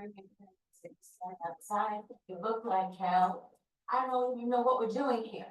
Outside, it looked like hell. I don't even know what we're doing here.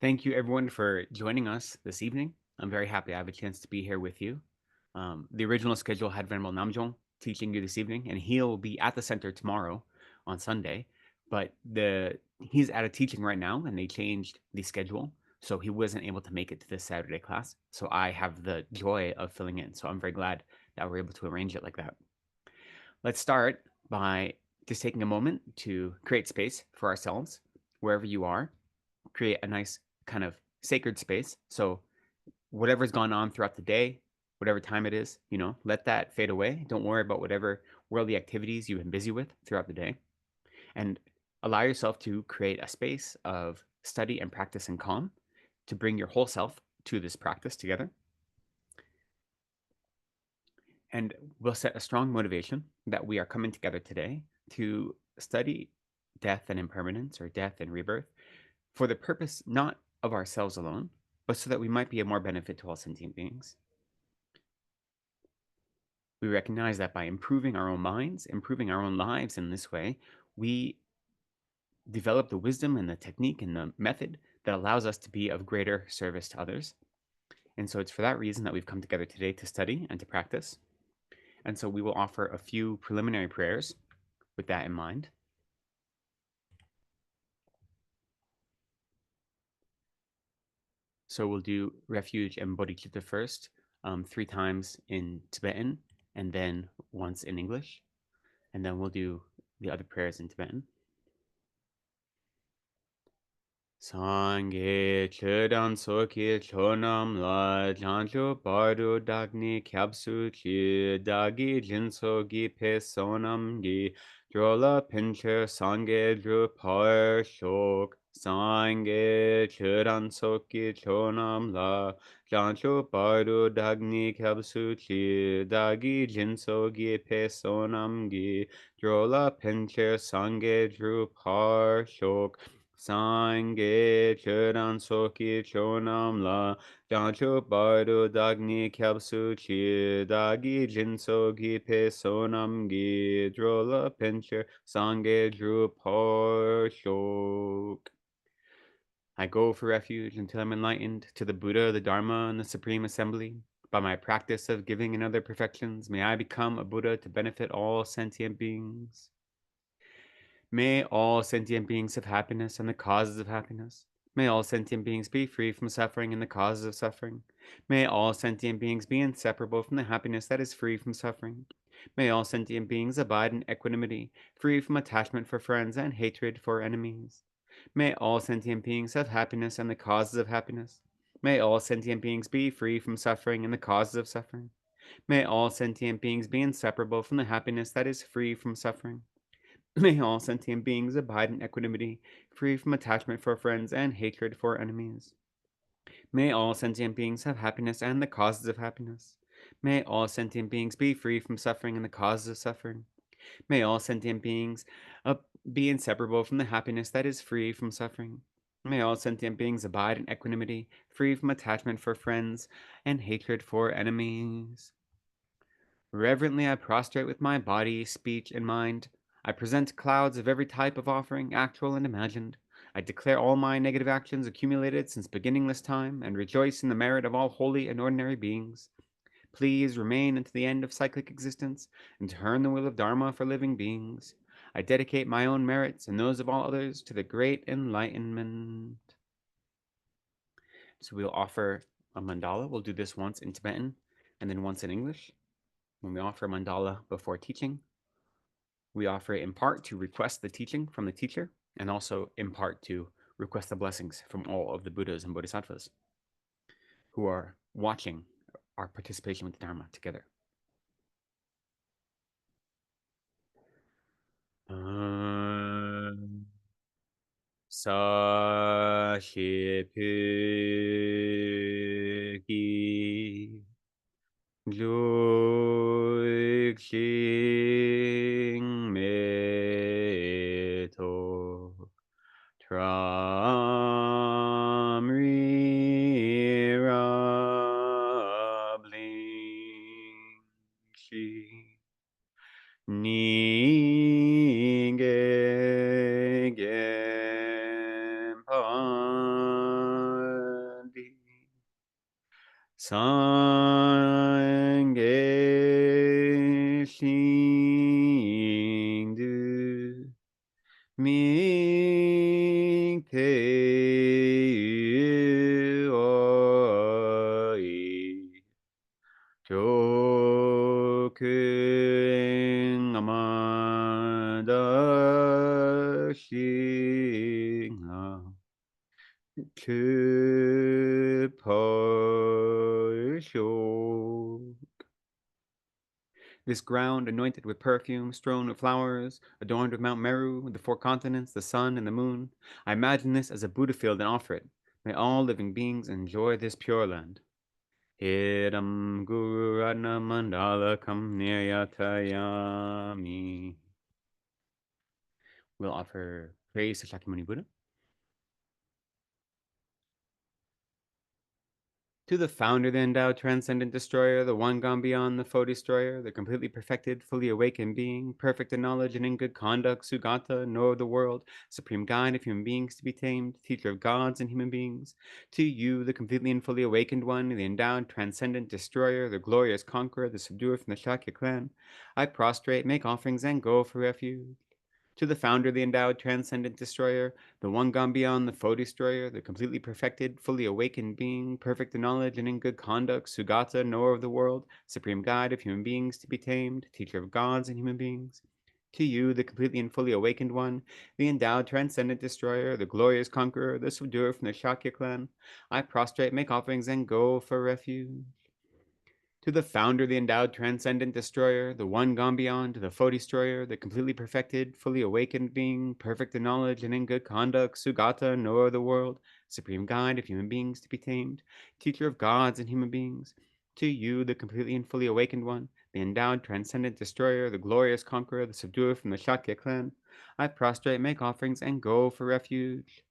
Thank you, everyone, for joining us this evening. I'm very happy I have a chance to be here with you. The original schedule had Venerable Namjong teaching you this evening, and he'll be at the center tomorrow on Sunday. But he's at a teaching right now, and they changed the schedule, so he wasn't able to make it to this Saturday class. So I have the joy of filling in. So I'm very glad that we're able to arrange it like that. Let's start by just taking a moment to create space for ourselves wherever you are. Create a nice kind of sacred space. So whatever's gone on throughout the day, whatever time it is, let that fade away. Don't worry about whatever worldly activities you've been busy with throughout the day. And allow yourself to create a space of study and practice and calm to bring your whole self to this practice together. And we'll set a strong motivation that we are coming together today to study death and impermanence, or death and rebirth, for the purpose not of ourselves alone, but so that we might be of more benefit to all sentient beings. We recognize that by improving our own minds, improving our own lives in this way, we develop the wisdom and the technique and the method that allows us to be of greater service to others. And so it's for that reason that we've come together today to study and to practice. And so we will offer a few preliminary prayers with that in mind. So we'll do refuge and bodhicitta first, 3 times in Tibetan, and then once in English. And then we'll do the other prayers in Tibetan. Sangye chedan soki chonam la janjo bardu dagni kyabsu chi dagi jinso gi pe sonam gi drola pincher sangye dru par shok sangye chedan soki chonam la janjo bardu dagni kyabsu chi dagi jinso gi pe sonam gi drola pincher sangye dru par shok Sangye chedan soki chonam la jancho bardo dagni kyabsu chi dagi jinso gi pe sonam gi drola pincher sangye dru por shok. I go for refuge until I'm enlightened to the Buddha, the Dharma, and the Supreme Assembly. By my practice of giving and other perfections, may I become a Buddha to benefit all sentient beings. May all sentient beings have happiness and the causes of happiness. May all sentient beings be free from suffering and the causes of suffering. May all sentient beings be inseparable from the happiness that is free from suffering. May all sentient beings abide in equanimity, free from attachment for friends and hatred for enemies. May all sentient beings have happiness and the causes of happiness. May all sentient beings be free from suffering and the causes of suffering. May all sentient beings be inseparable from the happiness that is free from suffering. May all sentient beings abide in equanimity, free from attachment for friends and hatred for enemies. May all sentient beings have happiness and the causes of happiness. May all sentient beings be free from suffering and the causes of suffering. May all sentient beings be inseparable from the happiness that is free from suffering. May all sentient beings abide in equanimity, free from attachment for friends and hatred for enemies. Reverently I prostrate with my body, speech, and mind. I present clouds of every type of offering, actual and imagined. I declare all my negative actions accumulated since beginningless time, and rejoice in the merit of all holy and ordinary beings. Please remain unto the end of cyclic existence, and turn the wheel of Dharma for living beings. I dedicate my own merits and those of all others to the great enlightenment. So we'll offer a mandala. We'll do this once in Tibetan and then once in English. When we offer a mandala before teaching, we offer it in part to request the teaching from the teacher, and also in part to request the blessings from all of the Buddhas and Bodhisattvas who are watching our participation with the Dharma together. Sa-shi-pu-gi Lu-xing-me-to Tram-ri-ra-bling-shi Ni-ge-gen-pa-di Sange-shing-du Ming-te-yu-oi Joking-amanda-shing-ha Ku-po-sho. This ground anointed with perfume, strewn with flowers, adorned with Mount Meru, the four continents, the sun, and the moon. I imagine this as a Buddha field and offer it. May all living beings enjoy this pure land. Hidam Guru Ratna Mandala Kam Niryatayami. We'll offer praise to Shakyamuni Buddha. To the founder, the endowed, transcendent destroyer, the one gone beyond, the foe destroyer, the completely perfected, fully awakened being, perfect in knowledge and in good conduct, Sugata, knower of the world, supreme guide of human beings to be tamed, teacher of gods and human beings. To you, the completely and fully awakened one, the endowed, transcendent destroyer, the glorious conqueror, the subduer from the Shakya clan, I prostrate, make offerings, and go for refuge. To the founder, the endowed, transcendent destroyer, the one gone beyond, the foe destroyer, the completely perfected, fully awakened being, perfect in knowledge and in good conduct, Sugata, knower of the world, supreme guide of human beings to be tamed, teacher of gods and human beings. To you, the completely and fully awakened one, the endowed, transcendent destroyer, the glorious conqueror, the subduer from the Shakya clan, I prostrate, make offerings, and go for refuge. To the founder, the endowed, transcendent destroyer, the one gone beyond, the foe destroyer, the completely perfected, fully awakened being, perfect in knowledge and in good conduct, Sugata, knower of the world, supreme guide of human beings to be tamed, teacher of gods and human beings. To you, the completely and fully awakened one, the endowed, transcendent destroyer, the glorious conqueror, the subduer from the Shakya clan, I prostrate, make offerings, and go for refuge.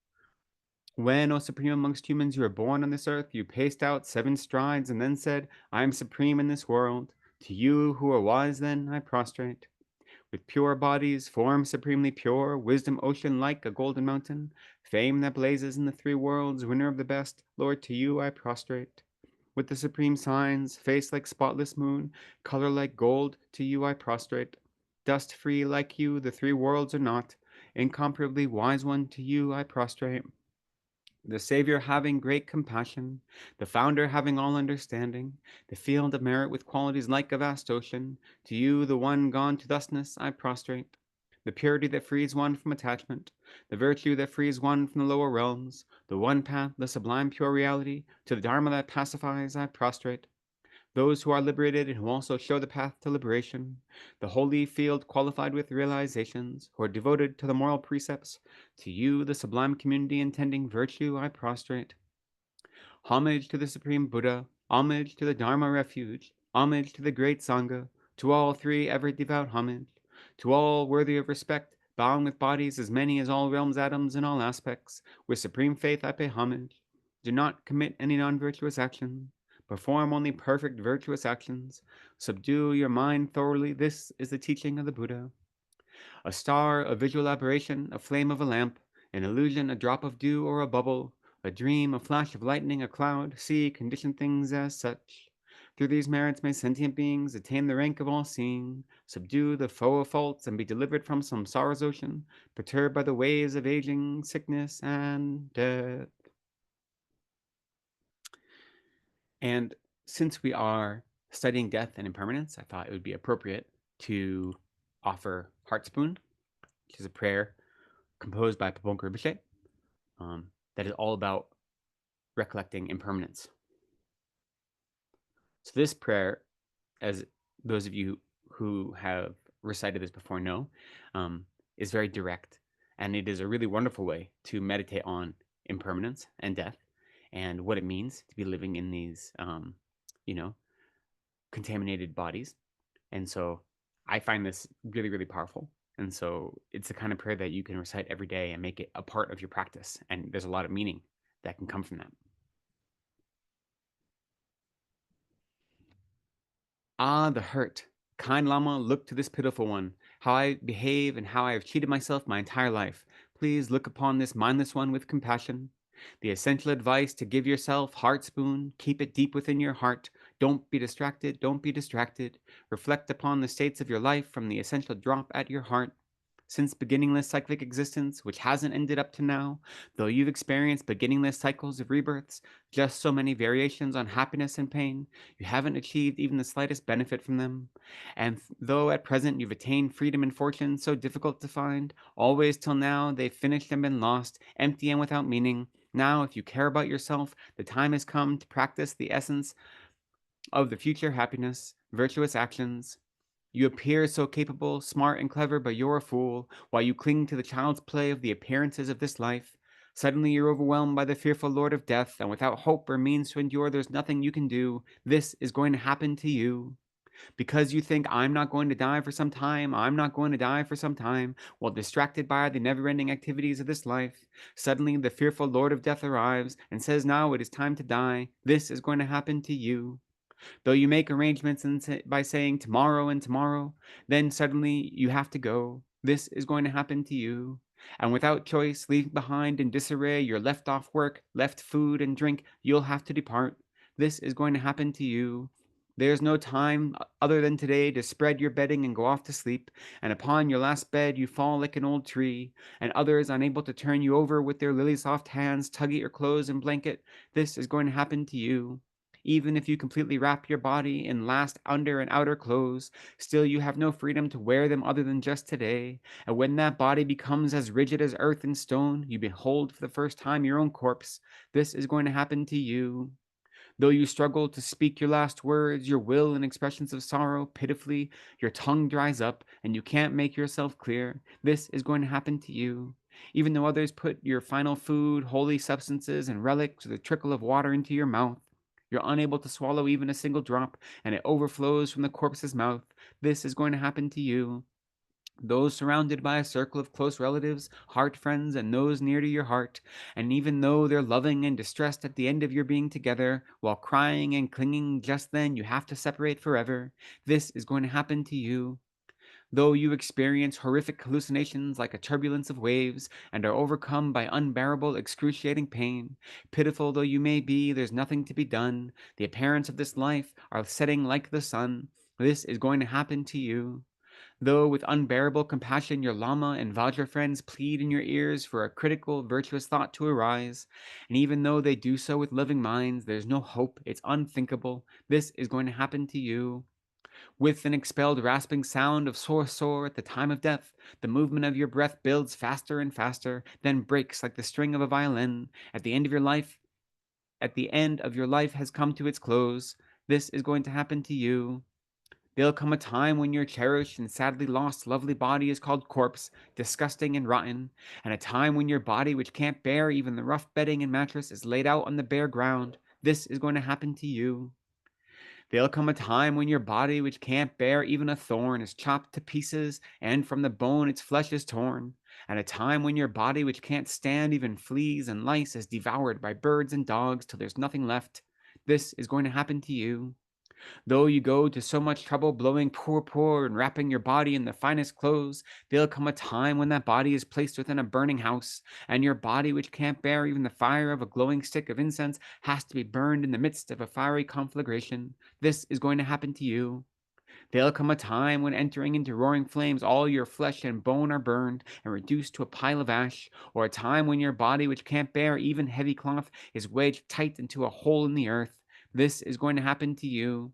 When, O Supreme amongst humans, you were born on this earth, you paced out 7 strides and then said, I am supreme in this world. To you who are wise then, I prostrate. With pure bodies, form supremely pure, wisdom ocean like a golden mountain, fame that blazes in the 3 worlds, winner of the best, Lord, to you I prostrate. With the supreme signs, face like spotless moon, color like gold, to you I prostrate. Dust free like you, the 3 worlds are not, incomparably wise one, to you I prostrate. The Savior having great compassion, the Founder having all understanding, the field of merit with qualities like a vast ocean, to you, the one gone to thusness, I prostrate. The purity that frees one from attachment, the virtue that frees one from the lower realms, the one path, the sublime pure reality, to the Dharma that pacifies, I prostrate. Those who are liberated and who also show the path to liberation, the holy field qualified with realizations, who are devoted to the moral precepts, to you, the sublime community intending virtue, I prostrate. Homage to the Supreme Buddha, homage to the Dharma refuge, homage to the great Sangha, to all 3 ever devout homage, to all worthy of respect, bowing with bodies as many as all realms atoms in all aspects, with supreme faith I pay homage. Do not commit any non-virtuous action, Perform only perfect virtuous actions. Subdue your mind thoroughly. This is the teaching of the Buddha. A star, a visual aberration, a flame of a lamp, an illusion, a drop of dew or a bubble, a dream, a flash of lightning, a cloud, see, condition things as such. Through these merits may sentient beings attain the rank of all-seeing, subdue the foe of faults, and be delivered from samsara's ocean, perturbed by the waves of aging, sickness, and death. And since we are studying death and impermanence, I thought it would be appropriate to offer Heart Spoon, which is a prayer composed by Pabonka Rinpoche, that is all about recollecting impermanence. So this prayer, as those of you who have recited this before know, is very direct, and it is a really wonderful way to meditate on impermanence and death and what it means to be living in these, contaminated bodies. And so I find this really, really powerful. And so it's the kind of prayer that you can recite every day and make it a part of your practice. And there's a lot of meaning that can come from that. Ah, the hurt. Kind Lama, look to this pitiful one. How I behave and how I have cheated myself my entire life. Please look upon this mindless one with compassion. The essential advice to give yourself heart spoon, keep it deep within your heart. Don't be distracted, don't be distracted. Reflect upon the states of your life from the essential drop at your heart. Since beginningless cyclic existence, which hasn't ended up to now, though you've experienced beginningless cycles of rebirths, just so many variations on happiness and pain, you haven't achieved even the slightest benefit from them. And though at present you've attained freedom and fortune so difficult to find, always till now they've finished and been lost, empty and without meaning. Now, if you care about yourself, the time has come to practice the essence of the future happiness, virtuous actions. You appear so capable, smart, and clever, but you're a fool, while you cling to the child's play of the appearances of this life. Suddenly you're overwhelmed by the fearful Lord of Death, and without hope or means to endure, there's nothing you can do. This is going to happen to you. Because you think, I'm not going to die for some time, I'm not going to die for some time, while distracted by the never-ending activities of this life, suddenly the fearful Lord of Death arrives and says, now it is time to die. This is going to happen to you. Though you make arrangements by saying tomorrow and tomorrow, then suddenly you have to go. This is going to happen to you. And without choice, leaving behind in disarray your left off work, left food and drink, you'll have to depart. This is going to happen to you. There's no time other than today to spread your bedding and go off to sleep, and upon your last bed you fall like an old tree, and others, unable to turn you over with their lily-soft hands, tug at your clothes and blanket. This is going to happen to you. Even if you completely wrap your body in last under and outer clothes, still you have no freedom to wear them other than just today. And when that body becomes as rigid as earth and stone, you behold for the first time your own corpse. This is going to happen to you. Though you struggle to speak your last words, your will and expressions of sorrow, pitifully, your tongue dries up, and you can't make yourself clear. This is going to happen to you. Even though others put your final food, holy substances, and relics with a trickle of water into your mouth, you're unable to swallow even a single drop, and it overflows from the corpse's mouth. This is going to happen to you. Those surrounded by a circle of close relatives, heart friends, and those near to your heart, and even though they're loving and distressed at the end of your being together, while crying and clinging, just then you have to separate forever. This is going to happen to you. Though you experience horrific hallucinations like a turbulence of waves and are overcome by unbearable, excruciating pain, pitiful though you may be, there's nothing to be done. The appearance of this life are setting like the sun. This is going to happen to you. Though with unbearable compassion your Lama and Vajra friends plead in your ears for a critical, virtuous thought to arise, and even though they do so with loving minds, there's no hope, it's unthinkable. This is going to happen to you. With an expelled rasping sound of sore at the time of death, the movement of your breath builds faster and faster, then breaks like the string of a violin. At the end of your life has come to its close. This is going to happen to you. There'll come a time when your cherished and sadly lost lovely body is called corpse, disgusting and rotten, and a time when your body, which can't bear even the rough bedding and mattress, is laid out on the bare ground. This is going to happen to you. There'll come a time when your body, which can't bear even a thorn, is chopped to pieces, and from the bone its flesh is torn. And a time when your body, which can't stand even fleas and lice, is devoured by birds and dogs till there's nothing left. this is going to happen to you. Though you go to so much trouble blowing poor and wrapping your body in the finest clothes, there'll come a time when that body is placed within a burning house, and your body, which can't bear even the fire of a glowing stick of incense, has to be burned in the midst of a fiery conflagration. This is going to happen to you. There'll come a time when entering into roaring flames, all your flesh and bone are burned and reduced to a pile of ash, or a time when your body, which can't bear even heavy cloth, is wedged tight into a hole in the earth. This is going to happen to you.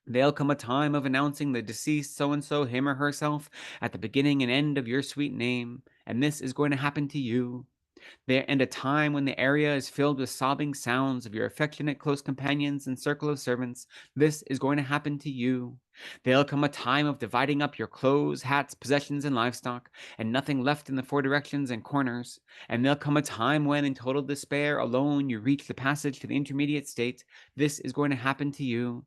There'll come a time of announcing the deceased so and so, him or herself, at the beginning and end of your sweet name, and this is going to happen to you. There and a time when the area is filled with sobbing sounds of your affectionate close companions and circle of servants. This is going to happen to you. There'll come a time of dividing up your clothes, hats, possessions, and livestock, and nothing left in the four directions and corners. And there'll come a time when, in total despair, alone you reach the passage to the intermediate state. This is going to happen to you.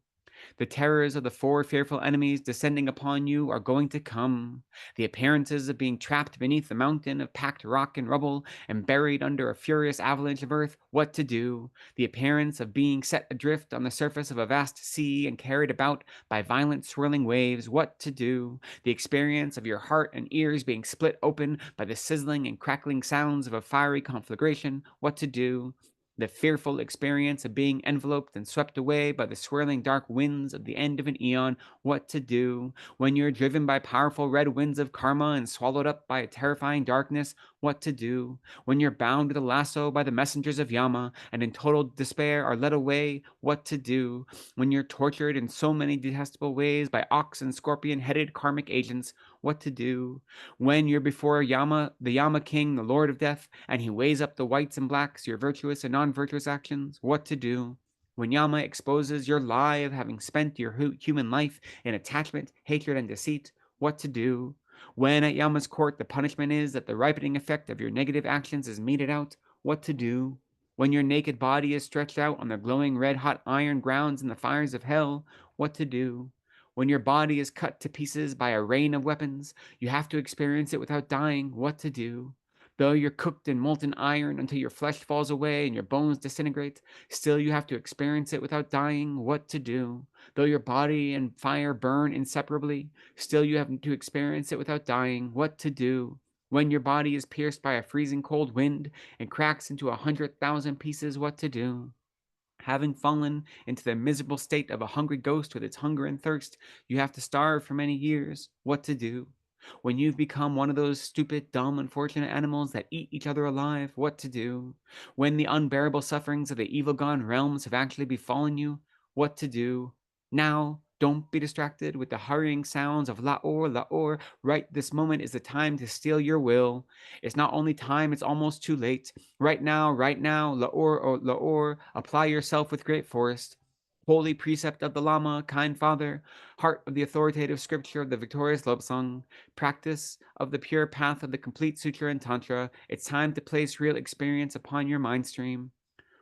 The terrors of the four fearful enemies descending upon you are going to come. The appearances of being trapped beneath the mountain of packed rock and rubble and buried under a furious avalanche of earth, what to do. The appearance of being set adrift on the surface of a vast sea and carried about by violent swirling waves, what to do. The experience of your heart and ears being split open by the sizzling and crackling sounds of a fiery conflagration, what to do. The fearful experience of being enveloped and swept away by the swirling dark winds of the end of an eon, what to do. When you're driven by powerful red winds of karma and swallowed up by a terrifying darkness, what to do. When you're bound with a lasso by the messengers of Yama and in total despair are led away, what to do. When you're tortured in so many detestable ways by ox and scorpion-headed karmic agents, what to do. When you're before Yama, the Yama King, the Lord of Death, and he weighs up the whites and blacks, your virtuous and non-virtuous actions, what to do. When Yama exposes your lie of having spent your human life in attachment, hatred, and deceit, what to do. When at Yama's court the punishment is that the ripening effect of your negative actions is meted out, what to do. When your naked body is stretched out on the glowing red-hot iron grounds in the fires of hell, what to do. When your body is cut to pieces by a rain of weapons, you have to experience it without dying, what to do. Though you're cooked in molten iron until your flesh falls away and your bones disintegrate, still you have to experience it without dying, what to do. Though your body and fire burn inseparably, still you have to experience it without dying, what to do. When your body is pierced by a freezing cold wind and cracks into 100,000 pieces, what to do. Having fallen into the miserable state of a hungry ghost with its hunger and thirst, you have to starve for many years. What to do? When you've become one of those stupid, dumb, unfortunate animals that eat each other alive, what to do? When the unbearable sufferings of the evil gone realms have actually befallen you, what to do? Now, don't be distracted with the hurrying sounds of Laor, Laor. Right this moment is the time to steal your will. It's not only time, it's almost too late. Right now, Laor, oh, Laor, apply yourself with great force. Holy precept of the Lama, kind father, heart of the authoritative scripture of the victorious love song, practice of the pure path of the complete sutra and tantra, it's time to place real experience upon your mind stream.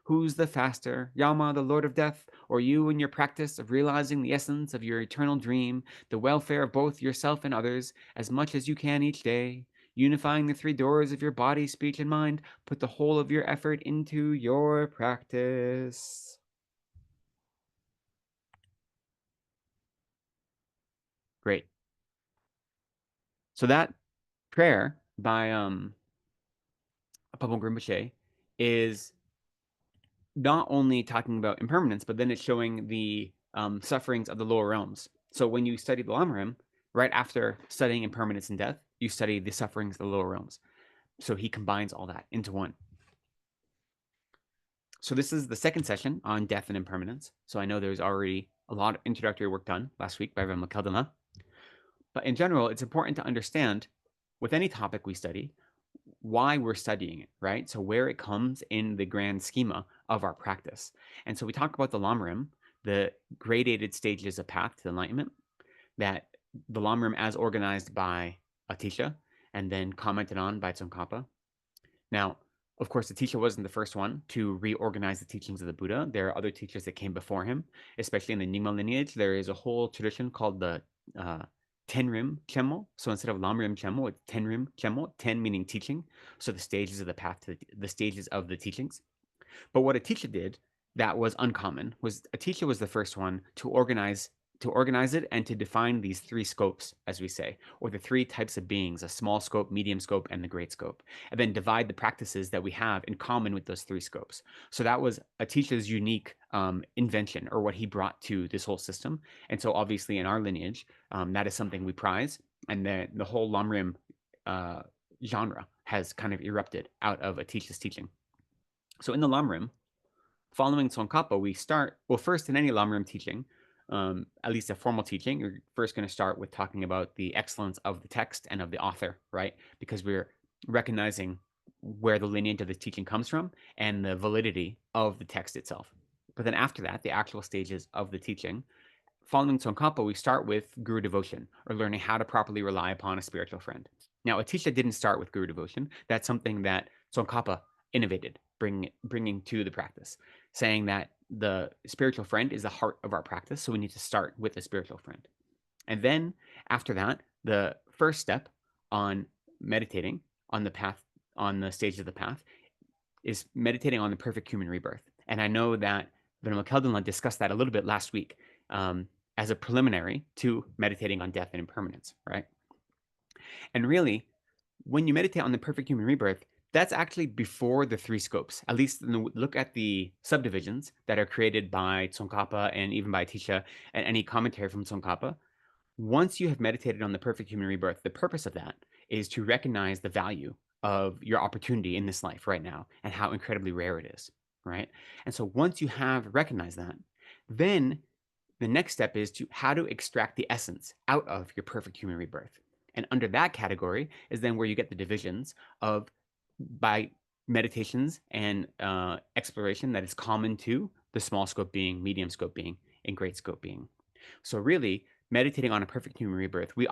Who's the faster, Yama, the Lord of Death, or you in your practice of realizing the essence of your eternal dream, the welfare of both yourself and others, as much as you can each day? Unifying the three doors of your body, speech, and mind, put the whole of your effort into your practice. Great. So that prayer by Paul Rinpoche is not only talking about impermanence, but then it's showing the sufferings of the lower realms. So when you study the Lamrim, right after studying impermanence and death, you study the sufferings of the lower realms. So he combines all that into one. So this is the second session on death and impermanence. So I know there's already a lot of introductory work done last week by Venerable. But in general, it's important to understand with any topic we study, why we're studying it, right? So where it comes in the grand schema of our practice. And so we talk about the Lamrim, the gradated stages of path to enlightenment, that the Lamrim as organized by Atisha and then commented on by Tsongkhapa. Now, of course, Atisha wasn't the first one to reorganize the teachings of the Buddha. There are other teachers that came before him, especially in the Nyingma lineage. There is a whole tradition called the Tenrim Chemo. So instead of Lamrim Chemo, it's Tenrim Chemo, ten meaning teaching. So the stages of the path to the stages of the teachings. But what Atisha did that was uncommon. Was Atisha was the first one to organize it and to define these three scopes, as we say, or the three types of beings: a small scope, medium scope, and the great scope, and then divide the practices that we have in common with those three scopes. So that was Atisha's unique invention, or what he brought to this whole system. And so obviously in our lineage, that is something we prize, and the whole Lamrim uh, genre has kind of erupted out of Atisha's teaching. So in the Lamrim, following Tsongkhapa, we start, well, first in any Lamrim teaching, at least a formal teaching, you're first going to start with talking about the excellence of the text and of the author, right? Because we're recognizing where the lineage of the teaching comes from and the validity of the text itself. But then after that, the actual stages of the teaching, following Tsongkhapa, we start with Guru devotion, or learning how to properly rely upon a spiritual friend. Now, Atisha didn't start with Guru devotion. That's something that Tsongkhapa innovated, bringing to the practice, saying that the spiritual friend is the heart of our practice, so we need to start with a spiritual friend. And then after that, the first step on meditating on the path, on the stage of the path, is meditating on the perfect human rebirth. And I know that Venerable Keldenla discussed that a little bit last week, as a preliminary to meditating on death and impermanence, right? And really, when you meditate on the perfect human rebirth, that's actually before the three scopes. At least look at the subdivisions that are created by Tsongkhapa and even by Atisha and any commentary from Tsongkhapa. Once you have meditated on the perfect human rebirth, the purpose of that is to recognize the value of your opportunity in this life right now and how incredibly rare it is, right? And so once you have recognized that, then the next step is to how to extract the essence out of your perfect human rebirth. And under that category is then where you get the divisions of by meditations and exploration that is common to the small scope being, medium scope being, and great scope being. So really, meditating on a perfect human rebirth, we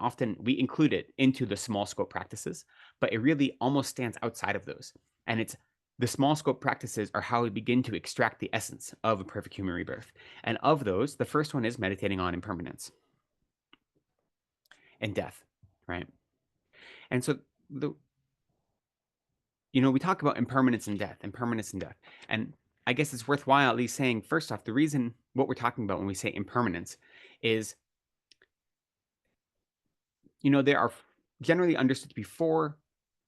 include it into the small scope practices, but it really almost stands outside of those. And it's the small scope practices are how we begin to extract the essence of a perfect human rebirth. And of those, the first one is meditating on impermanence and death, right? And so we talk about impermanence and death, impermanence and death. And I guess it's worthwhile at least saying, first off, the reason what we're talking about when we say impermanence is, there are generally understood to be four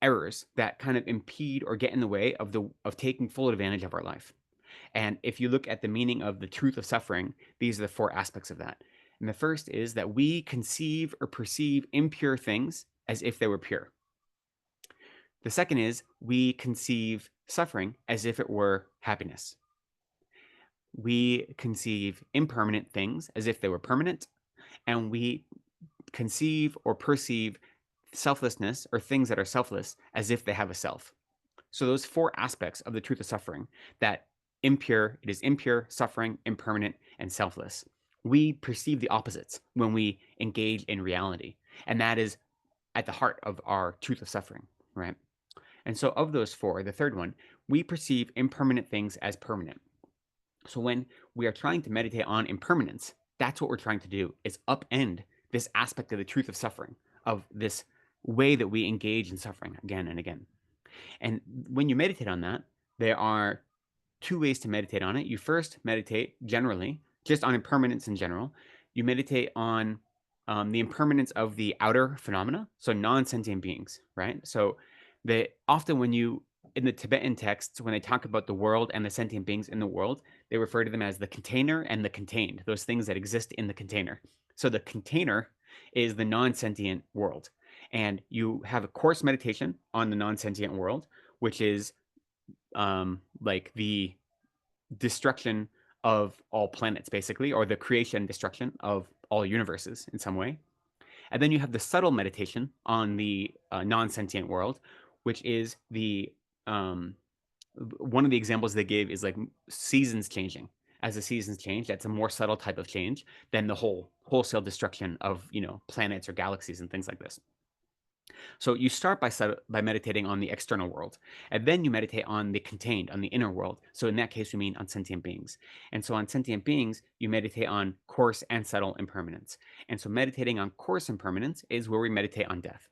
errors that kind of impede or get in the way of taking full advantage of our life. And if you look at the meaning of the truth of suffering, these are the four aspects of that. And the first is that we conceive or perceive impure things as if they were pure. The second is we conceive suffering as if it were happiness. We conceive impermanent things as if they were permanent, and we conceive or perceive selflessness or things that are selfless as if they have a self. So those four aspects of the truth of suffering, that it is impure, suffering, impermanent, and selfless. We perceive the opposites when we engage in reality. And that is at the heart of our truth of suffering, right? And so of those four, the third one, we perceive impermanent things as permanent. So when we are trying to meditate on impermanence, that's what we're trying to do, is upend this aspect of the truth of suffering, of this way that we engage in suffering again and again. And when you meditate on that, there are two ways to meditate on it. You first meditate generally, just on impermanence in general. You meditate on the impermanence of the outer phenomena, so non-sentient beings, right? So often in the Tibetan texts, when they talk about the world and the sentient beings in the world, they refer to them as the container and the contained, those things that exist in the container. So the container is the non-sentient world. And you have a course meditation on the non-sentient world, which is like the destruction of all planets, basically, or the creation and destruction of all universes in some way. And then you have the subtle meditation on the non-sentient world, which is one of the examples they gave is like seasons changing. As the seasons change, that's a more subtle type of change than the wholesale destruction of planets or galaxies and things like this. So you start by meditating on the external world, and then you meditate on the contained, on the inner world. So in that case, we mean on sentient beings. And so on sentient beings, you meditate on coarse and subtle impermanence. And so meditating on coarse impermanence is where we meditate on death.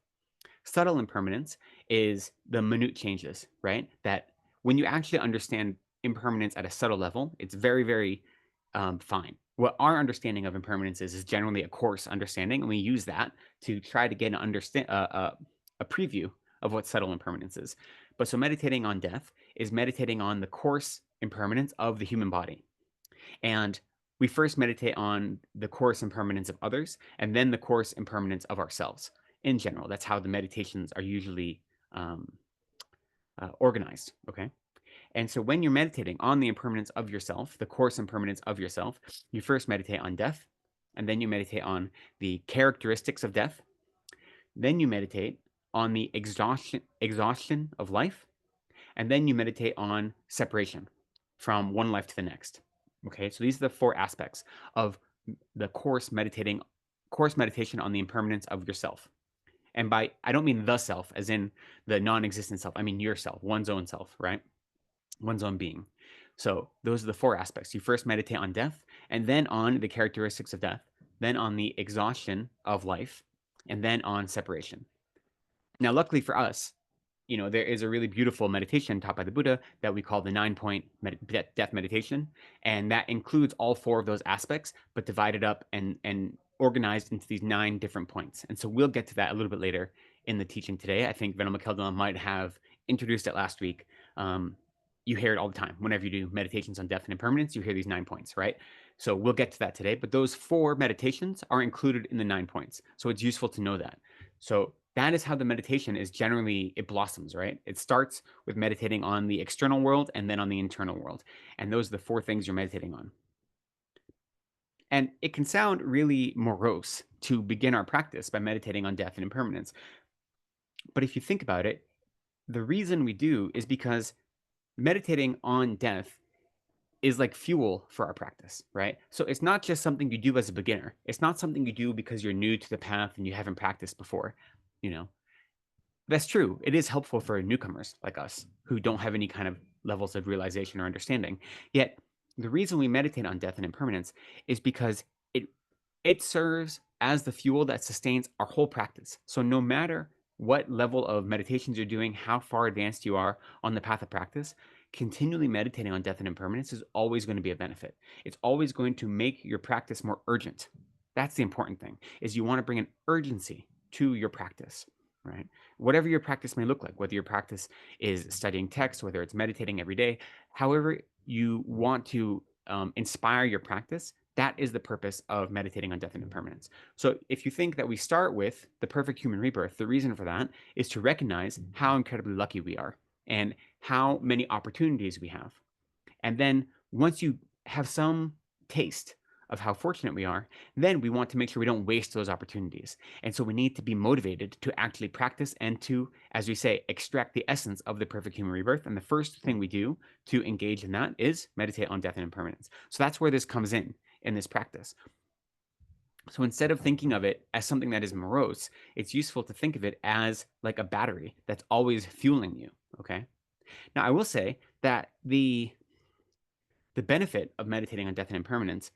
Subtle impermanence is the minute changes, right? That when you actually understand impermanence at a subtle level, it's very, very fine. What our understanding of impermanence is generally a coarse understanding, and we use that to try to get a preview of what subtle impermanence is. But so meditating on death is meditating on the coarse impermanence of the human body. And we first meditate on the coarse impermanence of others, and then the coarse impermanence of ourselves in general. That's how the meditations are usually organized, okay? And so when you're meditating on the impermanence of yourself, the coarse impermanence of yourself, you first meditate on death, and then you meditate on the characteristics of death. Then you meditate on the exhaustion of life, and then you meditate on separation from one life to the next. Okay, so these are the four aspects of the course meditation on the impermanence of yourself. And by I don't mean the self as in the non-existent self. I mean yourself, one's own self, right? One's own being. So those are the four aspects. You first meditate on death, and then on the characteristics of death, then on the exhaustion of life, and then on separation. Now, luckily for us, there is a really beautiful meditation taught by the Buddha that we call the 9-point death meditation. And that includes all four of those aspects, but divided up and organized into these 9 different points. And so we'll get to that a little bit later in the teaching today. I think Venerable Gyalten might have introduced it last week. You hear it all the time. Whenever you do meditations on death and impermanence, you hear these 9 points, right? So we'll get to that today. But those 4 meditations are included in the 9 points. So it's useful to know that. So that is how the meditation is generally, it blossoms, right? It starts with meditating on the external world and then on the internal world. And those are the 4 things you're meditating on. And it can sound really morose to begin our practice by meditating on death and impermanence. But if you think about it, the reason we do is because meditating on death is like fuel for our practice, right? So it's not just something you do as a beginner. It's not something you do because you're new to the path and you haven't practiced before, That's true. It is helpful for newcomers like us who don't have any kind of levels of realization or understanding. Yet, the reason we meditate on death and impermanence is because it serves as the fuel that sustains our whole practice. So no matter what level of meditations you're doing, how far advanced you are on the path of practice, continually meditating on death and impermanence is always going to be a benefit. It's always going to make your practice more urgent. That's the important thing, is you want to bring an urgency to your practice, right? Whatever your practice may look like, whether your practice is studying text, whether it's meditating every day, however you want to inspire your practice, that is the purpose of meditating on death and impermanence. So if you think that we start with the perfect human rebirth, the reason for that is to recognize how incredibly lucky we are and how many opportunities we have. And then once you have some taste of how fortunate we are, then we want to make sure we don't waste those opportunities. And so we need to be motivated to actually practice and to, as we say, extract the essence of the perfect human rebirth. And the first thing we do to engage in that is meditate on death and impermanence. So that's where this comes in this practice. So instead of thinking of it as something that is morose, it's useful to think of it as like a battery that's always fueling you, okay? Now, I will say that the benefit of meditating on death and impermanence,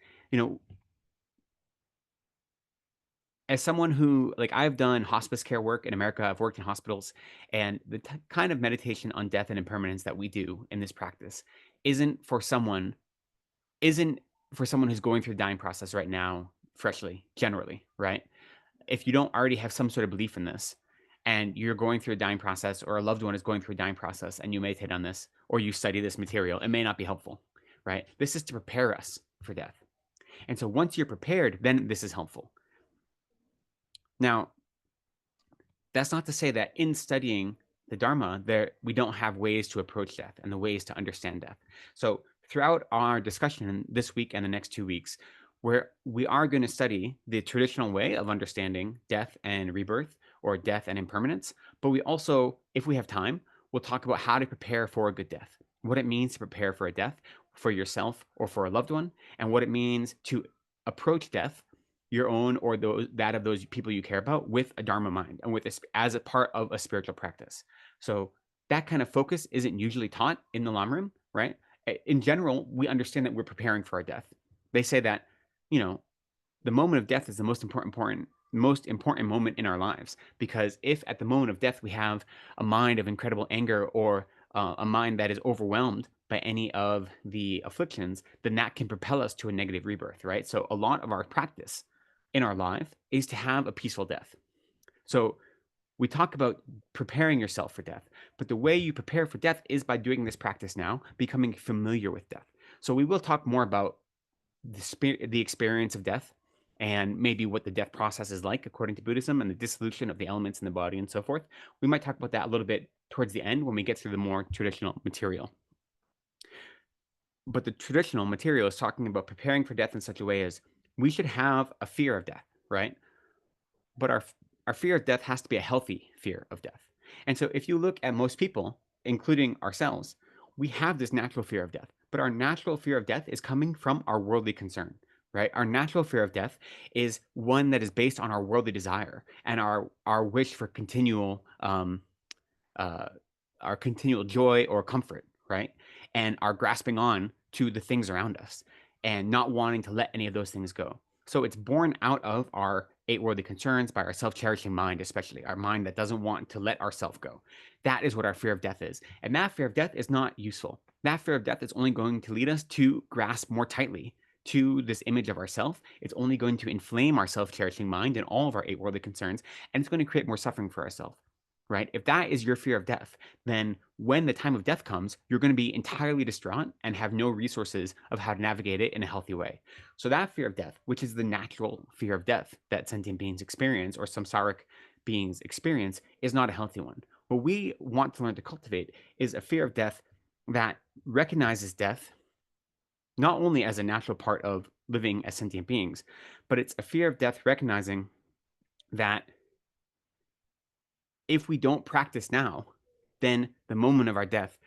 as someone who, like, I've done hospice care work in America, I've worked in hospitals, and the kind of meditation on death and impermanence that we do in this practice isn't for someone who's going through the dying process right now, freshly, generally, right? If you don't already have some sort of belief in this, and you're going through a dying process, or a loved one is going through a dying process, and you meditate on this, or you study this material, it may not be helpful, right? This is to prepare us for death. And so once you're prepared, then this is helpful. Now, that's not to say that in studying the Dharma, we don't have ways to approach death and the ways to understand death. So throughout our discussion this week and the next 2 weeks, where we are going to study the traditional way of understanding death and rebirth, or death and impermanence, but we also, if we have time, we'll talk about how to prepare for a good death, what it means to prepare for a death for yourself or for a loved one, and what it means to approach death, your own or that of those people you care about, with a Dharma mind and as a part of a spiritual practice. So that kind of focus isn't usually taught in the Lamrim, right? In general, we understand that we're preparing for our death. They say that, the moment of death is the most important moment in our lives, because if at the moment of death we have a mind of incredible anger, or a mind that is overwhelmed by any of the afflictions, then that can propel us to a negative rebirth, right? So a lot of our practice in our life is to have a peaceful death. So we talk about preparing yourself for death, but the way you prepare for death is by doing this practice now, becoming familiar with death. So we will talk more about the experience of death and maybe what the death process is like according to Buddhism and the dissolution of the elements in the body and so forth. We might talk about that a little bit towards the end when we get through the more traditional material. But the traditional material is talking about preparing for death in such a way as we should have a fear of death, right? But our fear of death has to be a healthy fear of death. And so if you look at most people, including ourselves, we have this natural fear of death, but our natural fear of death is coming from our worldly concern, right? Our natural fear of death is one that is based on our worldly desire and our wish for uh, our continual joy or comfort, right? And our grasping on to the things around us and not wanting to let any of those things go. So it's born out of our eight worldly concerns by our self-cherishing mind, especially our mind that doesn't want to let ourself go. That is what our fear of death is. And that fear of death is not useful. That fear of death is only going to lead us to grasp more tightly to this image of ourself. It's only going to inflame our self-cherishing mind and all of our eight worldly concerns, and it's going to create more suffering for ourselves, right? If that is your fear of death, then when the time of death comes, you're going to be entirely distraught and have no resources of how to navigate it in a healthy way. So that fear of death, which is the natural fear of death that sentient beings experience or samsaric beings experience, is not a healthy one. What we want to learn to cultivate is a fear of death that recognizes death not only as a natural part of living as sentient beings, but it's a fear of death recognizing that if we don't practice now, then the moment of our death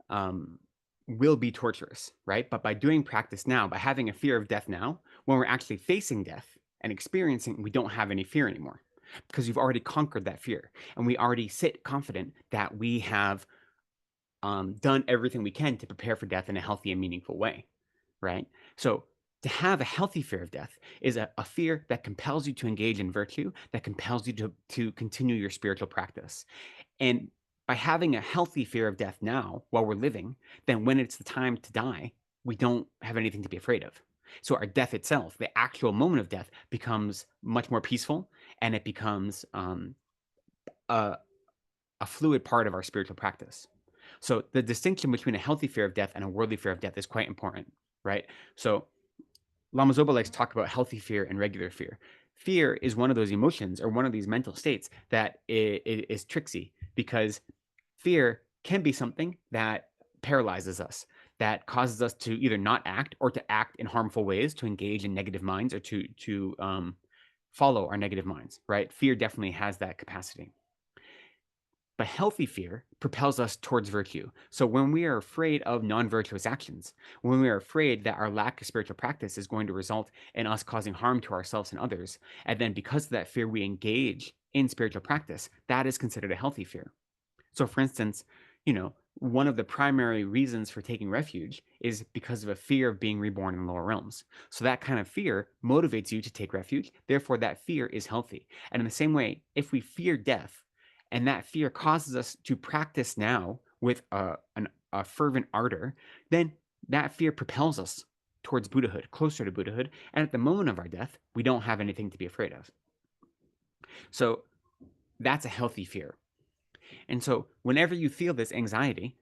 um, will be torturous, right? But by doing practice now, by having a fear of death now, when we're actually facing death and experiencing, we don't have any fear anymore because we've already conquered that fear and we already sit confident that we have done everything we can to prepare for death in a healthy and meaningful way, right? So to have a healthy fear of death is a fear that compels you to engage in virtue, that compels you to continue your spiritual practice. And by having a healthy fear of death now while we're living, then when it's the time to die, we don't have anything to be afraid of. So our death itself, the actual moment of death, becomes much more peaceful, and it becomes a, a fluid part of our spiritual practice. So the distinction between a healthy fear of death and a worldly fear of death is quite important, right? So Lama Zopa likes to talk about healthy fear and regular fear. Fear is one of those emotions or one of these mental states that is tricksy because fear can be something that paralyzes us, that causes us to either not act or to act in harmful ways, to engage in negative minds or to follow our negative minds, right? Fear definitely has that capacity. But healthy fear propels us towards virtue. So when we are afraid of non-virtuous actions, when we are afraid that our lack of spiritual practice is going to result in us causing harm to ourselves and others, and then because of that fear, we engage in spiritual practice, that is considered a healthy fear. So for instance, one of the primary reasons for taking refuge is because of a fear of being reborn in lower realms. So that kind of fear motivates you to take refuge. Therefore, that fear is healthy. And in the same way, if we fear death, and that fear causes us to practice now with a fervent ardor, then that fear propels us towards Buddhahood, closer to Buddhahood. And at the moment of our death, we don't have anything to be afraid of. So that's a healthy fear. And so whenever you feel this anxiety,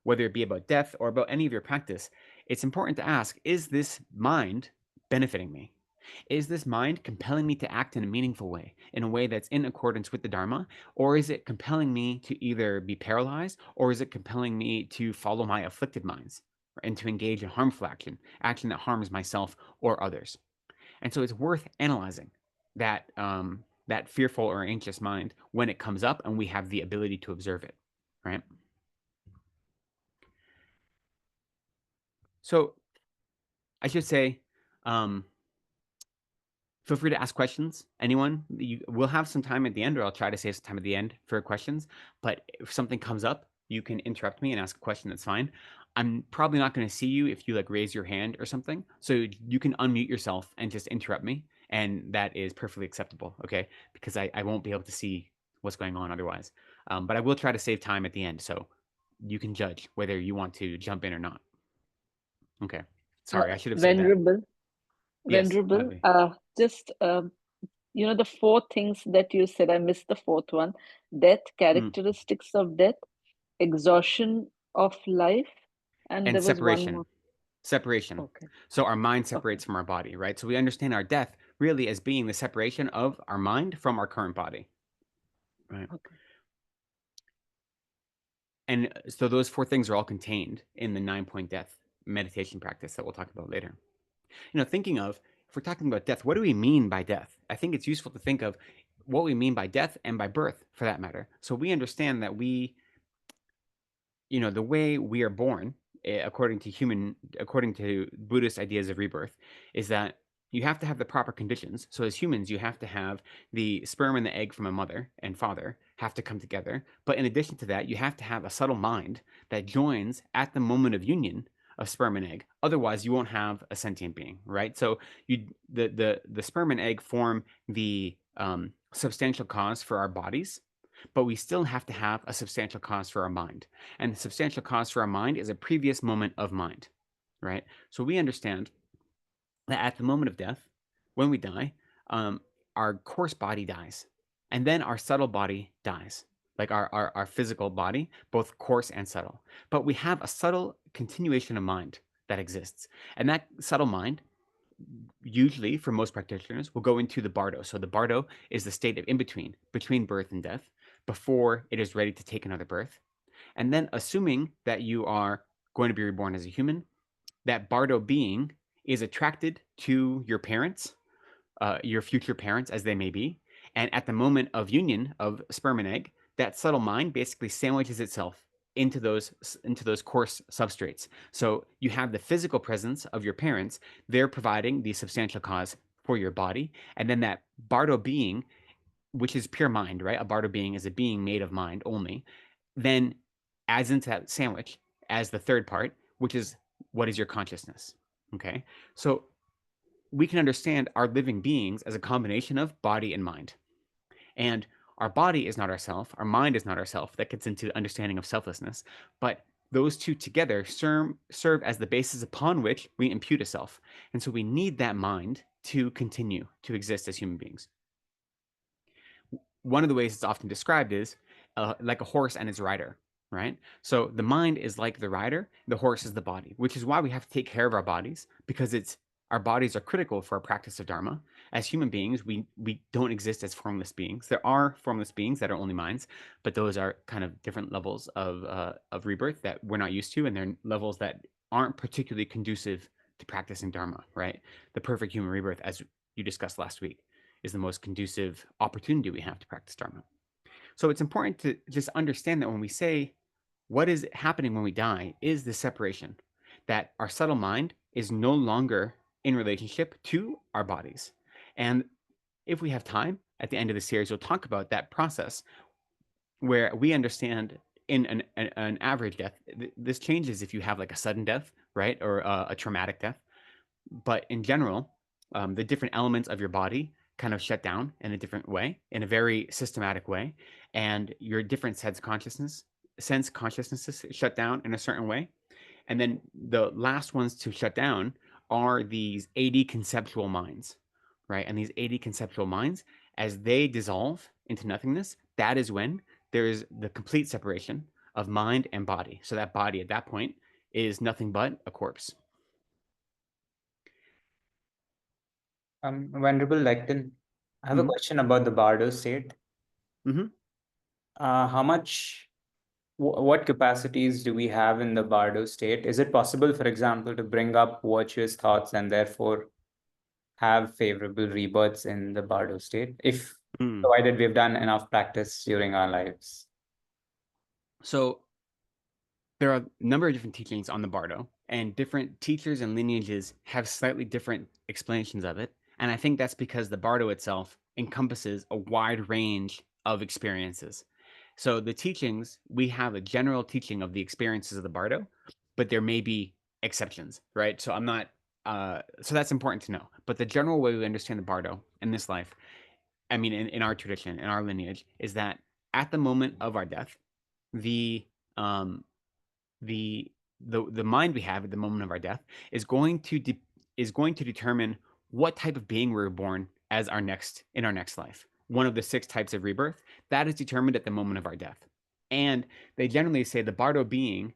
whether it be about death or about any of your practice, it's important to ask, is this mind benefiting me? Is this mind compelling me to act in a meaningful way, in a way that's in accordance with the Dharma? Or is it compelling me to either be paralyzed, or is it compelling me to follow my afflicted minds and to engage in harmful action that harms myself or others? And so it's worth analyzing that that fearful or anxious mind when it comes up and we have the ability to observe it, right? So I should say, feel free to ask questions. Anyone, we'll have some time at the end, or I'll try to save some time at the end for questions. But if something comes up, you can interrupt me and ask a question. That's fine. I'm probably not going to see you if you raise your hand or something. So you can unmute yourself and just interrupt me, and that is perfectly acceptable. Okay, because I won't be able to see what's going on otherwise. But I will try to save time at the end. So you can judge whether you want to jump in or not. Okay. Sorry, I should have said that. Venerable, Yes, Venerable, Madhvi. just the four things that you said, I missed the fourth one. Death, characteristics of death, exhaustion of life, and And there was one separation. more. Separation. Okay, So our mind okay, separates from our body, right? So we understand our death really as being the separation of our mind from our current body, right? okay. And so those four things are all contained in the 9-point death meditation practice that we'll talk about later. Thinking of, if we're talking about death, what do we mean by death? I think it's useful to think of what we mean by death and by birth, for that matter. So we understand that the way we are born, according to Buddhist ideas of rebirth, is that you have to have the proper conditions. So as humans, you have to have the sperm and the egg from a mother and father have to come together. But in addition to that, you have to have a subtle mind that joins at the moment of union of sperm and egg. Otherwise, you won't have a sentient being, right? So the sperm and egg form the substantial cause for our bodies, but we still have to have a substantial cause for our mind. And the substantial cause for our mind is a previous moment of mind, right? So we understand that at the moment of death, when we die, our coarse body dies, and then our subtle body dies, like our physical body, both coarse and subtle. But we have a subtle continuation of mind that exists. And that subtle mind, usually for most practitioners, will go into the bardo. So the bardo is the state of in between birth and death, before it is ready to take another birth. And then, assuming that you are going to be reborn as a human, that bardo being is attracted to your parents, your future parents, as they may be. And at the moment of union of sperm and egg, that subtle mind basically sandwiches itself into those coarse substrates. So you have the physical presence of your parents; they're providing the substantial cause for your body, and then that bardo being, which is pure mind, right? A bardo being is a being made of mind only, then adds into that sandwich as the third part, which is what is your consciousness. Okay. So we can understand our living beings as a combination of body and mind. And our body is not ourself, our mind is not ourself. That gets into understanding of selflessness. But those two together serve as the basis upon which we impute a self. And so we need that mind to continue to exist as human beings. One of the ways it's often described is like a horse and its rider, right? So the mind is like the rider, the horse is the body, which is why we have to take care of our bodies, because our bodies are critical for our practice of Dharma. As human beings, we don't exist as formless beings. There are formless beings that are only minds, but those are kind of different levels of rebirth that we're not used to, and they're levels that aren't particularly conducive to practicing Dharma, right? The perfect human rebirth, as you discussed last week, is the most conducive opportunity we have to practice Dharma. So it's important to just understand that when we say what is happening when we die is the separation, that our subtle mind is no longer in relationship to our bodies. And if we have time at the end of the series, we'll talk about that process where we understand in an average death. This changes if you have like a sudden death, right, or a traumatic death. But in general, the different elements of your body kind of shut down in a different way, in a very systematic way, and your different sense consciousnesses shut down in a certain way. And then the last ones to shut down are these 80 conceptual minds, right? And these 80 conceptual minds, as they dissolve into nothingness, that is when there is the complete separation of mind and body. So that body at that point is nothing but a corpse. Venerable Lekden, I have a Mhm. question about the bardo state. Mhm. What capacities do we have in the bardo state? Is it possible, for example, to bring up virtuous thoughts and therefore have favorable rebirths in the bardo state, if Mm. provided we've done enough practice during our lives? So there are a number of different teachings on the bardo, and different teachers and lineages have slightly different explanations of it. And I think that's because the bardo itself encompasses a wide range of experiences. So the teachings, we have a general teaching of the experiences of the bardo, but there may be exceptions, right? So so that's important to know. But the general way we understand the bardo in this life, I mean, in our tradition, in our lineage, is that at the moment of our death, the the mind we have at the moment of our death is going to determine what type of being we're born as our next life. One of the 6 types of rebirth that is determined at the moment of our death. And they generally say the Bardo being,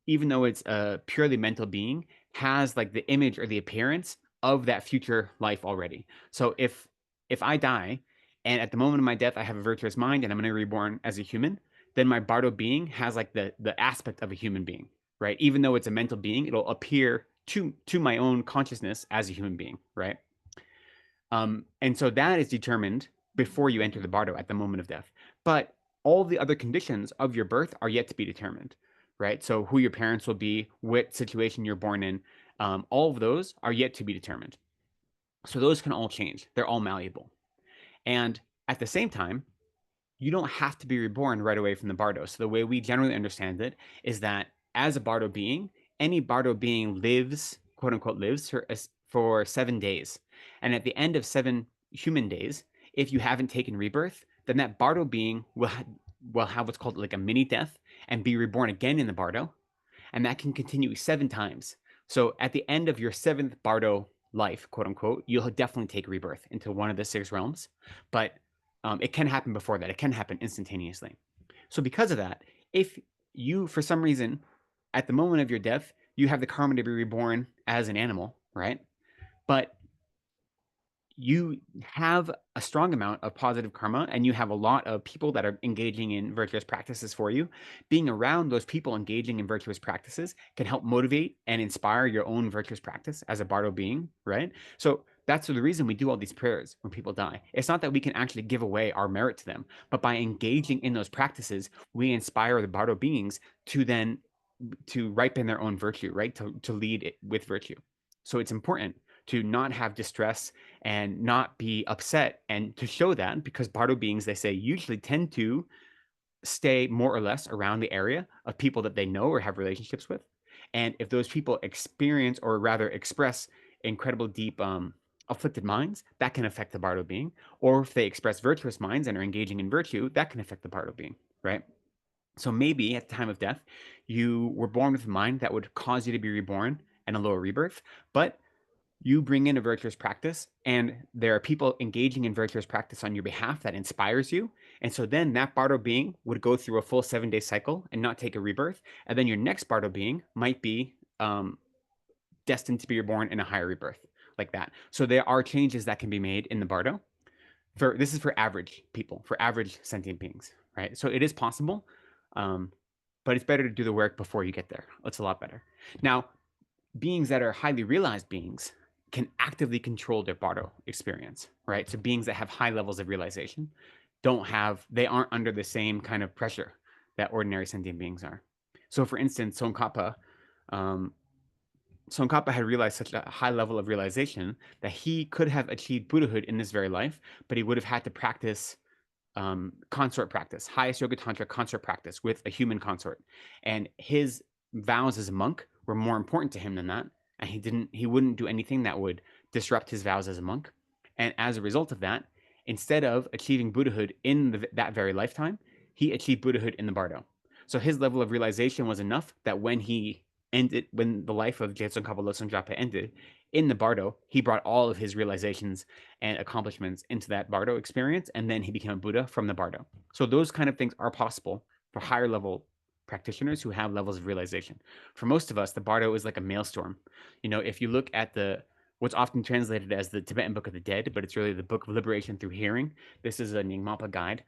even though it's a purely mental being, has like the image or the appearance of that future life already. So if I die and at the moment of my death I have a virtuous mind and I'm going to be reborn as a human, then my Bardo being has like the aspect of a human being, right? Even though it's a mental being, it'll appear to my own consciousness as a human being, right? And so that is determined before you enter the Bardo at the moment of death. But all the other conditions of your birth are yet to be determined, right? So who your parents will be, what situation you're born in, all of those are yet to be determined. So those can all change. They're all malleable. And at the same time, you don't have to be reborn right away from the Bardo. So the way we generally understand it is that as a Bardo being, any Bardo being lives, quote unquote, lives for 7 days. And at the end of 7 human days, if you haven't taken rebirth, then that Bardo being will have what's called like a mini death and be reborn again in the Bardo. And that can continue 7 times. So at the end of your 7th Bardo life, quote unquote, you'll definitely take rebirth into one of the 6 realms. But it can happen before that. It can happen instantaneously. So because of that, if you, for some reason, at the moment of your death, you have the karma to be reborn as an animal, right? But you have a strong amount of positive karma and you have a lot of people that are engaging in virtuous practices for you. Being around those people engaging in virtuous practices can help motivate and inspire your own virtuous practice as a Bardo being, right? So that's the reason we do all these prayers when people die. It's not that we can actually give away our merit to them, but by engaging in those practices, we inspire the Bardo beings to then to ripen their own virtue, right? To lead it with virtue. So it's important to not have distress and not be upset, and to show that, because Bardo beings, they say, usually tend to stay more or less around the area of people that they know or have relationships with. And if those people experience, or rather express, incredible deep afflicted minds, that can affect the Bardo being. Or if they express virtuous minds and are engaging in virtue, that can affect the Bardo being, right? So maybe at the time of death, you were born with a mind that would cause you to be reborn and a lower rebirth, but you bring in a virtuous practice and there are people engaging in virtuous practice on your behalf that inspires you. And so then that Bardo being would go through a full 7-day cycle and not take a rebirth. And then your next Bardo being might be destined to be reborn in a higher rebirth, like that. So there are changes that can be made in the Bardo. This is for average people, for average sentient beings, right? So it is possible, but it's better to do the work before you get there. It's a lot better. Now, beings that are highly realized beings can actively control their Bardo experience, right? So beings that have high levels of realization they aren't under the same kind of pressure that ordinary sentient beings are. So for instance, Tsongkhapa had realized such a high level of realization that he could have achieved Buddhahood in this very life, but he would have had to practice consort practice, highest yoga tantra consort practice with a human consort. And his vows as a monk were more important to him than that. And he wouldn't do anything that would disrupt his vows as a monk. And as a result of that, instead of achieving Buddhahood in that very lifetime, he achieved Buddhahood in the Bardo. So his level of realization was enough that when the life of Gyalten Losang Drapa ended, in the Bardo, he brought all of his realizations and accomplishments into that Bardo experience, and then he became a Buddha from the Bardo. So those kind of things are possible for higher level practitioners who have levels of realization. For most of us, the Bardo is like a maelstrom. If you look at what's often translated as the Tibetan Book of the Dead, but it's really the Book of Liberation through Hearing. This is a Nyingmapa guide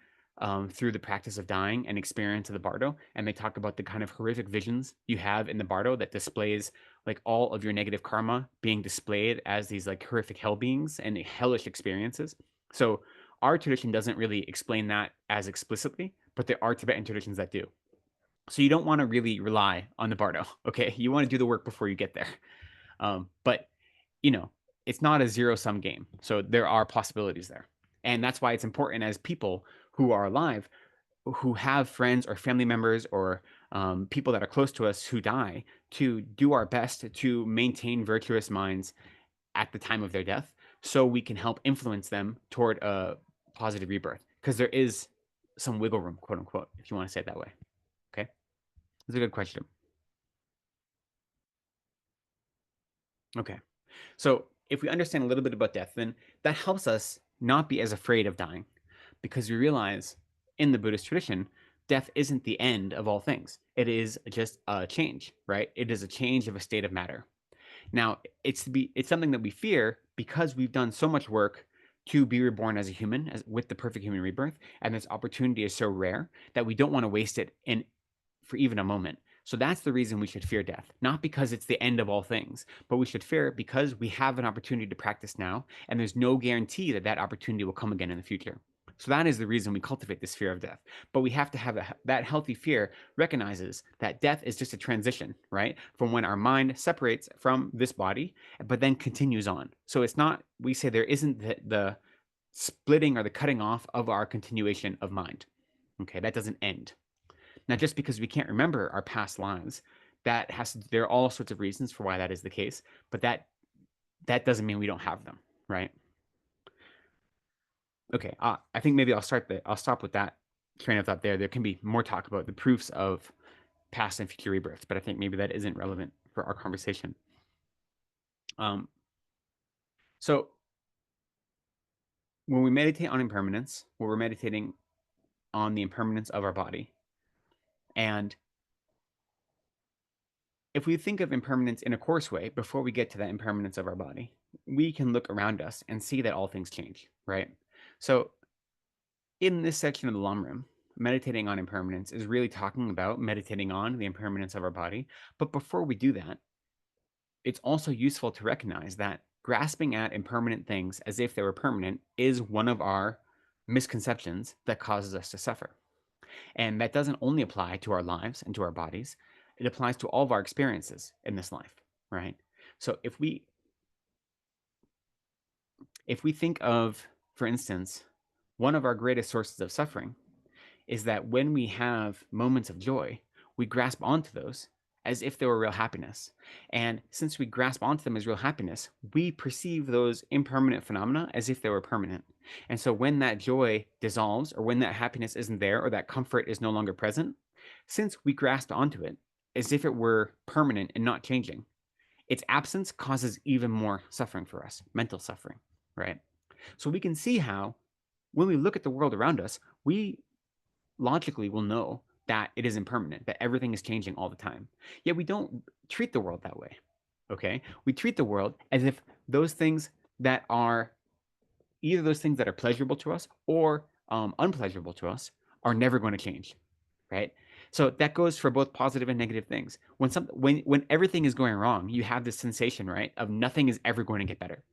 through the practice of dying and experience of the Bardo. And they talk about the kind of horrific visions you have in the Bardo that displays like all of your negative karma being displayed as these like horrific hell beings and hellish experiences. So our tradition doesn't really explain that as explicitly, but there are Tibetan traditions that do. So you don't want to really rely on the Bardo, okay? You want to do the work before you get there. But, it's not a zero-sum game. So there are possibilities there. And that's why it's important as people who are alive, who have friends or family members or people that are close to us who die, to do our best to maintain virtuous minds at the time of their death so we can help influence them toward a positive rebirth. Because there is some wiggle room, quote unquote, if you want to say it that way. Okay? That's a good question. Okay. So if we understand a little bit about death, then that helps us not be as afraid of dying, because we realize in the Buddhist tradition, death isn't the end of all things. It is just a change, right? It is a change of a state of matter. Now, it's something that we fear because we've done so much work to be reborn as a human, with the perfect human rebirth, and this opportunity is so rare that we don't want to waste it for even a moment. So that's the reason we should fear death, not because it's the end of all things, but we should fear it because we have an opportunity to practice now, and there's no guarantee that that opportunity will come again in the future. So that is the reason we cultivate this fear of death. But we have to have that healthy fear recognizes that death is just a transition, right? From when our mind separates from this body, but then continues on. So it's not, we say there isn't the splitting or the cutting off of our continuation of mind. Okay, that doesn't end. Now, just because we can't remember our past lives, there are all sorts of reasons for why that is the case, but that doesn't mean we don't have them, right? Okay, I think maybe I'll stop with that train of thought there. There can be more talk about the proofs of past and future rebirths, but I think maybe that isn't relevant for our conversation. So when we meditate on impermanence, we're meditating on the impermanence of our body. And if we think of impermanence in a coarse way, before we get to that impermanence of our body, we can look around us and see that all things change, right? So in this section of the Lamrim, meditating on impermanence is really talking about meditating on the impermanence of our body. But before we do that, it's also useful to recognize that grasping at impermanent things as if they were permanent is one of our misconceptions that causes us to suffer. And that doesn't only apply to our lives and to our bodies, it applies to all of our experiences in this life, right? So if we think of, for instance, one of our greatest sources of suffering is that when we have moments of joy, we grasp onto those as if they were real happiness. And since we grasp onto them as real happiness, we perceive those impermanent phenomena as if they were permanent. And so when that joy dissolves, or when that happiness isn't there, or that comfort is no longer present, since we grasped onto it as if it were permanent and not changing, its absence causes even more suffering for us, mental suffering, right? So we can see how when we look at the world around us, we logically will know that it is impermanent, that everything is changing all the time. Yet we don't treat the world that way. Okay? We treat the world as if those things that are either those things that are pleasurable to us or unpleasurable to us are never going to change, right? So that goes for both positive and negative things. When everything is going wrong, you have this sensation, right, of nothing is ever going to get better.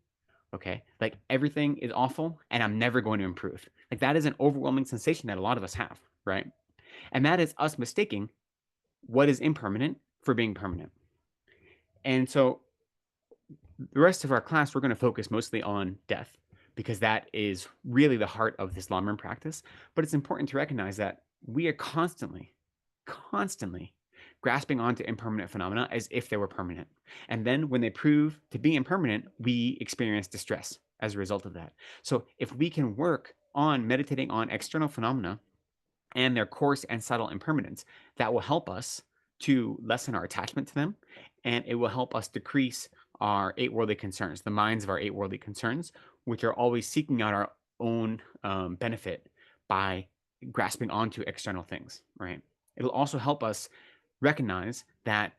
Okay, like everything is awful and I'm never going to improve. Like that is an overwhelming sensation that a lot of us have, right? And that is us mistaking what is impermanent for being permanent. And so the rest of our class, we're going to focus mostly on death, because that is really the heart of this Lamrim practice. But it's important to recognize that we are constantly grasping onto impermanent phenomena as if they were permanent. And then when they prove to be impermanent, we experience distress as a result of that. So if we can work on meditating on external phenomena and their coarse and subtle impermanence, that will help us to lessen our attachment to them, and it will help us decrease our eight worldly concerns, the minds of our eight worldly concerns, which are always seeking out our own benefit by grasping onto external things, right? It'll also help us recognize that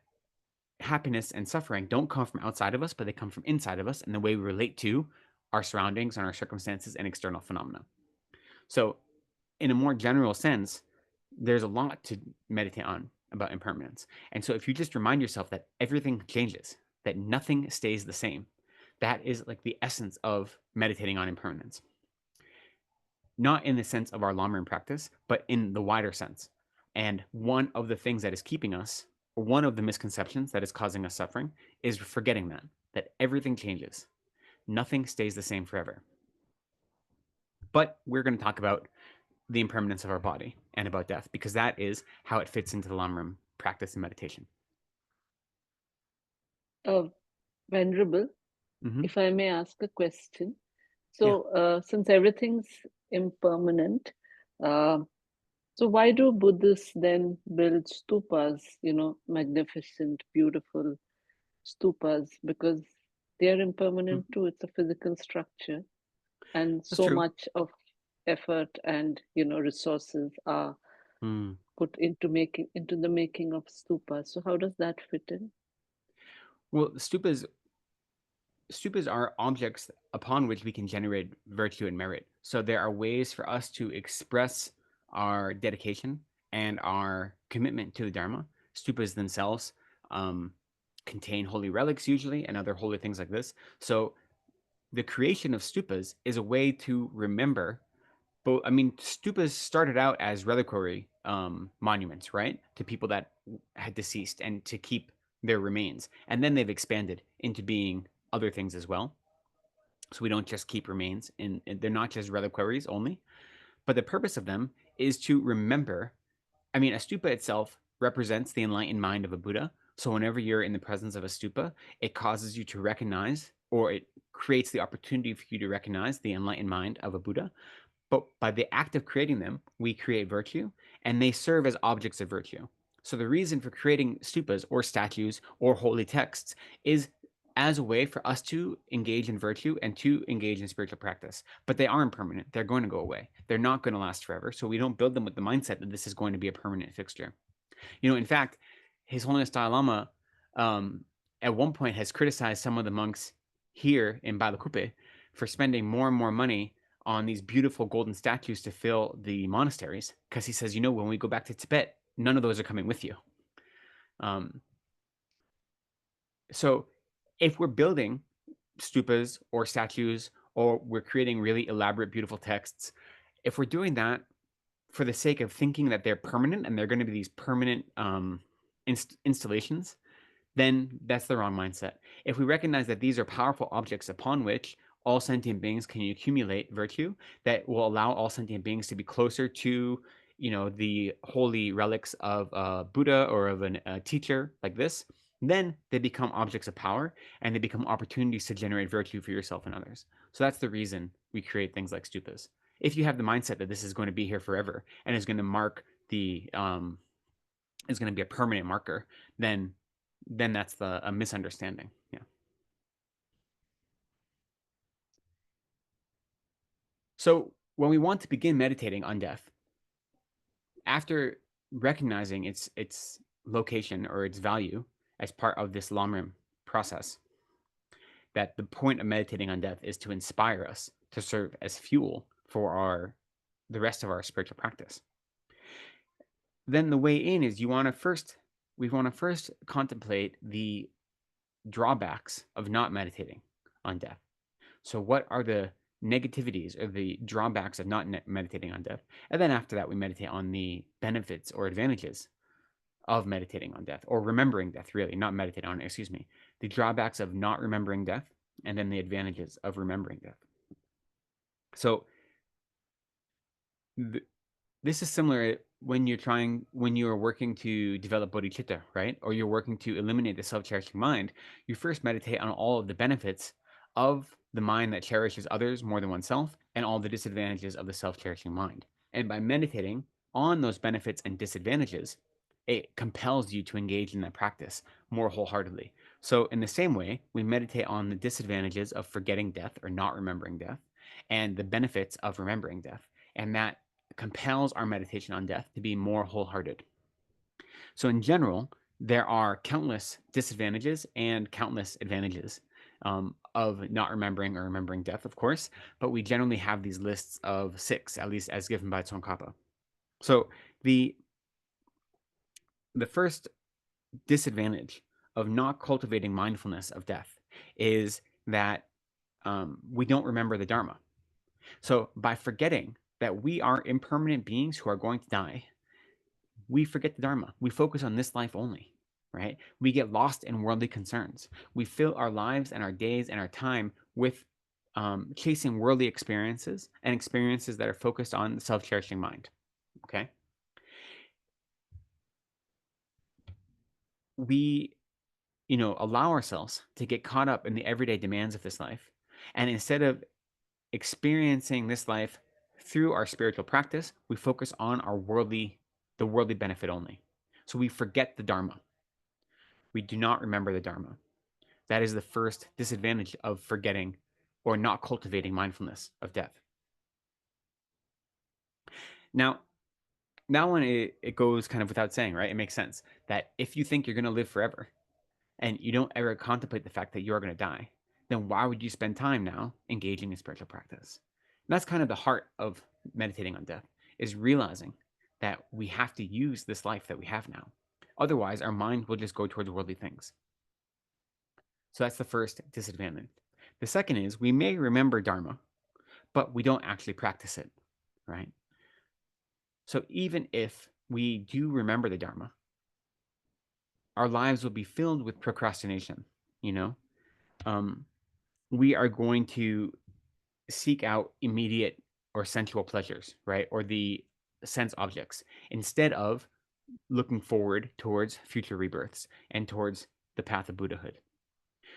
happiness and suffering don't come from outside of us, but they come from inside of us and the way we relate to our surroundings and our circumstances and external phenomena. So in a more general sense, there's a lot to meditate on about impermanence. And so if you just remind yourself that everything changes, that nothing stays the same, that is like the essence of meditating on impermanence. Not in the sense of our Lamrim practice, but in the wider sense. And one of the things that is keeping us, or one of the misconceptions that is causing us suffering, is forgetting that everything changes. Nothing stays the same forever. But we're going to talk about the impermanence of our body and about death, because that is how it fits into the Lamrim practice and meditation. Venerable, Mhm. if I may ask a question. So, since everything's impermanent, so why do Buddhists then build stupas, magnificent, beautiful stupas? Because They're impermanent too. It's a physical structure, and That's so true. much of effort and resources are Mm. put into the making of stupas. So how does that fit in? Well, stupas are objects upon which we can generate virtue and merit. So there are ways for us to express our dedication and our commitment to the Dharma. Stupas themselves contain holy relics usually and other holy things like this. So the creation of stupas is a way to remember. But I mean, stupas started out as reliquary monuments, right, to people that had deceased and to keep their remains, and then they've expanded into being other things as well. So we don't just keep remains, and they're not just reliquaries only, but the purpose of them is to remember. I mean, a stupa itself represents the enlightened mind of a Buddha. So whenever you're in the presence of a stupa, it causes you to recognize, or it creates the opportunity for you to recognize the enlightened mind of a Buddha. But by the act of creating them, we create virtue, and they serve as objects of virtue. So the reason for creating stupas or statues or holy texts is as a way for us to engage in virtue and to engage in spiritual practice. But they are impermanent. They're going to go away. They're not going to last forever. So we don't build them with the mindset that this is going to be a permanent fixture. In fact, His Holiness Dalai Lama at one point has criticized some of the monks here in Balakupe for spending more and more money on these beautiful golden statues to fill the monasteries, because he says, when we go back to Tibet, none of those are coming with you. So if we're building stupas or statues, or we're creating really elaborate, beautiful texts, if we're doing that for the sake of thinking that they're permanent and they're going to be these permanent installations, then that's the wrong mindset. If we recognize that these are powerful objects upon which all sentient beings can accumulate virtue, that will allow all sentient beings to be closer to, the holy relics of a Buddha or of a teacher like this, then they become objects of power and they become opportunities to generate virtue for yourself and others. So that's the reason we create things like stupas. If you have the mindset that this is going to be here forever and is going to mark is going to be a permanent marker, then that's a misunderstanding. Yeah. So when we want to begin meditating on death, after recognizing its location or its value as part of this Lamrim process, that the point of meditating on death is to inspire us to serve as fuel for the rest of our spiritual practice. Then the way in is we want to first contemplate the drawbacks of not meditating on death. So what are the negativities or the drawbacks of not meditating on death? And then after that, we meditate on the benefits or advantages of meditating on death, or remembering death, really, not meditating on it, excuse me. The drawbacks of not remembering death, and then the advantages of remembering death. So this is similar when you're working to develop bodhicitta, right? Or you're working to eliminate the self-cherishing mind. You first meditate on all of the benefits of the mind that cherishes others more than oneself, and all the disadvantages of the self-cherishing mind. And by meditating on those benefits and disadvantages, it compels you to engage in that practice more wholeheartedly. So in the same way, we meditate on the disadvantages of forgetting death or not remembering death, and the benefits of remembering death. And that compels our meditation on death to be more wholehearted. So in general, there are countless disadvantages and countless advantages of not remembering or remembering death, of course, but we generally have these lists of 6, at least as given by Tsongkhapa. So the first disadvantage of not cultivating mindfulness of death is that we don't remember the Dharma. So by forgetting that we are impermanent beings who are going to die, we forget the Dharma. We focus on this life only, right? We get lost in worldly concerns. We fill our lives and our days and our time with chasing worldly experiences and experiences that are focused on the self-cherishing mind, okay? We, allow ourselves to get caught up in the everyday demands of this life. And instead of experiencing this life through our spiritual practice, we focus on the worldly benefit only. So we forget the Dharma. We do not remember the Dharma. That is the first disadvantage of forgetting or not cultivating mindfulness of death. Now, that one, it goes kind of without saying, right? It makes sense that if you think you're going to live forever and you don't ever contemplate the fact that you're going to die, then why would you spend time now engaging in spiritual practice? And that's kind of the heart of meditating on death, is realizing that we have to use this life that we have now. Otherwise, our mind will just go towards worldly things. So that's the first disadvantage. The second is we may remember Dharma, but we don't actually practice it, right? So even if we do remember the Dharma, our lives will be filled with procrastination, you know? We are going to seek out immediate or sensual pleasures, right? Or the sense objects, instead of looking forward towards future rebirths and towards the path of Buddhahood.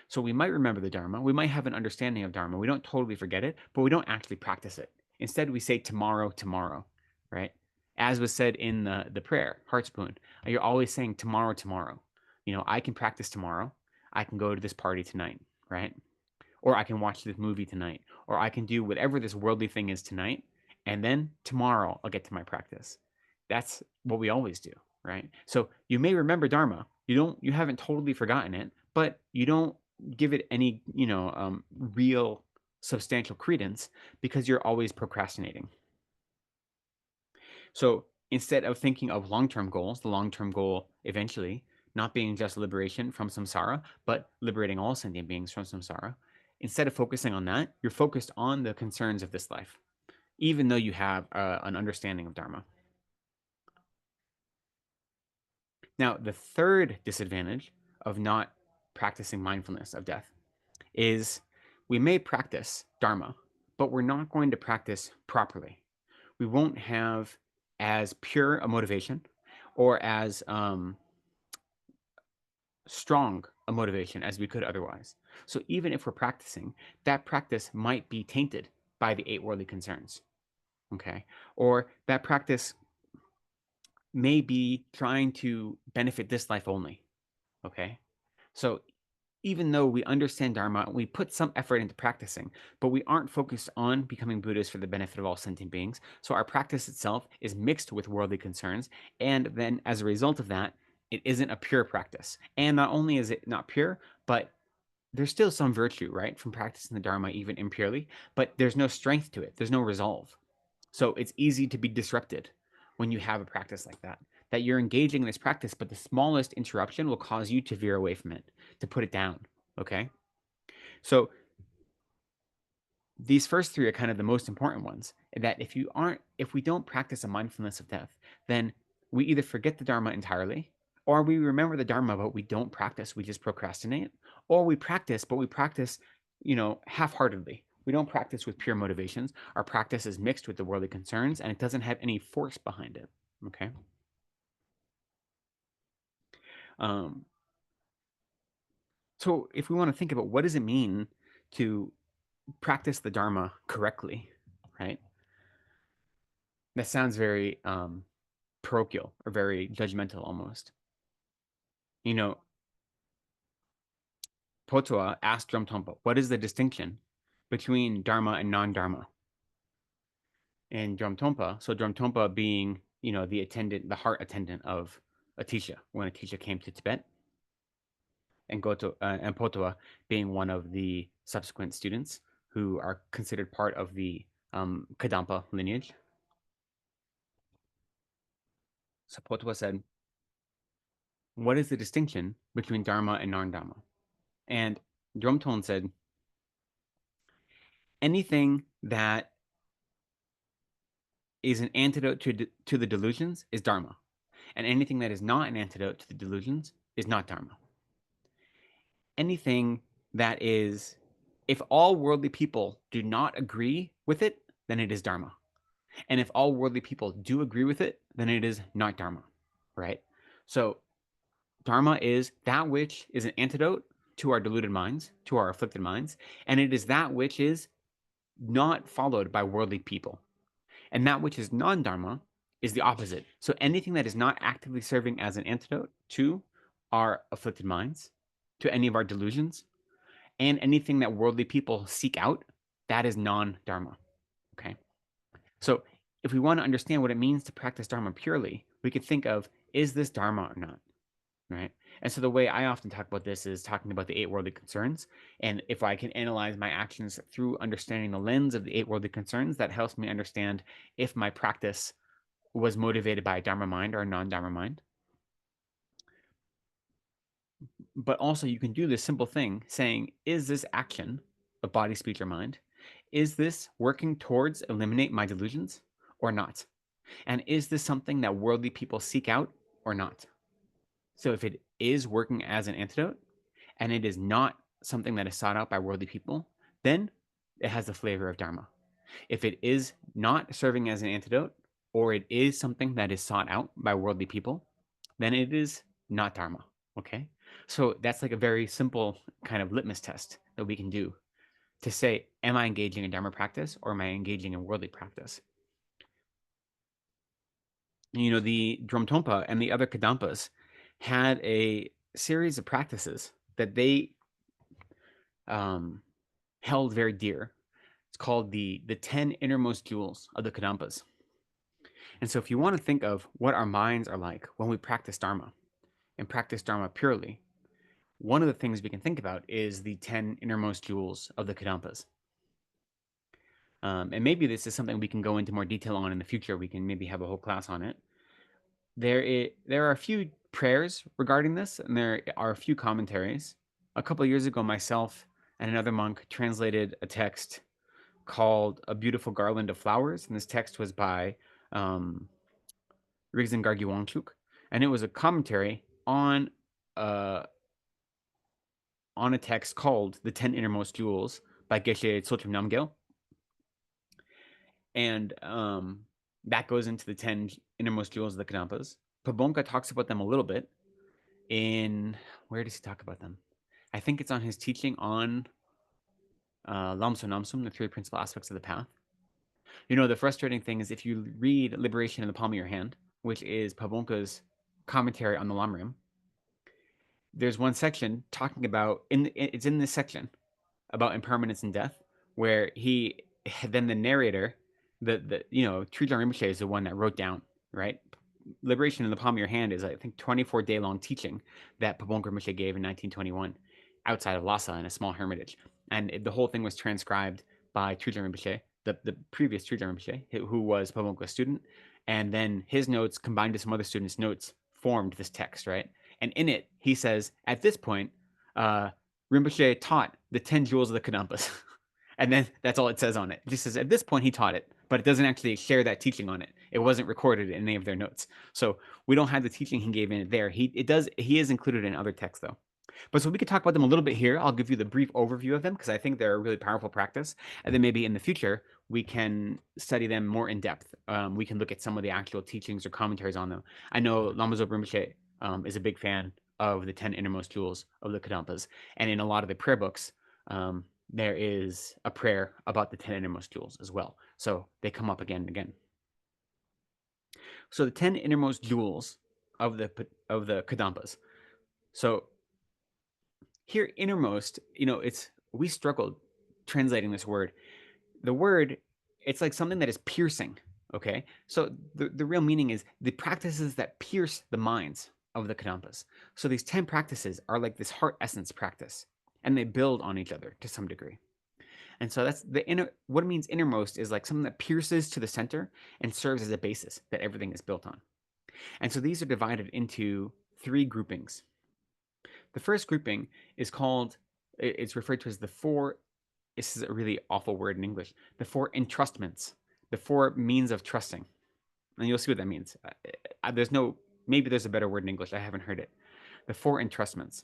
So we might remember the Dharma, we might have an understanding of Dharma, we don't totally forget it, but we don't actually practice it. Instead, we say tomorrow, tomorrow, right? As was said in the prayer, Heart Spoon, you're always saying tomorrow, tomorrow. You know, I can practice tomorrow, I can go to this party tonight, right? Or I can watch this movie tonight, or I can do whatever this worldly thing is tonight, and then tomorrow I'll get to my practice. That's what we always do, right? So you may remember Dharma, you haven't totally forgotten it, but you don't give it any, real substantial credence because you're always procrastinating. So instead of thinking of long-term goals, the long-term goal eventually not being just liberation from samsara, but liberating all sentient beings from samsara, instead of focusing on that, you're focused on the concerns of this life, even though you have an understanding of Dharma. Now, the third disadvantage of not practicing mindfulness of death is we may practice Dharma, but we're not going to practice properly. We won't have as pure a motivation or as strong a motivation as we could otherwise. So even if we're practicing, that practice might be tainted by the 8 worldly concerns, okay? Or that practice may be trying to benefit this life only, okay? So even though we understand Dharma, we put some effort into practicing, but we aren't focused on becoming Buddhists for the benefit of all sentient beings. So our practice itself is mixed with worldly concerns. And then as a result of that, it isn't a pure practice. And not only is it not pure, but there's still some virtue, right, from practicing the Dharma even impurely, but there's no strength to it. There's no resolve. So it's easy to be disrupted when you have a practice like that, that you're engaging in this practice, but the smallest interruption will cause you to veer away from it, to put it down, okay? So these first 3 are kind of the most important ones, that if we don't practice a mindfulness of death, then we either forget the Dharma entirely, or we remember the Dharma, but we don't practice, we just procrastinate, or we practice, but we practice, half-heartedly. We don't practice with pure motivations. Our practice is mixed with the worldly concerns, and it doesn't have any force behind it, okay? So if we want to think about what does it mean to practice the Dharma correctly, right? That sounds very parochial or very judgmental almost. Potua asked Dromtonpa, what is the distinction between Dharma and non-Dharma? And Dromtonpa being, the heart attendant of Atisha, when Atisha came to Tibet, and Potua being one of the subsequent students who are considered part of the Kadampa lineage. So Potua said, what is the distinction between Dharma and non-Dharma? And Dromton said, anything that is an antidote to the delusions is Dharma. And anything that is not an antidote to the delusions is not Dharma. Anything that is, if all worldly people do not agree with it, then it is Dharma. And if all worldly people do agree with it, then it is not Dharma, right? So Dharma is that which is an antidote to our deluded minds, to our afflicted minds, and it is that which is not followed by worldly people. And that which is non-Dharma is the opposite. So anything that is not actively serving as an antidote to our afflicted minds, to any of our delusions, and anything that worldly people seek out, that is non-Dharma. Okay. So if we want to understand what it means to practice Dharma purely, we could think of, is this Dharma or not? Right. And so the way I often talk about this is talking about the 8 worldly concerns. And if I can analyze my actions through understanding the lens of the 8 worldly concerns, that helps me understand if my practice was motivated by a Dharma mind or a non-Dharma mind. But also you can do this simple thing saying, is this action of body, speech, or mind, is this working towards eliminate my delusions or not? And is this something that worldly people seek out or not? So if it is working as an antidote and it is not something that is sought out by worldly people, then it has the flavor of Dharma. If it is not serving as an antidote, or it is something that is sought out by worldly people, then it is not Dharma. Okay? So that's like a very simple kind of litmus test that we can do to say, am I engaging in Dharma practice or am I engaging in worldly practice? You know, the Dromtonpa and the other Kadampas had a series of practices that they held very dear. It's called the 10 innermost jewels of the Kadampas. And so if you want to think of what our minds are like when we practice Dharma and practice Dharma purely, one of the things we can think about is the 10 innermost jewels of the Kadampas. And maybe this is something we can go into more detail on in the future. We can maybe have a whole class on it. There are a few prayers regarding this, and there are a few commentaries. A couple of years ago, myself and another monk translated a text called A Beautiful Garland of Flowers, and this text was by Rigzen Gargi Wangchuk, and it was a commentary on a text called The 10 Innermost Jewels by Geshe Tsochim Namgyal. And that goes into the 10 innermost jewels of the Kadampas. Pabonka talks about them a little bit in, where does he talk about them? I think it's on his teaching on Lamso Namsum, the 3 principal aspects of the path. You know, the frustrating thing is if you read Liberation in the Palm of Your Hand, which is Pabonka's commentary on the Lamrim, there's one section talking about, it's in this section about impermanence and death, where then the narrator, Trujillo Rinpoche is the one that wrote down, right? Liberation in the Palm of Your Hand is, I think, 24-day-long teaching that Pabonka Rinpoche gave in 1921 outside of Lhasa in a small hermitage. And the whole thing was transcribed by Trujillo Rinpoche, the previous Trujillo Rinpoche, who was Pabonka's student. And then his notes combined with some other students' notes formed this text, right? And in it, he says, at this point, Rinpoche taught the 10 jewels of the Kadampas. And then that's all it says on it. It just says, at this point, he taught it, but it doesn't actually share that teaching on it. It wasn't recorded in any of their notes. So we don't have the teaching he gave in it there. He is included in other texts, though. But so we could talk about them a little bit here. I'll give you the brief overview of them because I think they're a really powerful practice. And then maybe in the future, we can study them more in depth. We can look at some of the actual teachings or commentaries on them. I know Lama Zopa Rinpoche is a big fan of the 10 innermost jewels of the Kadampas. And in a lot of the prayer books, there is a prayer about the 10 innermost jewels as well. So they come up again and again. So the 10 innermost jewels of the Kadampas. So here, innermost, we struggled translating this word. The word, it's like something that is piercing, okay? So the real meaning is the practices that pierce the minds of the Kadampas. So these 10 practices are like this heart essence practice, and they build on each other to some degree. And so that's what it means innermost is like something that pierces to the center and serves as a basis that everything is built on. And so these are divided into 3 groupings. The first grouping is called, it's referred to as the 4, this is a really awful word in English, the 4 entrustments, the 4 means of trusting. And you'll see what that means. Maybe there's a better word in English, I haven't heard it. The 4 entrustments.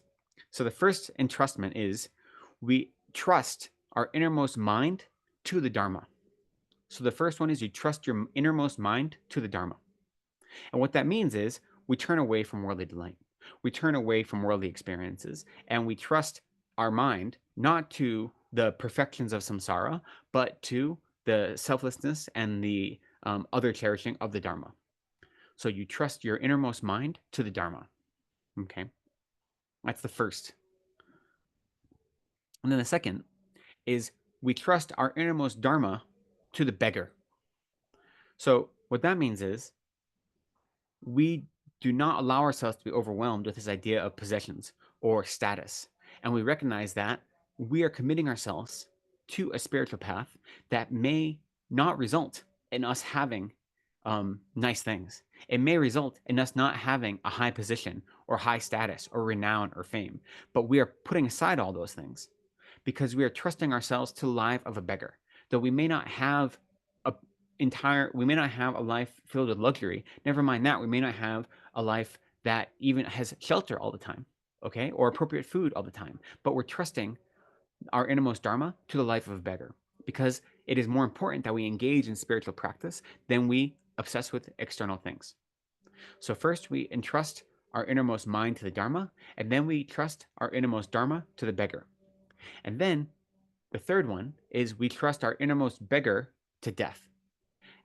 So the first entrustment is we trust our innermost mind to the Dharma. So the first one is you trust your innermost mind to the Dharma. And what that means is we turn away from worldly delight. We turn away from worldly experiences, and we trust our mind not to the perfections of samsara, but to the selflessness and the other cherishing of the Dharma. So you trust your innermost mind to the Dharma. Okay, that's the first. And then the second is we trust our innermost Dharma to the beggar. So what that means is we do not allow ourselves to be overwhelmed with this idea of possessions or status. And we recognize that we are committing ourselves to a spiritual path that may not result in us having nice things. It may result in us not having a high position or high status or renown or fame. But we are putting aside all those things because we are trusting ourselves to the life of a beggar. Though we may not have we may not have a life filled with luxury. Never mind that, we may not have a life that even has shelter all the time, okay, or appropriate food all the time. But we're trusting our innermost Dharma to the life of a beggar because it is more important that we engage in spiritual practice than we obsess with external things. So first we entrust our innermost mind to the Dharma, and then we trust our innermost Dharma to the beggar. And then the third one is we trust our innermost beggar to death.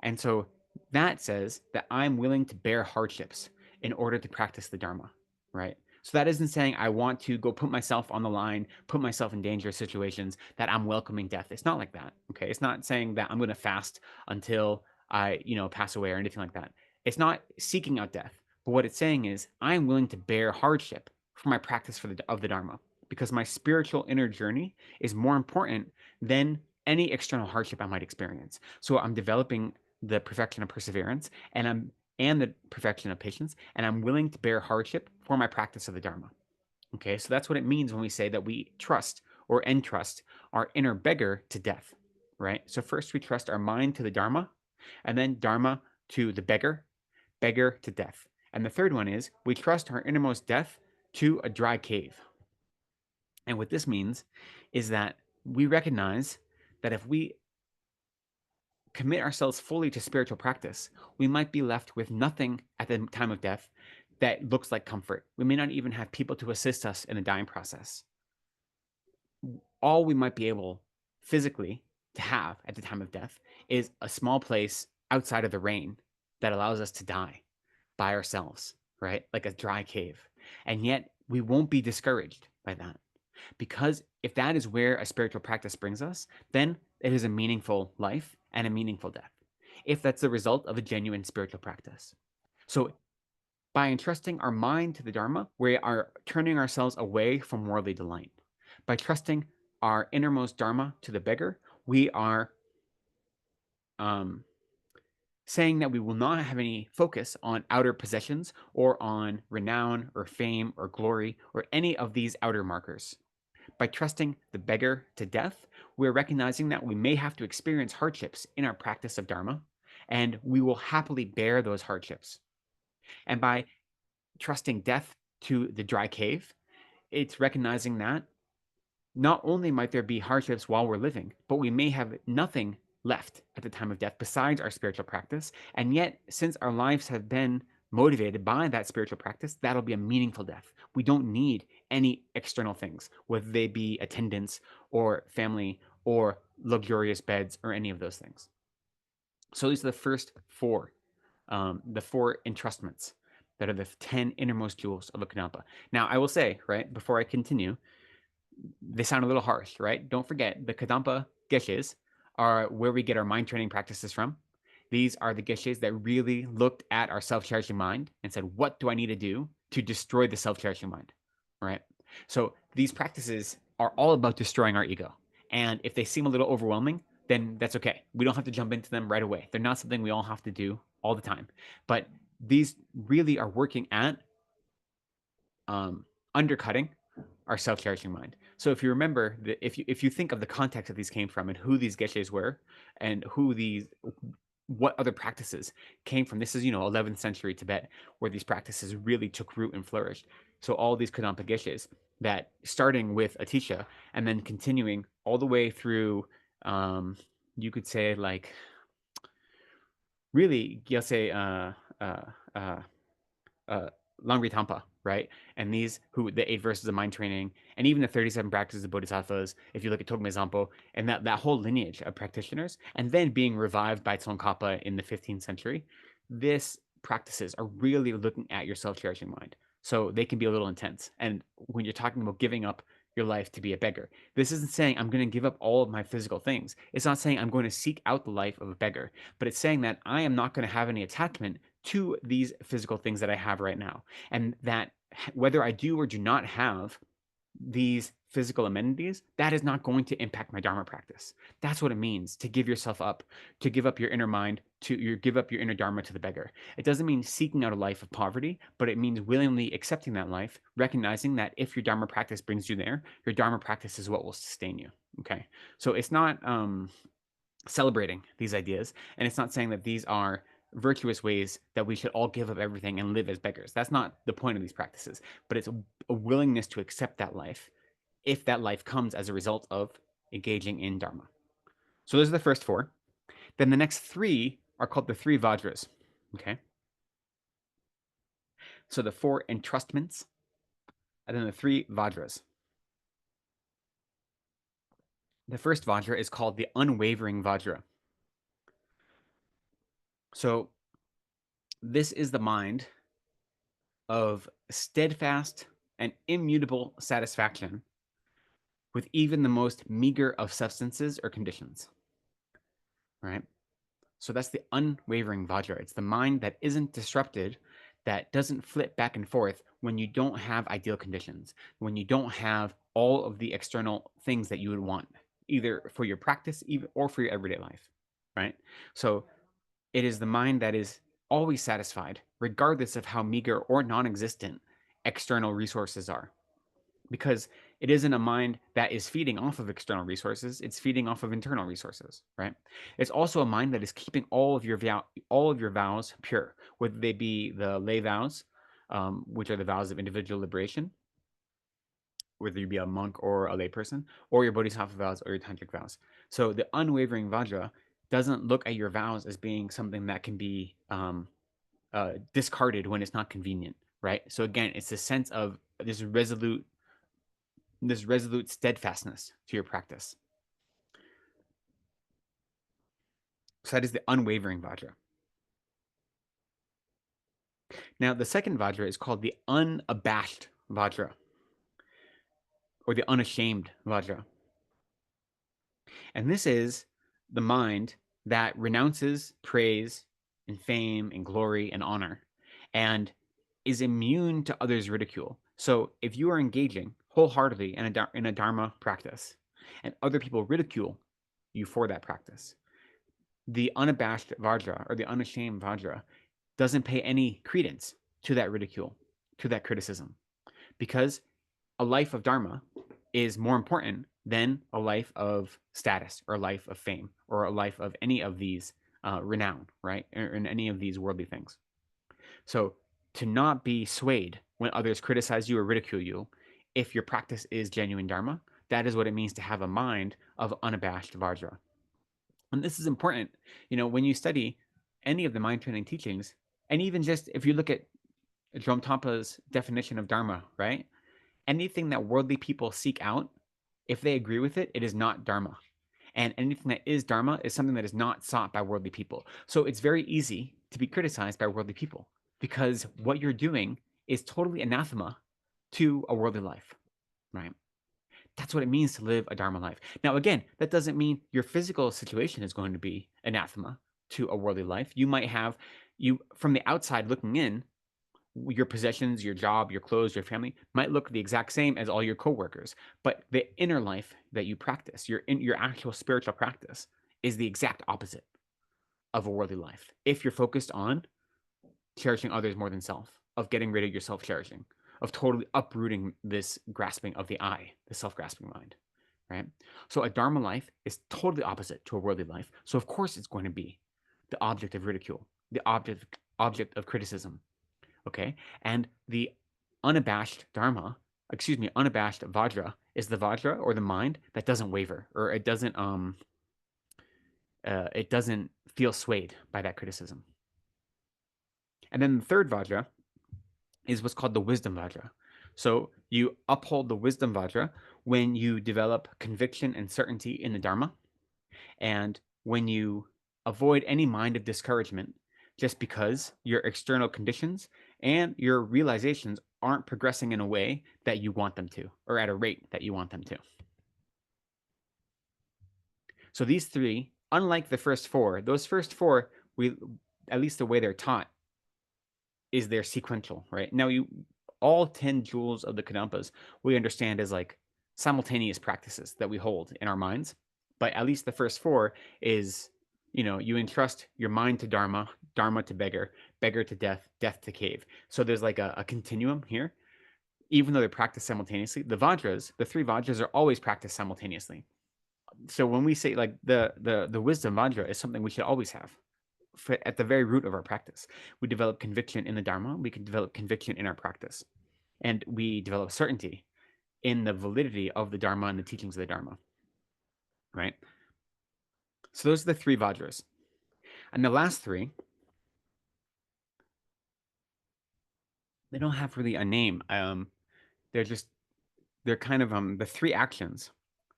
And so that says that I'm willing to bear hardships in order to practice the Dharma, right? So that isn't saying I want to go put myself on the line, put myself in dangerous situations, that I'm welcoming death. It's not like that, okay? It's not saying that I'm going to fast until I, pass away or anything like that. It's not seeking out death. But what it's saying is I'm willing to bear hardship for my practice of the Dharma because my spiritual inner journey is more important than any external hardship I might experience. So I'm developing the perfection of perseverance and the perfection of patience, and I'm willing to bear hardship for my practice of the Dharma. Okay, so that's what it means when we say that we trust or entrust our inner beggar to death, right? So first we trust our mind to the Dharma, and then Dharma to the beggar, beggar to death. And the third one is we trust our innermost death to a dry cave. And what this means is that we recognize that if we commit ourselves fully to spiritual practice, we might be left with nothing at the time of death that looks like comfort. We may not even have people to assist us in the dying process. All we might be able physically to have at the time of death is a small place outside of the rain that allows us to die by ourselves, right? Like a dry cave. And yet we won't be discouraged by that. Because if that is where a spiritual practice brings us, then it is a meaningful life and a meaningful death, if that's the result of a genuine spiritual practice. So by entrusting our mind to the Dharma, we are turning ourselves away from worldly delight. By trusting our innermost Dharma to the beggar, we are saying that we will not have any focus on outer possessions or on renown or fame or glory or any of these outer markers. By trusting the beggar to death, we're recognizing that we may have to experience hardships in our practice of Dharma, and we will happily bear those hardships. And by trusting death to the dry cave, it's recognizing that not only might there be hardships while we're living, but we may have nothing left at the time of death besides our spiritual practice. And yet, since our lives have been motivated by that spiritual practice, that'll be a meaningful death. We don't need any external things, whether they be attendance or family or luxurious beds or any of those things. So these are the first four, the four entrustments that are the 10 innermost jewels of a Kadampa. Now, I will say, right, before I continue, they sound a little harsh, right? Don't forget, the Kadampa geshes are where we get our mind training practices from. These are the geshes that really looked at our self-cherishing mind and said, what do I need to do to destroy the self-cherishing mind, right? So these practices are all about destroying our ego. And if they seem a little overwhelming, then that's okay. We don't have to jump into them right away. They're not something we all have to do all the time. But these really are working at undercutting our self-cherishing mind. So if you remember, if you think of the context that these came from and who these geshes were and what other practices came from, this is 11th century Tibet where these practices really took root and flourished. So all these Kadampa geshes that starting with Atisha and then continuing all the way through, you could say like really Gyalten Lamrim Tampa, right? And these the 8 verses of mind training, and even the 37 practices of bodhisattvas, if you look at Togme Zampo, and that whole lineage of practitioners, and then being revived by Tsongkhapa in the 15th century, these practices are really looking at your self-cherishing mind. So they can be a little intense. And when you're talking about giving up your life to be a beggar. This isn't saying I'm going to give up all of my physical things. It's not saying I'm going to seek out the life of a beggar, but it's saying that I am not going to have any attachment to these physical things that I have right now. And that whether I do or do not have these physical amenities, that is not going to impact my Dharma practice. That's what it means to give yourself up, to give up your inner mind, give up your inner Dharma to the beggar. It doesn't mean seeking out a life of poverty, but it means willingly accepting that life, recognizing that if your Dharma practice brings you there, your Dharma practice is what will sustain you. Okay. So it's not celebrating these ideas, and it's not saying that these are virtuous ways that we should all give up everything and live as beggars. That's not the point of these practices, but it's a willingness to accept that life if that life comes as a result of engaging in Dharma. So those are the first four. Then the next three are called the three Vajras. Okay. So the four entrustments, and then the three Vajras. The first Vajra is called the unwavering Vajra. So this is the mind of steadfast and immutable satisfaction with even the most meager of substances or conditions. Right? So that's the unwavering Vajra. It's the mind that isn't disrupted, that doesn't flip back and forth when you don't have ideal conditions, when you don't have all of the external things that you would want, either for your practice or for your everyday life. Right? So it is the mind that is always satisfied, regardless of how meager or non-existent external resources are. Because it isn't a mind that is feeding off of external resources, it's feeding off of internal resources, right? It's also a mind that is keeping all of your vows pure, whether they be the lay vows, which are the vows of individual liberation, whether you be a monk or a layperson, or your bodhisattva vows or your tantric vows. So the unwavering Vajra doesn't look at your vows as being something that can be discarded when it's not convenient, right? So again, it's a sense of this resolute steadfastness to your practice. So that is the unwavering Vajra. Now, the second Vajra is called the unabashed Vajra, or the unashamed Vajra. And this is the mind that renounces praise and fame and glory and honor and is immune to others' ridicule. So if you are engaging wholeheartedly in a Dharma practice and other people ridicule you for that practice, the unabashed Vajra or the unashamed Vajra doesn't pay any credence to that ridicule, to that criticism, because a life of Dharma is more important than a life of status or a life of fame or a life of any of these renown, right? Or in any of these worldly things. So to not be swayed when others criticize you or ridicule you, if your practice is genuine Dharma, that is what it means to have a mind of unabashed Vajra. And this is important, when you study any of the mind training teachings, and even just if you look at Drom Tampa's definition of Dharma, right? Anything that worldly people seek out, if they agree with it, it is not Dharma. And anything that is Dharma is something that is not sought by worldly people. So it's very easy to be criticized by worldly people because what you're doing is totally anathema to a worldly life, right? That's what it means to live a Dharma life. Now, again, that doesn't mean your physical situation is going to be anathema to a worldly life. You might have, from the outside looking in, your possessions, your job, your clothes, your family might look the exact same as all your coworkers, but the inner life that you practice, your actual spiritual practice, is the exact opposite of a worldly life. If you're focused on cherishing others more than self, of getting rid of your self-cherishing, of totally uprooting this grasping of the I, the self-grasping mind, right? So a Dharma life is totally opposite to a worldly life. So of course it's going to be the object of ridicule, the object of criticism. Okay, and the unabashed Vajra is the Vajra or the mind that doesn't waver, or it doesn't feel swayed by that criticism. And then the third Vajra is what's called the wisdom Vajra. So you uphold the wisdom Vajra when you develop conviction and certainty in the Dharma, and when you avoid any mind of discouragement just because your external conditions and your realizations aren't progressing in a way that you want them to, or at a rate that you want them to. So these three, unlike the first four, those first four, at least the way they're taught, is they're sequential, right? Now, all 10 jewels of the Kadampas we understand as like simultaneous practices that we hold in our minds. But at least the first four is, you entrust your mind to Dharma, Dharma to beggar, beggar to death, death to cave. So there's like a continuum here. Even though they're practiced simultaneously, the Vajras, the three Vajras, are always practiced simultaneously. So when we say like the wisdom Vajra is something we should always have at the very root of our practice. We develop conviction in the Dharma, we can develop conviction in our practice, and we develop certainty in the validity of the Dharma and the teachings of the Dharma, right? So those are the three Vajras. And the last three, they don't have really a name. They're kind of the three actions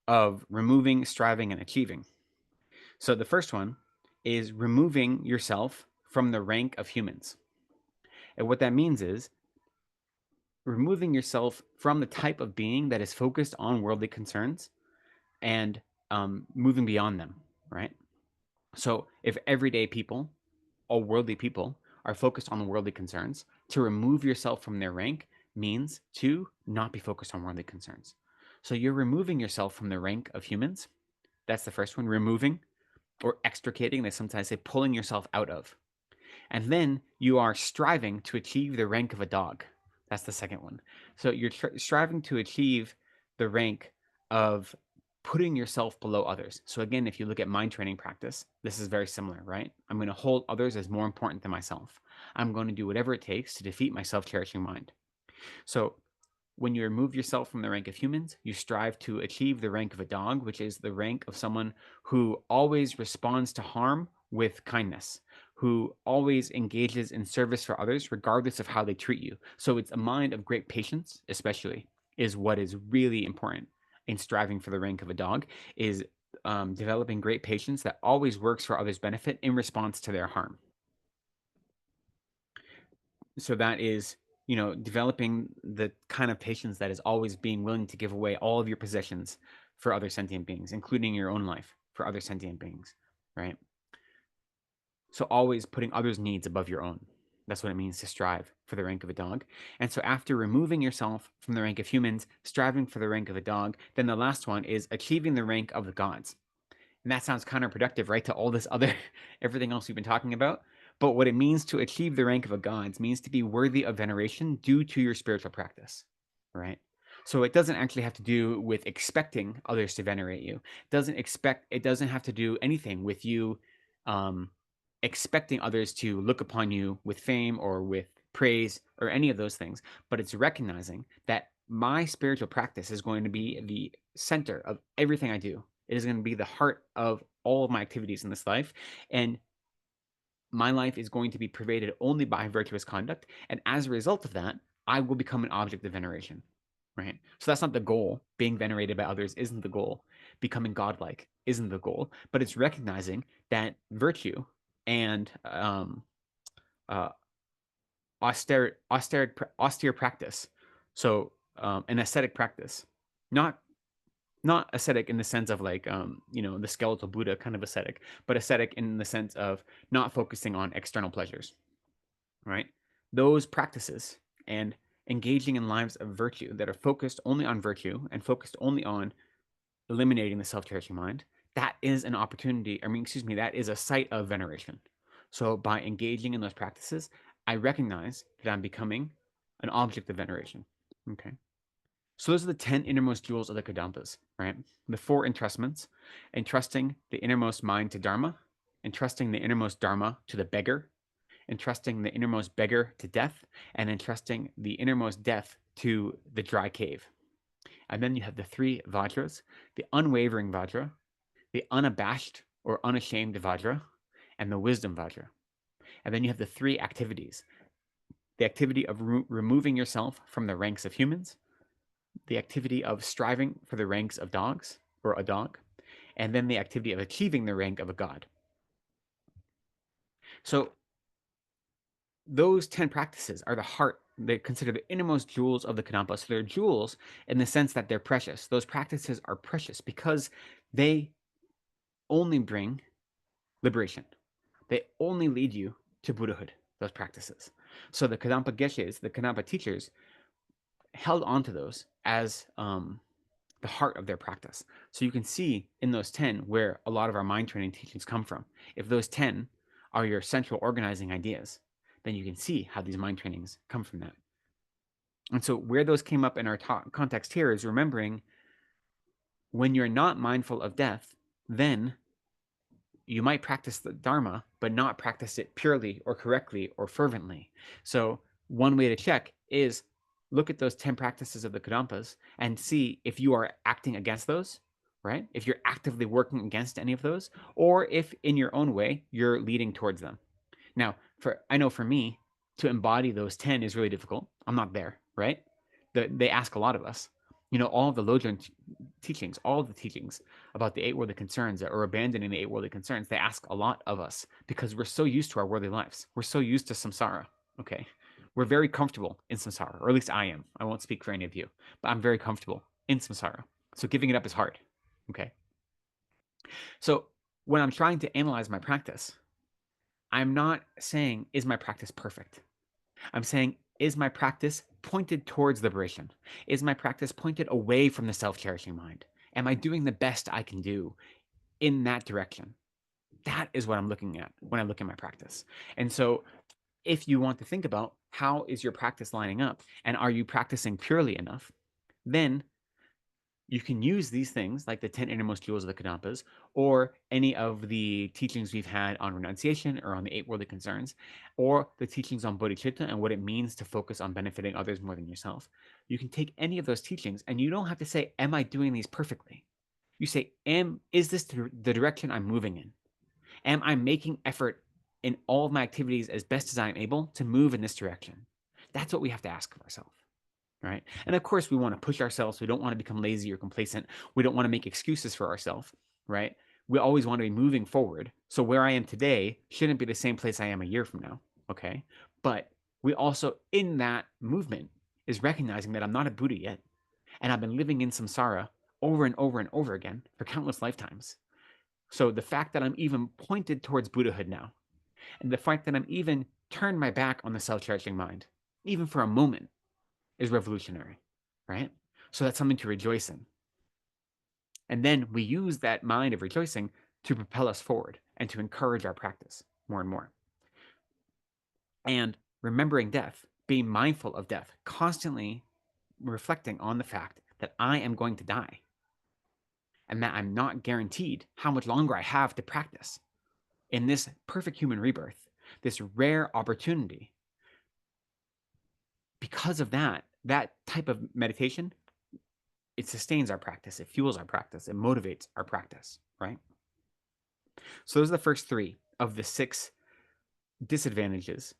of removing, striving, and achieving. So the first one is removing yourself from the rank of humans. And what that means is removing yourself from the type of being that is focused on worldly concerns and moving beyond them, right? So if everyday people, all worldly people, are focused on the worldly concerns, to remove yourself from their rank means to not be focused on worldly concerns. So you're removing yourself from the rank of humans. That's the first one, removing or extricating. They sometimes say pulling yourself out of. And then you are striving to achieve the rank of a dog. That's the second one. So you're striving to achieve the rank of putting yourself below others. So again, if you look at mind training practice, this is very similar, right? I'm going to hold others as more important than myself. I'm going to do whatever it takes to defeat my self-cherishing mind. So when you remove yourself from the rank of humans, you strive to achieve the rank of a dog, which is the rank of someone who always responds to harm with kindness, who always engages in service for others, regardless of how they treat you. So it's a mind of great patience, especially, is what is really important in striving for the rank of a dog, is developing great patience that always works for others' benefit in response to their harm. So that is, developing the kind of patience that is always being willing to give away all of your possessions for other sentient beings, including your own life for other sentient beings, right? So always putting others' needs above your own. That's what it means to strive for the rank of a dog. And so after removing yourself from the rank of humans, striving for the rank of a dog, then the last one is achieving the rank of the gods. And that sounds counterproductive, right, to all this other, everything else we've been talking about. But what it means to achieve the rank of a god means to be worthy of veneration due to your spiritual practice, right? So it doesn't actually have to do with expecting others to venerate you. It doesn't have to do anything with you expecting others to look upon you with fame or with praise or any of those things. But it's recognizing that my spiritual practice is going to be the center of everything I do. It is going to be the heart of all of my activities in this life. And my life is going to be pervaded only by virtuous conduct. And as a result of that, I will become an object of veneration, right? So that's not the goal. Being venerated by others isn't the goal. Becoming godlike isn't the goal. But it's recognizing that virtue and austere practice, so an ascetic practice, not ascetic in the sense of like the skeletal Buddha kind of ascetic, but ascetic in the sense of not focusing on external pleasures, right? Those practices and engaging in lives of virtue that are focused only on virtue and focused only on eliminating the self-cherishing mind, that is an opportunity, that is a site of veneration. So by engaging in those practices, I recognize that I'm becoming an object of veneration. Okay. So those are the 10 innermost jewels of the Kadampas, right? The 4 entrustments, entrusting the innermost mind to Dharma, entrusting the innermost Dharma to the beggar, entrusting the innermost beggar to death, and entrusting the innermost death to the dry cave. And then you have the 3 Vajras, the unwavering Vajra, the unabashed or unashamed Vajra, and the wisdom Vajra. And then you have the 3 activities, the activity of removing yourself from the ranks of humans, the activity of striving for the ranks of dogs or a dog, and then the activity of achieving the rank of a god. So those 10 practices are the heart they consider the innermost jewels of the Kadampa. So they're jewels in the sense that they're precious. Those practices are precious because they only bring liberation. They only lead you to Buddhahood, those practices. So the Kadampa Geshes, the Kadampa teachers, held onto those as the heart of their practice. So you can see in those 10 where a lot of our mind training teachings come from. If those 10 are your central organizing ideas, then you can see how these mind trainings come from that. And so where those came up in our context here is remembering when you're not mindful of death, then you might practice the Dharma, but not practice it purely or correctly or fervently. So one way to check is look at those 10 practices of the Kadampas and see if you are acting against those, right? If you're actively working against any of those, or if in your own way, you're leading towards them. Now, I know for me, to embody those 10 is really difficult. I'm not there, right? They ask a lot of us. You know, all of the Lojong teachings, all of the teachings about the 8 worldly concerns or abandoning the 8 worldly concerns, they ask a lot of us because we're so used to our worldly lives. We're so used to samsara, okay? We're very comfortable in samsara, or at least I am. I won't speak for any of you, but I'm very comfortable in samsara. So giving it up is hard, okay? So when I'm trying to analyze my practice, I'm not saying, is my practice perfect? I'm saying, is my practice pointed towards liberation? Is my practice pointed away from the self-cherishing mind? Am I doing the best I can do in that direction? That is what I'm looking at when I look at my practice. And so if you want to think about how is your practice lining up and are you practicing purely enough, then you can use these things like the 10 innermost jewels of the Kadampas or any of the teachings we've had on renunciation or on the 8 worldly concerns or the teachings on bodhicitta and what it means to focus on benefiting others more than yourself. You can take any of those teachings and you don't have to say, am I doing these perfectly? You say, is this the direction I'm moving in? Am I making effort in all of my activities as best as I'm able to move in this direction? That's what we have to ask of ourselves. Right. And of course, we want to push ourselves. We don't want to become lazy or complacent. We don't want to make excuses for ourselves. Right. We always want to be moving forward. So where I am today shouldn't be the same place I am a year from now. Okay. But we also, in that movement, is recognizing that I'm not a Buddha yet. And I've been living in samsara over and over and over again for countless lifetimes. So the fact that I'm even pointed towards Buddhahood now, and the fact that I'm even turned my back on the self-cherishing mind, even for a moment, is revolutionary, right? So that's something to rejoice in. And then we use that mind of rejoicing to propel us forward and to encourage our practice more and more. And remembering death, being mindful of death, constantly reflecting on the fact that I am going to die and that I'm not guaranteed how much longer I have to practice in this perfect human rebirth, this rare opportunity. Because of that type of meditation, it sustains our practice, it fuels our practice, it motivates our practice, right? So those are the first 3 of the 6 disadvantages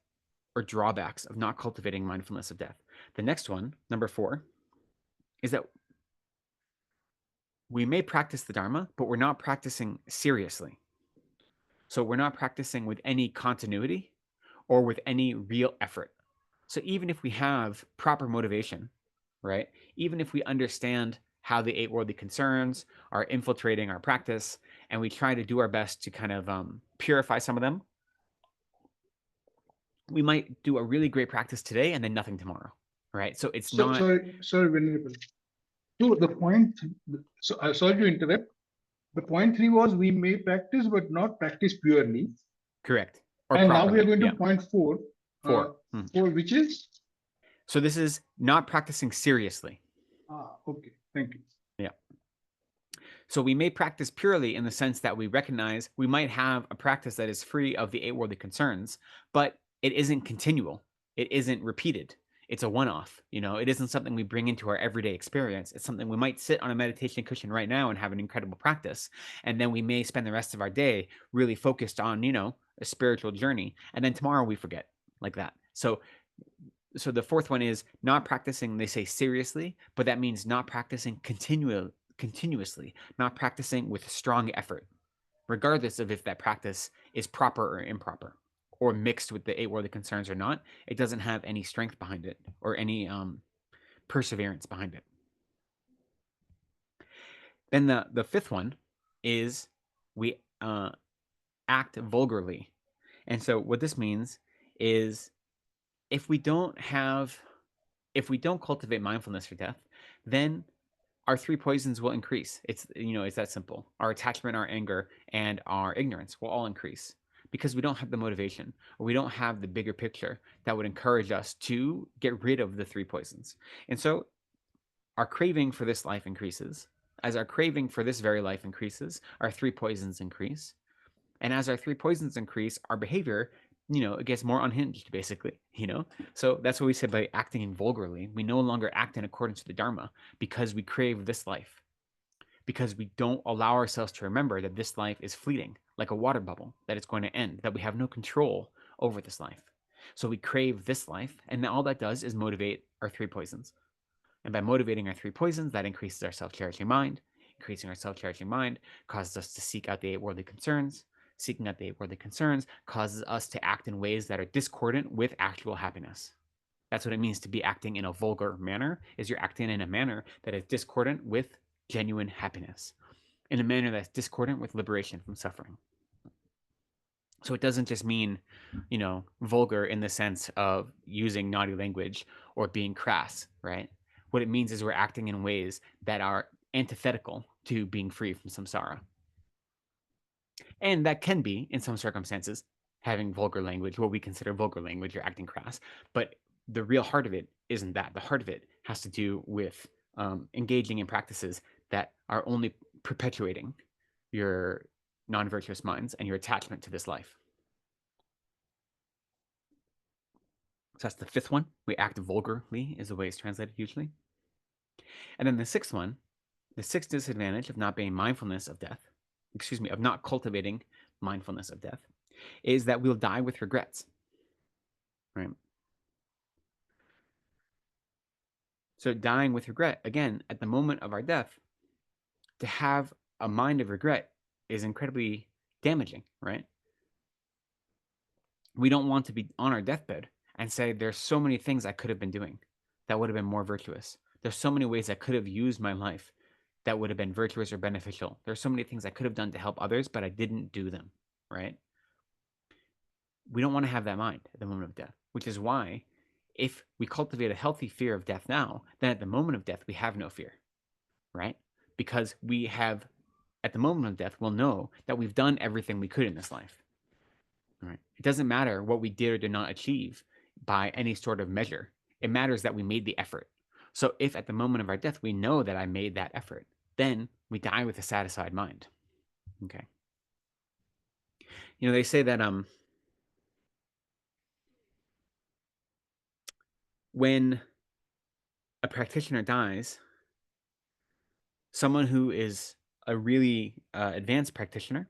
or drawbacks of not cultivating mindfulness of death. The next one, number 4, is that we may practice the Dharma, but we're not practicing seriously. So we're not practicing with any continuity or with any real effort. So even if we have proper motivation, right? Even if we understand how the 8 worldly concerns are infiltrating our practice, and we try to do our best to kind of purify some of them, we might do a really great practice today and then nothing tomorrow, right? So it's not... Sorry, Venerable. So the point, so I sorry to interrupt. The point 3 was we may practice, but not practice purely. Correct. Or and properly. Now we are going to point 4. 4. 4, which is? So this is not practicing seriously. Okay. Thank you. Yeah. So we may practice purely in the sense that we recognize we might have a practice that is free of the 8 worldly concerns, but it isn't continual. It isn't repeated. It's a one-off. You know, it isn't something we bring into our everyday experience. It's something we might sit on a meditation cushion right now and have an incredible practice. And then we may spend the rest of our day really focused on, you know, a spiritual journey. And then tomorrow we forget, like that. So the 4th one is not practicing, they say, seriously, but that means not practicing continuously, not practicing with strong effort, regardless of if that practice is proper or improper. or mixed with the 8 worldly concerns or not, it doesn't have any strength behind it or any perseverance behind it. Then the fifth one is we act vulgarly. And so what this means is if we don't cultivate mindfulness for death, then our 3 poisons will increase. It's that simple. Our attachment, our anger, and our ignorance will all increase because we don't have the motivation, or we don't have the bigger picture that would encourage us to get rid of the 3 poisons. And so our craving for this life increases. As our craving for this very life increases, our 3 poisons increase. And as our 3 poisons increase, our behavior, it gets more unhinged, basically, So that's what we said by acting vulgarly. We no longer act in accordance with the Dharma because we crave this life, because we don't allow ourselves to remember that this life is fleeting, like a water bubble, that it's going to end, that we have no control over this life. So we crave this life, and all that does is motivate our 3 poisons. And by motivating our 3 poisons, that increases our self-cherishing mind. Increasing our self-cherishing mind causes us to seek out the 8 worldly concerns. Seeking out the 8 worldly concerns causes us to act in ways that are discordant with actual happiness. That's what it means to be acting in a vulgar manner, is you're acting in a manner that is discordant with genuine happiness, in a manner that's discordant with liberation from suffering. So it doesn't just mean, vulgar in the sense of using naughty language or being crass, right? What it means is we're acting in ways that are antithetical to being free from samsara. And that can be, in some circumstances, having vulgar language, what we consider vulgar language, or acting crass. But the real heart of it isn't that. The heart of it has to do with engaging in practices that are only perpetuating your non-virtuous minds and your attachment to this life. So that's the fifth one. We act vulgarly is the way it's translated usually. And then the sixth one, the sixth disadvantage of not being mindfulness of death, of not cultivating mindfulness of death, is that we'll die with regrets, right? So dying with regret, again, at the moment of our death, to have a mind of regret is incredibly damaging, right? We don't want to be on our deathbed and say, there's so many things I could have been doing that would have been more virtuous. There's so many ways I could have used my life that would have been virtuous or beneficial. There's so many things I could have done to help others, but I didn't do them, right? We don't want to have that mind at the moment of death, which is why if we cultivate a healthy fear of death now, then at the moment of death, we have no fear, right? Because we have, at the moment of death, we'll know that we've done everything we could in this life, right? It doesn't matter what we did or did not achieve by any sort of measure. It matters that we made the effort. So if at the moment of our death, we know that I made that effort, then we die with a satisfied mind, okay? They say that when a practitioner dies, someone who is a really advanced practitioner,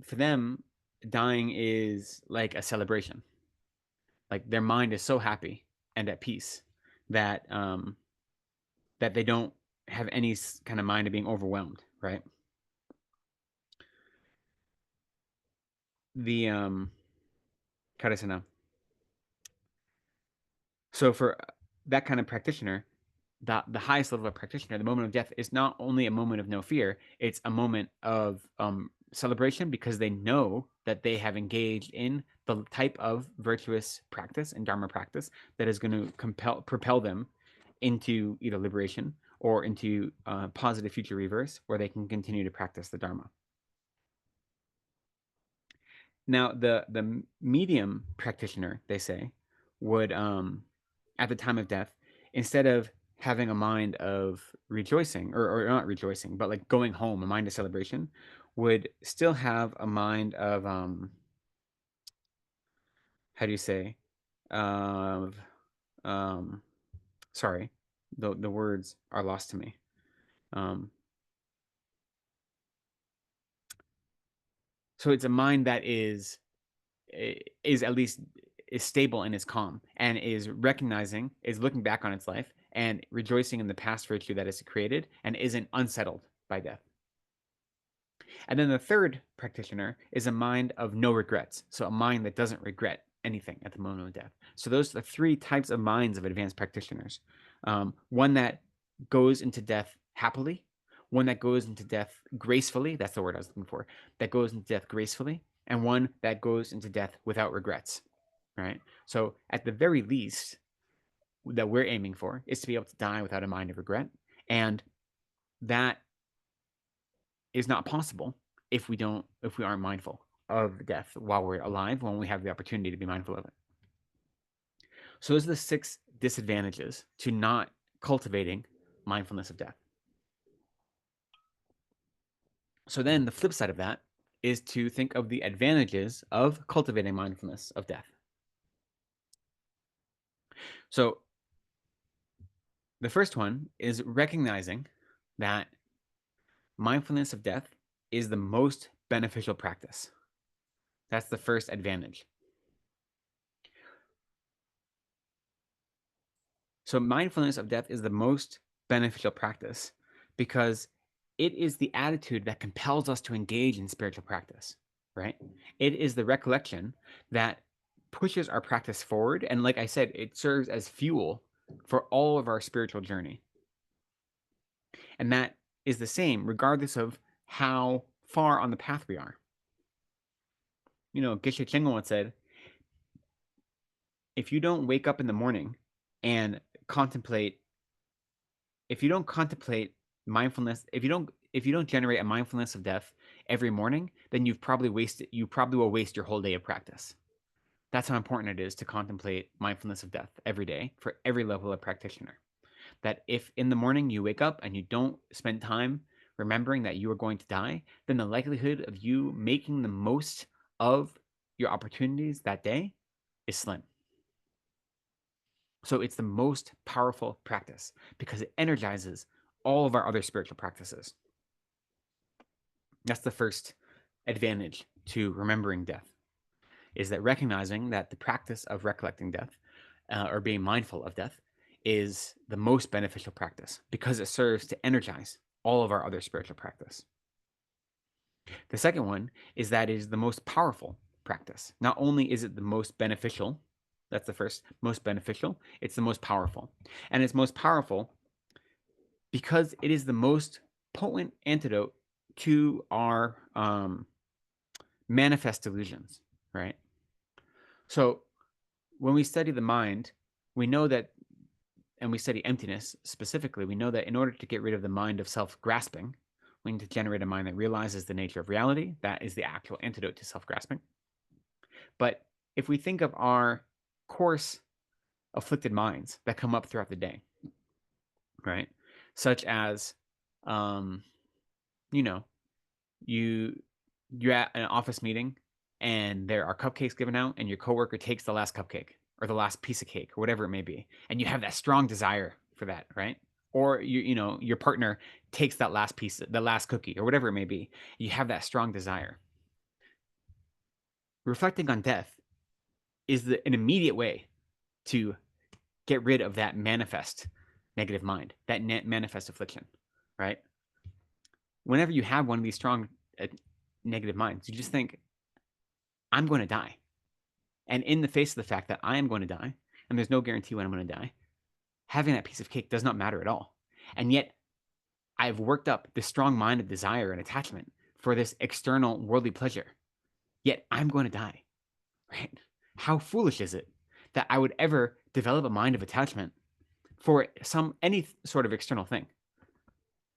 for them, dying is like a celebration. Like their mind is so happy and at peace that that they don't have any kind of mind of being overwhelmed, right? The Karasana. So for that kind of practitioner, the highest level of practitioner, the moment of death is not only a moment of no fear, it's a moment of celebration because they know that they have engaged in the type of virtuous practice and Dharma practice that is going to propel them into either liberation or into positive future rebirth where they can continue to practice the Dharma. Now, the medium practitioner, they say, would, at the time of death, instead of having a mind of rejoicing, or not rejoicing, but like going home, a mind of celebration, would still have a mind of, how do you say, of, sorry, the words are lost to me. So it's a mind that is at least is stable and is calm and is recognizing, is looking back on its life and rejoicing in the past virtue that it's created and isn't unsettled by death. And then the third practitioner is a mind of no regrets. So a mind that doesn't regret anything at the moment of death. So those are the three types of minds of advanced practitioners. One that goes into death happily, one that goes into death gracefully, that's the word I was looking for, that goes into death gracefully, and one that goes into death without regrets, right? So at the very least, that we're aiming for is to be able to die without a mind of regret. And that is not possible if we aren't mindful of death while we're alive, when we have the opportunity to be mindful of it. So those are the 6 disadvantages to not cultivating mindfulness of death. So then the flip side of that is to think of the advantages of cultivating mindfulness of death. So the first one is recognizing that mindfulness of death is the most beneficial practice. That's the first advantage. So mindfulness of death is the most beneficial practice because it is the attitude that compels us to engage in spiritual practice, right? It is the recollection that pushes our practice forward. And like I said, it serves as fuel for all of our spiritual journey. And that is the same regardless of how far on the path we are. You know, Geshe Chengon said, if you don't wake up in the morning and contemplate, if you don't contemplate mindfulness, if you don't generate a mindfulness of death every morning, then you probably will waste your whole day of practice. That's how important it is to contemplate mindfulness of death every day for every level of practitioner. That if in the morning you wake up and you don't spend time remembering that you are going to die, then the likelihood of you making the most of your opportunities that day is slim. So it's the most powerful practice because it energizes all of our other spiritual practices. That's the first advantage to remembering death, is that recognizing that the practice of recollecting death or being mindful of death is the most beneficial practice because it serves to energize all of our other spiritual practice. The second one is that it is the most powerful practice. Not only is it the most beneficial, that's the first, most beneficial, it's the most powerful. And it's most powerful because it is the most potent antidote to our manifest delusions, right? So when we study the mind, we know that, and we study emptiness specifically, we know that in order to get rid of the mind of self-grasping, we need to generate a mind that realizes the nature of reality. That is the actual antidote to self-grasping. But if we think of our coarse, afflicted minds that come up throughout the day, right? Such as, you know, you're at an office meeting and there are cupcakes given out and your coworker takes the last cupcake or the last piece of cake or whatever it may be, and you have that strong desire for that, right? Or your partner takes that last piece, the last cookie or whatever it may be. You have that strong desire. Reflecting on death is an immediate way to get rid of that manifest negative mind, that manifest affliction, right? Whenever you have one of these strong negative minds, you just think, I'm going to die. And in the face of the fact that I am going to die, and there's no guarantee when I'm going to die, having that piece of cake does not matter at all. And yet, I've worked up this strong mind of desire and attachment for this external worldly pleasure. Yet, I'm going to die, right? How foolish is it that I would ever develop a mind of attachment for any sort of external thing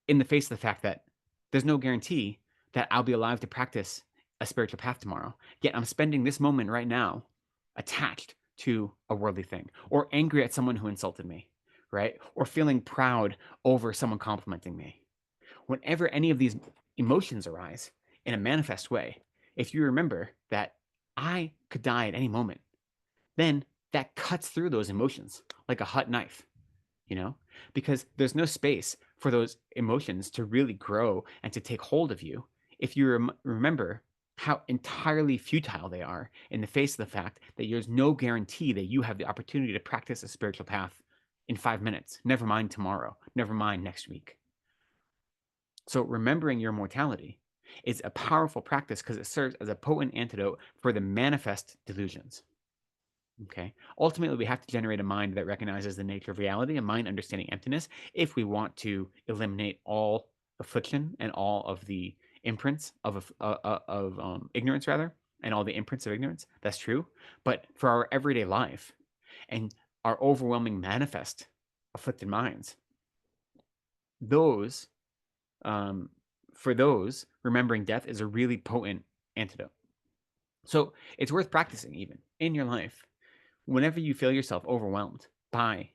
in the face of the fact that there's no guarantee that I'll be alive to practice a spiritual path tomorrow. Yet I'm spending this moment right now attached to a worldly thing, or angry at someone who insulted me, right? Or feeling proud over someone complimenting me. Whenever any of these emotions arise in a manifest way, if you remember that I could die at any moment, then that cuts through those emotions like a hot knife, because there's no space for those emotions to really grow and to take hold of you if you remember how entirely futile they are in the face of the fact that there's no guarantee that you have the opportunity to practice a spiritual path in 5 minutes, never mind tomorrow, never mind next week. So remembering your mortality is a powerful practice because it serves as a potent antidote for the manifest delusions. Okay. Ultimately, we have to generate a mind that recognizes the nature of reality, a mind understanding emptiness, if we want to eliminate all affliction and all of the imprints of ignorance, rather, and all the imprints of ignorance. That's true. But for our everyday life and our overwhelming manifest afflicted minds, those, for those, remembering death is a really potent antidote. So it's worth practicing even in your life. Whenever you feel yourself overwhelmed by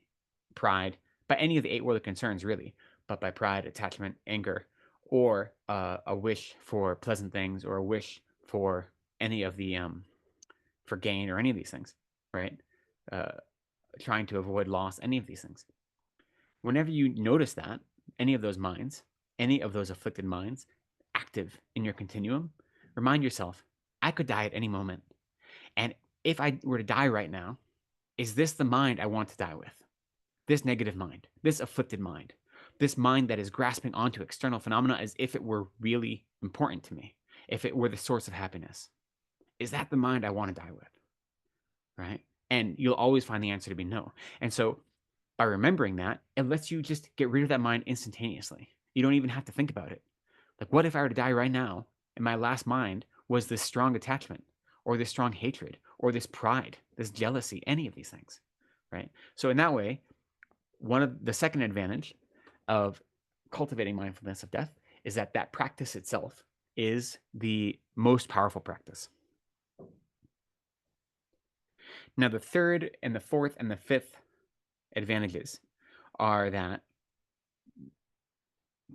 pride, by any of the 8 worldly concerns, really, but by pride, attachment, anger, or a wish for pleasant things, or a wish for any of the for gain, or any of these things, right? Trying to avoid loss, any of these things. Whenever you notice that, any of those minds, any of those afflicted minds, active in your continuum, remind yourself, I could die at any moment. And if I were to die right now, is this the mind I want to die with? This negative mind, this afflicted mind, this mind that is grasping onto external phenomena as if it were really important to me, if it were the source of happiness. Is that the mind I want to die with? Right? And you'll always find the answer to be no. And so by remembering that, it lets you just get rid of that mind instantaneously. You don't even have to think about it. Like, what if I were to die right now and my last mind was this strong attachment, or this strong hatred, or this pride, this jealousy, any of these things, right? So in that way, one of the second advantage of cultivating mindfulness of death is that that practice itself is the most powerful practice. Now, the third and the fourth and the fifth advantages are that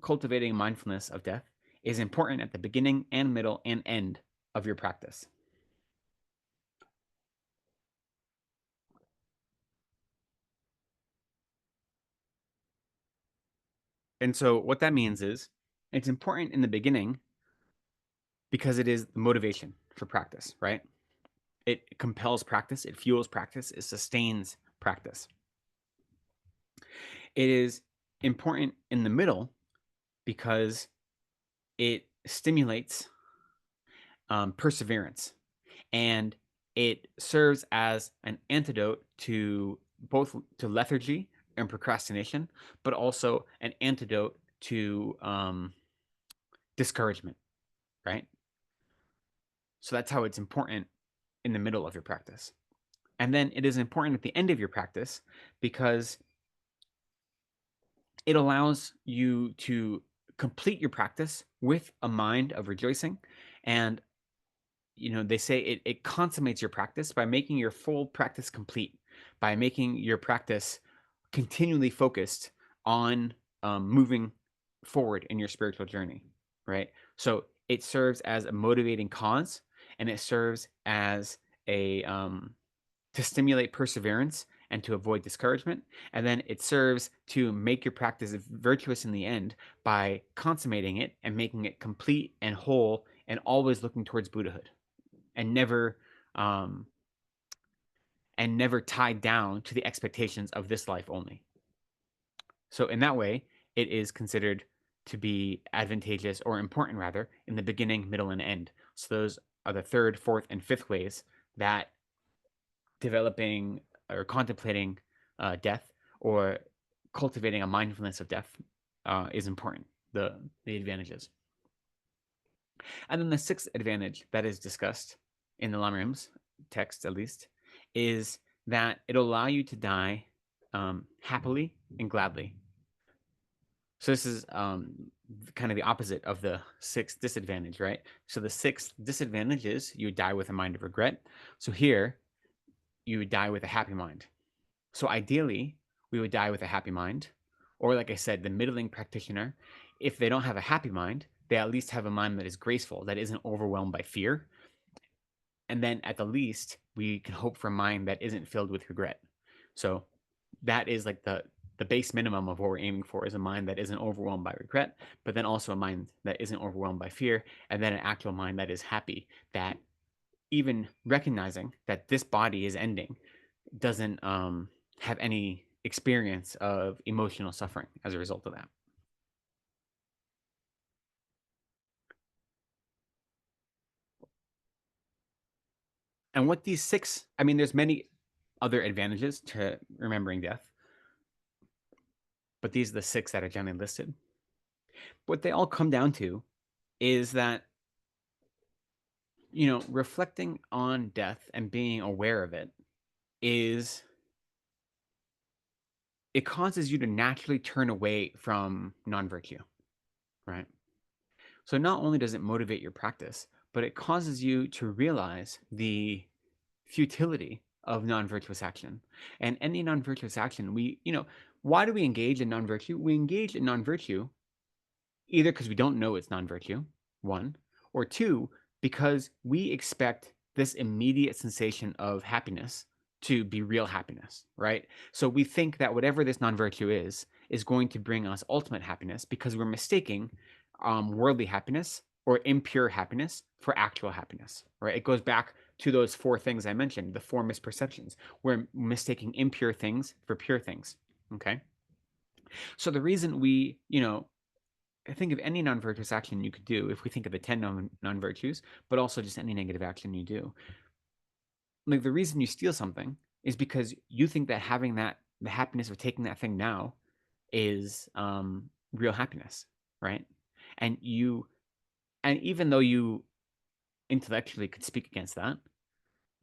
cultivating mindfulness of death is important at the beginning and middle and end of your practice. And so what that means is it's important in the beginning because it is the motivation for practice, right? It compels practice, it fuels practice, it sustains practice. It is important in the middle because it stimulates perseverance, and it serves as an antidote to both to lethargy and procrastination, but also an antidote to discouragement, right? So that's how it's important in the middle of your practice. And then it is important at the end of your practice because it allows you to complete your practice with a mind of rejoicing. And they say it consummates your practice by making your full practice complete, by making your practice continually focused on moving forward in your spiritual journey, right? So it serves as a motivating cause, and it serves as a to stimulate perseverance and to avoid discouragement. And then it serves to make your practice virtuous in the end by consummating it and making it complete and whole and always looking towards Buddhahood, and never tied down to the expectations of this life only. So in that way, it is considered to be advantageous, or important rather, in the beginning, middle, and end. So those are the third, fourth, and fifth ways that developing or contemplating death, or cultivating a mindfulness of death is important, the advantages. And then the sixth advantage that is discussed in the Lamrim's text, at least, is that it'll allow you to die happily and gladly. So this is kind of the opposite of the sixth disadvantage, right? So the sixth disadvantage is you die with a mind of regret. So here, you would die with a happy mind. So ideally, we would die with a happy mind. Or like I said, the middling practitioner, if they don't have a happy mind, they at least have a mind that is graceful, that isn't overwhelmed by fear. And then at the least, we can hope for a mind that isn't filled with regret. So that is like the base minimum of what we're aiming for, is a mind that isn't overwhelmed by regret, but then also a mind that isn't overwhelmed by fear, and then an actual mind that is happy, that even recognizing that this body is ending doesn't have any experience of emotional suffering as a result of that. And what these 6, I mean, there's many other advantages to remembering death, but these are the 6 that are generally listed. What they all come down to is that, reflecting on death and being aware of it it causes you to naturally turn away from non-virtue, right? So not only does it motivate your practice, but it causes you to realize the futility of non-virtuous action. And any non-virtuous action, why do we engage in non-virtue? We engage in non-virtue either because we don't know it's non-virtue, 1, or 2, because we expect this immediate sensation of happiness to be real happiness, right? So we think that whatever this non-virtue is going to bring us ultimate happiness because we're mistaking worldly happiness or impure happiness for actual happiness, right? It goes back to those 4 things I mentioned, the 4 misperceptions. We're mistaking impure things for pure things, okay? So the reason we, think of any non-virtuous action you could do, if we think of the 10 non-virtues, but also just any negative action you do. Like the reason you steal something is because you think that having the happiness of taking that thing now is real happiness, right? And even though you intellectually could speak against that,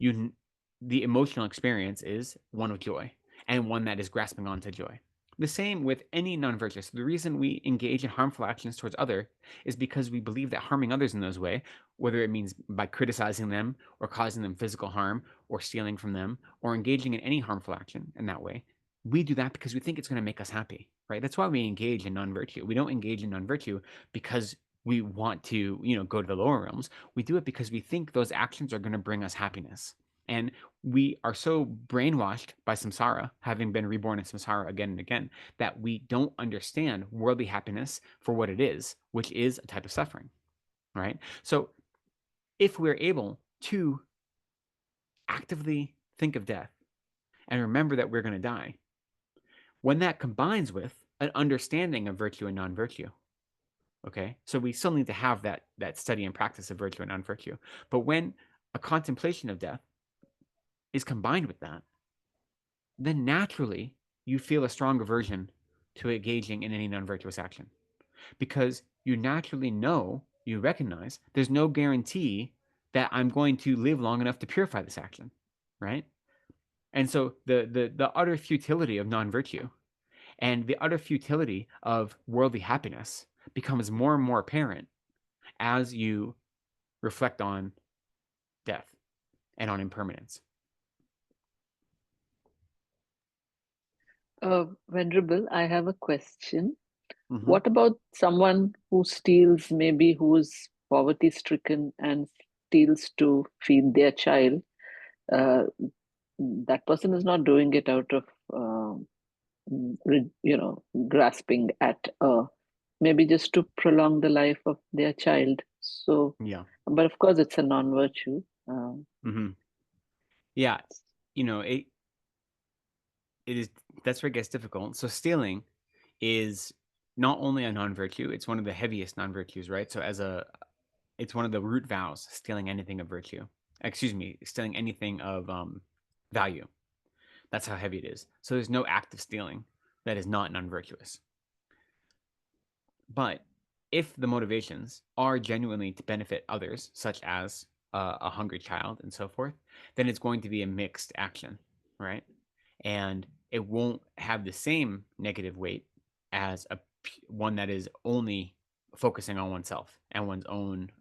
the emotional experience is one of joy and one that is grasping onto joy. The same with any non-virtuous. The reason we engage in harmful actions towards others is because we believe that harming others in those way, whether it means by criticizing them or causing them physical harm or stealing from them or engaging in any harmful action in that way, we do that because we think it's going to make us happy, right? That's why we engage in non-virtue. We don't engage in non-virtue because we want to, go to the lower realms. We do it because we think those actions are going to bring us happiness. And we are so brainwashed by samsara, having been reborn in samsara again and again, that we don't understand worldly happiness for what it is, which is a type of suffering, right? So if we're able to actively think of death and remember that we're going to die, when that combines with an understanding of virtue and non-virtue, okay? So we still need to have that study and practice of virtue and non-virtue. But when a contemplation of death is combined with that, then naturally you feel a strong aversion to engaging in any non-virtuous action because you naturally know, you recognize there's no guarantee that I'm going to live long enough to purify this action, right? And so the utter futility of non-virtue and the utter futility of worldly happiness becomes more and more apparent as you reflect on death and on impermanence. Venerable, I have a question. Mm-hmm. What about someone who steals, maybe who's poverty stricken and steals to feed their child? That person is not doing it out of, grasping at, maybe just to prolong the life of their child. So, Yeah. but of course, it's a non-virtue. Mm-hmm. Yeah. That's where it gets difficult. So stealing is not only a non-virtue, it's one of the heaviest non-virtues, right? So it's one of the root vows, stealing anything of virtue. Excuse me, stealing anything of value. That's how heavy it is. So there's no act of stealing that is not non-virtuous. But if the motivations are genuinely to benefit others, such as a hungry child and so forth, then it's going to be a mixed action, right? And it won't have the same negative weight as one that is only focusing on oneself and one's own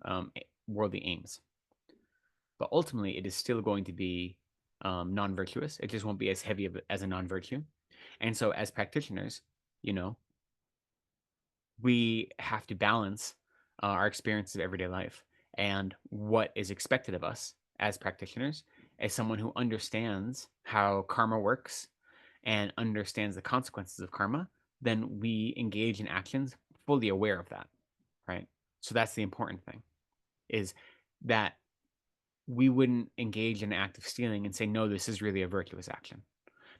worldly aims. But ultimately, it is still going to be non-virtuous. It just won't be as heavy as a non-virtue. And so as practitioners, we have to balance our experiences of everyday life and what is expected of us as practitioners, as someone who understands how karma works and understands the consequences of karma. Then we engage in actions fully aware of that, right? So that's the important thing, is that we wouldn't engage in an act of stealing and say, no, this is really a virtuous action.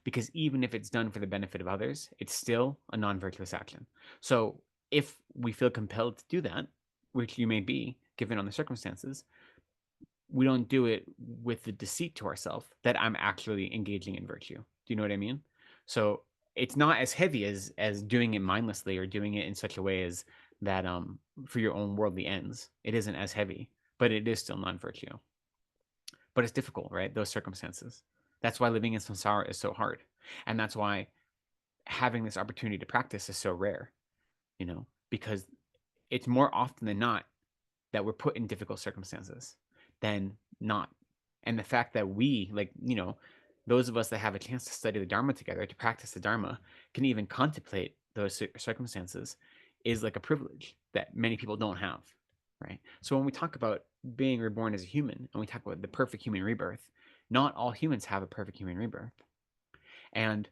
Because even if it's done for the benefit of others, it's still a non-virtuous action. So if we feel compelled to do that, which you may be, given on the circumstances, we don't do it with the deceit to ourselves that I'm actually engaging in virtue. Do you know what I mean? So it's not as heavy as doing it mindlessly or doing it in such a way as that for your own worldly ends. It isn't as heavy, but it is still non-virtue. But it's difficult, right? Those circumstances. That's why living in samsara is so hard. And that's why having this opportunity to practice is so rare, because it's more often than not that we're put in difficult circumstances than not. And the fact that we, those of us that have a chance to study the Dharma together, to practice the Dharma, can even contemplate those circumstances is like a privilege that many people don't have, right? So when we talk about being reborn as a human and we talk about the perfect human rebirth, not all humans have a perfect human rebirth. And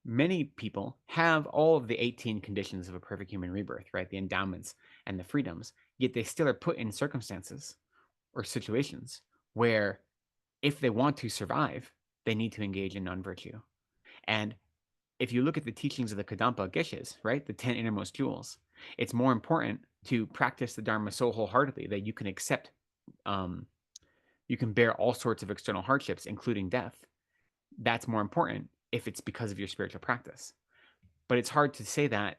many people have all of the 18 conditions of a perfect human rebirth, right? The endowments and the freedoms, yet they still are put in circumstances or situations where if they want to survive, they need to engage in non-virtue. And if you look at the teachings of the Kadampa Geshes, right, the 10 innermost jewels, it's more important to practice the Dharma so wholeheartedly that you can accept, you can bear all sorts of external hardships, including death. That's more important if it's because of your spiritual practice. But it's hard to say that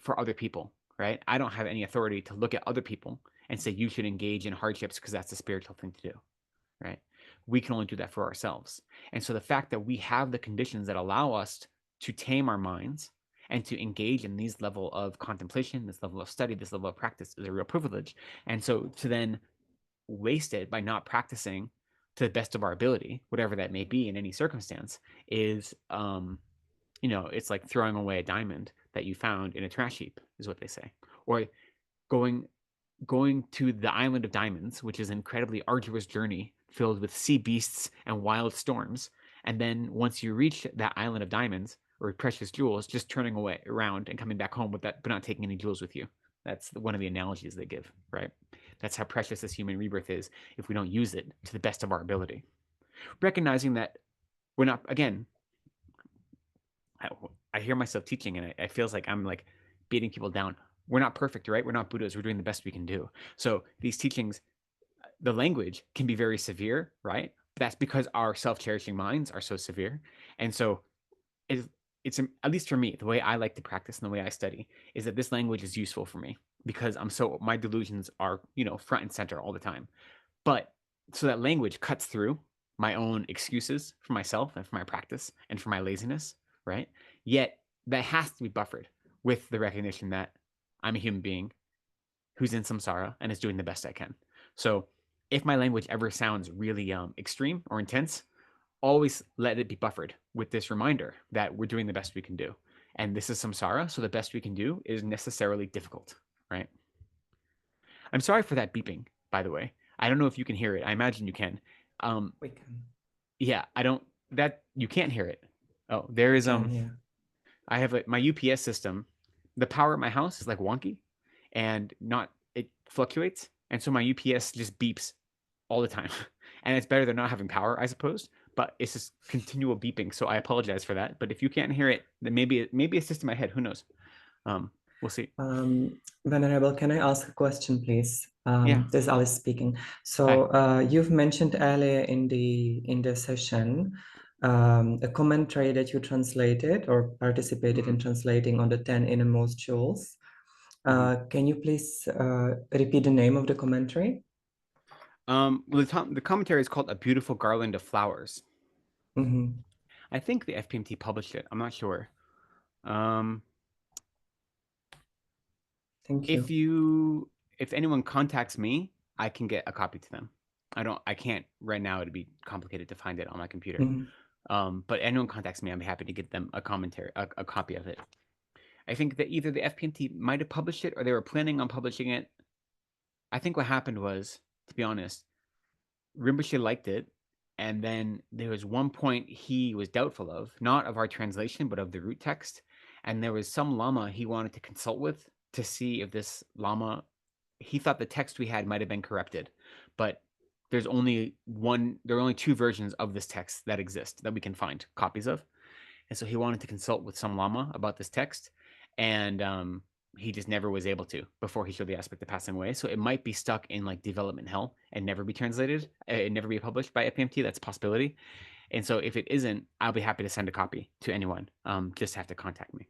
for other people, right? I don't have any authority to look at other people and say you should engage in hardships because that's the spiritual thing to do, right? We can only do that for ourselves. And so the fact that we have the conditions that allow us to tame our minds and to engage in these level of contemplation, this level of study, this level of practice is a real privilege. And so to then waste it by not practicing to the best of our ability, whatever that may be in any circumstance, is it's like throwing away a diamond that you found in a trash heap, is what they say. Or going to the island of diamonds, which is an incredibly arduous journey filled with sea beasts and wild storms. And then once you reach that island of diamonds or precious jewels, just turning away around and coming back home with that, but not taking any jewels with you. That's one of the analogies they give, right? That's how precious this human rebirth is if we don't use it to the best of our ability. Recognizing that we're not, again, I hear myself teaching and it feels like I'm like beating people down. We're not perfect, right? We're not Buddhas. We're doing the best we can do. So these teachings, the language can be very severe, right? That's because our self-cherishing minds are so severe. And so it's at least for me, the way I like to practice and the way I study is that this language is useful for me because my delusions are, front and center all the time. But so that language cuts through my own excuses for myself and for my practice and for my laziness, right? Yet that has to be buffered with the recognition that I'm a human being who's in samsara and is doing the best I can. So if my language ever sounds really extreme or intense, always let it be buffered with this reminder that we're doing the best we can do. And this is samsara, so the best we can do is necessarily difficult, right? I'm sorry for that beeping, by the way. I don't know if you can hear it. I imagine you can. We can. Yeah, you can't hear it. Oh, there is Yeah. I have my UPS system. The power at my house is like wonky and it fluctuates. And so my UPS just beeps all the time. And it's better than not having power, I suppose, but it's just continual beeping. So I apologize for that. But if you can't hear it, then maybe it's just in my head. Who knows? We'll see. Venerable, can I ask a question, please? Yeah. This is Alice speaking. So you've mentioned earlier in the session a commentary that you translated or participated in translating on the 10 innermost jewels. Can you please repeat the name of the commentary? Well, the commentary is called "A Beautiful Garland of Flowers." I think the FPMT published it. I'm not sure. Thank you. If anyone contacts me, I can get a copy to them. I can't right now. It'd be complicated to find it on my computer. But anyone contacts me, I'm happy to get them a copy of it. I think that either the FPMT might have published it or they were planning on publishing it. I think what happened was, to be honest, Rinpoche liked it, and then there was one point he was doubtful of, not of our translation, but of the root text. And there was some Lama he wanted to consult with to see if this Lama, he thought the text we had might have been corrupted, but there are only two versions of this text that exist that we can find copies of. And so he wanted to consult with some Lama about this text. And he just never was able to before he showed the aspect of passing away. So it might be stuck in like development hell and never be translated, and never be published by FPMT. That's a possibility. And so if it isn't, I'll be happy to send a copy to anyone. Just have to contact me.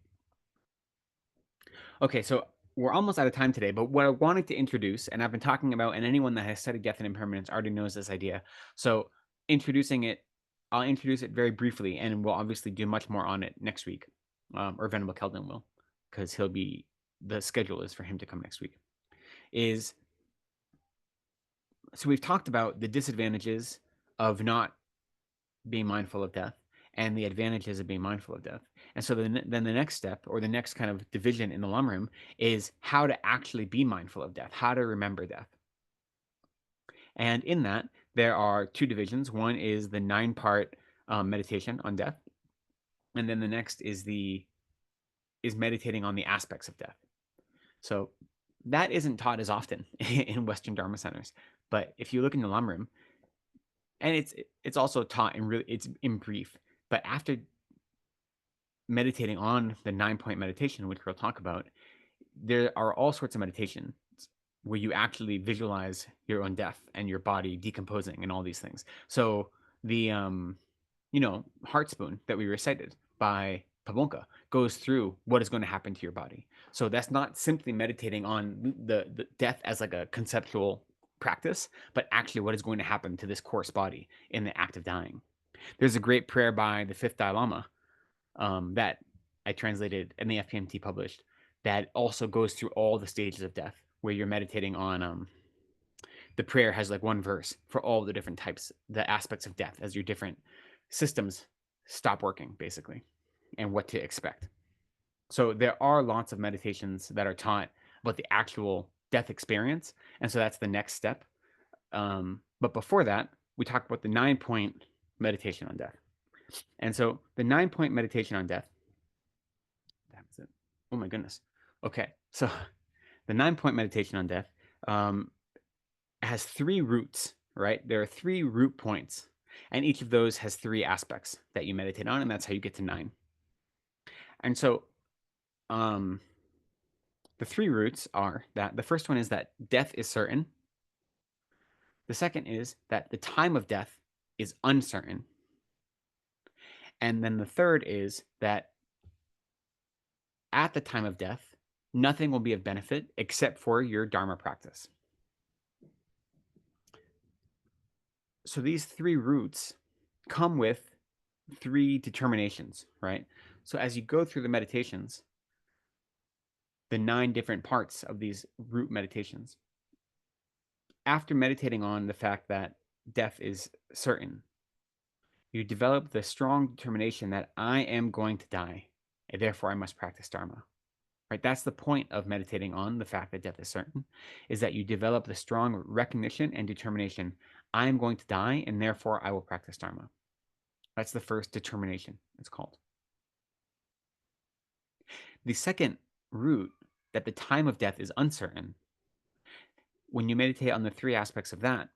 Okay, so we're almost out of time today, but what I wanted to introduce, and I've been talking about, and anyone that has studied Death and Impermanence already knows this idea. So introducing it, I'll introduce it very briefly, and we'll obviously do much more on it next week, or Venerable Kelden will, because the schedule is for him to come next week. So we've talked about the disadvantages of not being mindful of death and the advantages of being mindful of death. And so then the next step, or the next kind of division in the Lamrim, is how to actually be mindful of death, how to remember death. And in that, there are two divisions. One is the 9-part meditation on death. And then the next is meditating on the aspects of death. So that isn't taught as often in Western Dharma centers. But if you look in the Lamrim, and it's also taught it's in brief, but after meditating on the 9-point meditation, which we'll talk about, there are all sorts of meditations where you actually visualize your own death and your body decomposing and all these things. So the Heart Spoon that we recited by Pabonka goes through what is going to happen to your body. So that's not simply meditating on the death as like a conceptual practice, but actually what is going to happen to this coarse body in the act of dying. There's a great prayer by the 5th Dalai Lama that I translated and the FPMT published, that also goes through all the stages of death, where you're meditating on the prayer has like one verse for all the different types, the aspects of death as your different systems stop working, basically, and what to expect. So there are lots of meditations that are taught about the actual death experience, and so that's the next step. But before that, we talked about the 9-point meditation on death. And so the 9-point meditation on death, that was it. Oh my goodness. Okay, so the 9-point meditation on death has 3 roots, right? There are 3 root points, and each of those has 3 aspects that you meditate on, and that's how you get to 9. And so the 3 roots are that the first one is that death is certain. The second is that the time of death is uncertain. And then the third is that at the time of death, nothing will be of benefit except for your Dharma practice. So these 3 roots come with 3 determinations, right? So as you go through the meditations, the 9 different parts of these root meditations, after meditating on the fact that death is certain, you develop the strong determination that I am going to die, and therefore I must practice Dharma. Right? That's the point of meditating on the fact that death is certain, is that you develop the strong recognition and determination, I am going to die, and therefore I will practice Dharma. That's the first determination, it's called. The second root, that the time of death is uncertain, when you meditate on the 3 aspects of that,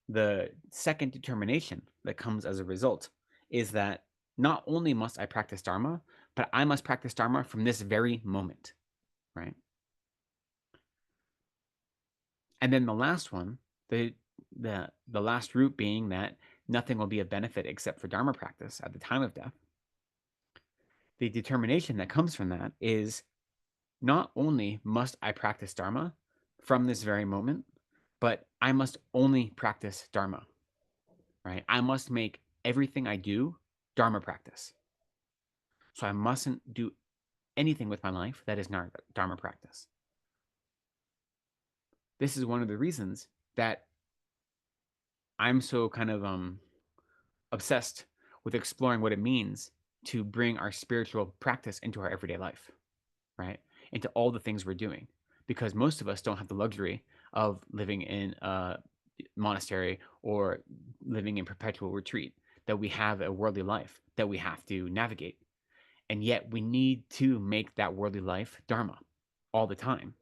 the second determination that comes as a result is that not only must I practice Dharma, but I must practice Dharma from this very moment, right? And then the last one, the last root being that nothing will be of benefit except for Dharma practice at the time of death. The determination that comes from that is not only must I practice Dharma from this very moment, but I must only practice Dharma, right? I must make everything I do Dharma practice. So I mustn't do anything with my life that is not Dharma practice. This is one of the reasons that I'm so kind of obsessed with exploring what it means to bring our spiritual practice into our everyday life, right? Into all the things we're doing. Because most of us don't have the luxury of living in a monastery or living in perpetual retreat, that we have a worldly life that we have to navigate. And yet we need to make that worldly life Dharma all the time,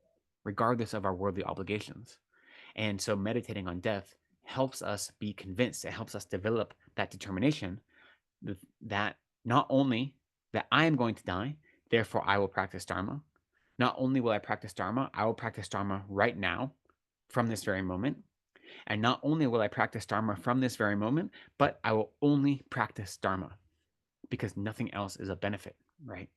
regardless of our worldly obligations. And so meditating on death helps us be convinced, it helps us develop that determination that not only that I am going to die, therefore I will practice Dharma, Not only will I practice Dharma, I will practice Dharma right now from this very moment. And not only will I practice Dharma from this very moment, but I will only practice Dharma because nothing else is a benefit, right?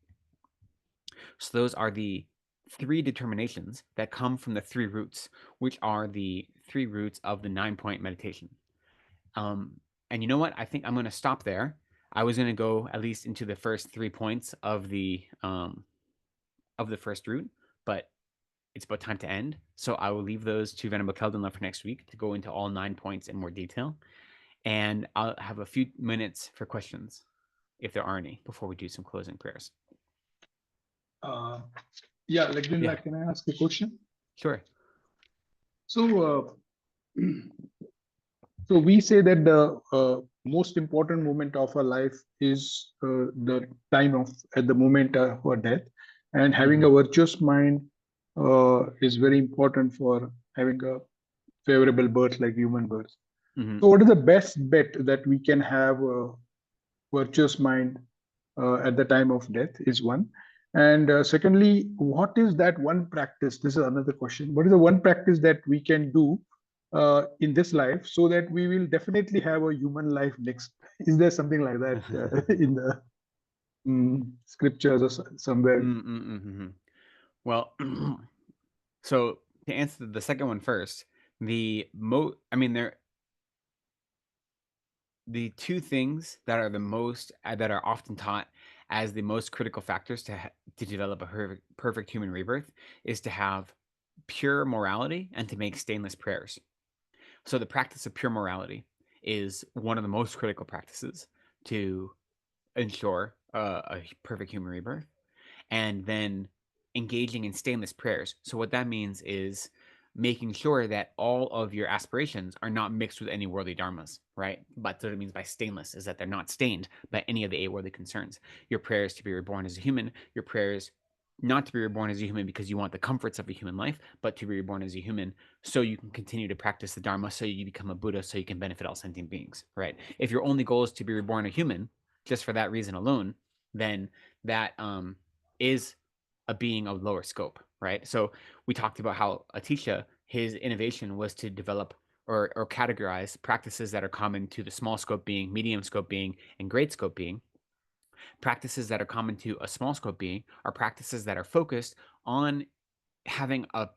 So those are the 3 determinations that come from the 3 roots, which are the 3 roots of the 9-point meditation. And you know what? I think I'm going to stop there. I was going to go at least into the first 3 points of the first root, but it's about time to end. So I will leave those to Venerable Gyalten for next week to go into all 9 points in more detail. And I'll have a few minutes for questions, if there are any, before we do some closing prayers. Yeah, Lekden, Yeah. can I ask a question? Sure. So, so we say that the most important moment of our life is the time of at the moment of our death, and having a virtuous mind is very important for having a favorable birth like human birth. Mhm. So, what is the best bet that we can have a virtuous mind at the time of death? Is one. And secondly, what is that one practice? This is another question. What is the one practice that we can do in this life so that we will definitely have a human life next? Is there something like that in the scriptures or somewhere? Well, so to answer the second one first, the 2 things that are the most that are often taught as the most critical factors to develop a perfect human rebirth is to have pure morality and to make stainless prayers. So the practice of pure morality is one of the most critical practices to ensure a perfect human rebirth. And then engaging in stainless prayers. So what that means is making sure that all of your aspirations are not mixed with any worldly dharmas, right? But what it means by stainless is that they're not stained by any of the 8 worldly concerns. Your prayers to be reborn as a human, your prayers not to be reborn as a human because you want the comforts of a human life, but to be reborn as a human so you can continue to practice the Dharma, so you become a Buddha, so you can benefit all sentient beings, right? If your only goal is to be reborn a human, just for that reason alone, then that is a being of lower scope, right? So we talked about how Atisha, his innovation was to develop or categorize practices that are common to the small scope being, medium scope being, and great scope being. Practices that are common to a small scope being are practices that are focused on having a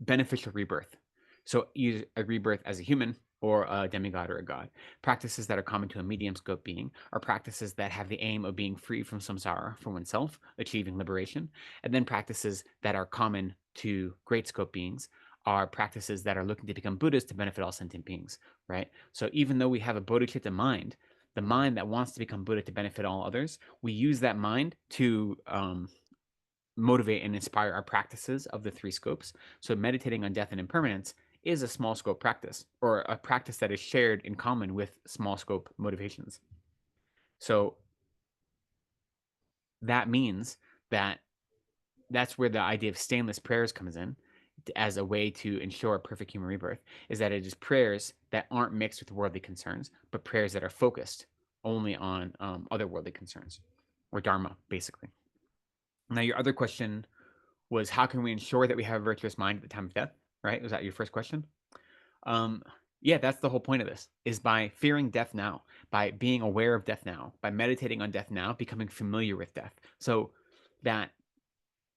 beneficial rebirth. So either a rebirth as a human or a demigod or a god. Practices that are common to a medium scope being are practices that have the aim of being free from samsara for oneself, achieving liberation. And then practices that are common to great scope beings are practices that are looking to become Buddhas to benefit all sentient beings, right? So even though we have a bodhicitta mind, the mind that wants to become Buddha to benefit all others, we use that mind to motivate and inspire our practices of the 3 scopes. So meditating on death and impermanence is a small scope practice, or a practice that is shared in common with small scope motivations. So that means that that's where the idea of stainless prayers comes in as a way to ensure a perfect human rebirth, is that it is prayers that aren't mixed with worldly concerns, but prayers that are focused only on other worldly concerns, or Dharma, basically. Now, your other question was, how can we ensure that we have a virtuous mind at the time of death, right? Was that your first question? Yeah, that's the whole point of this, is by fearing death now, by being aware of death now, by meditating on death now, becoming familiar with death. So that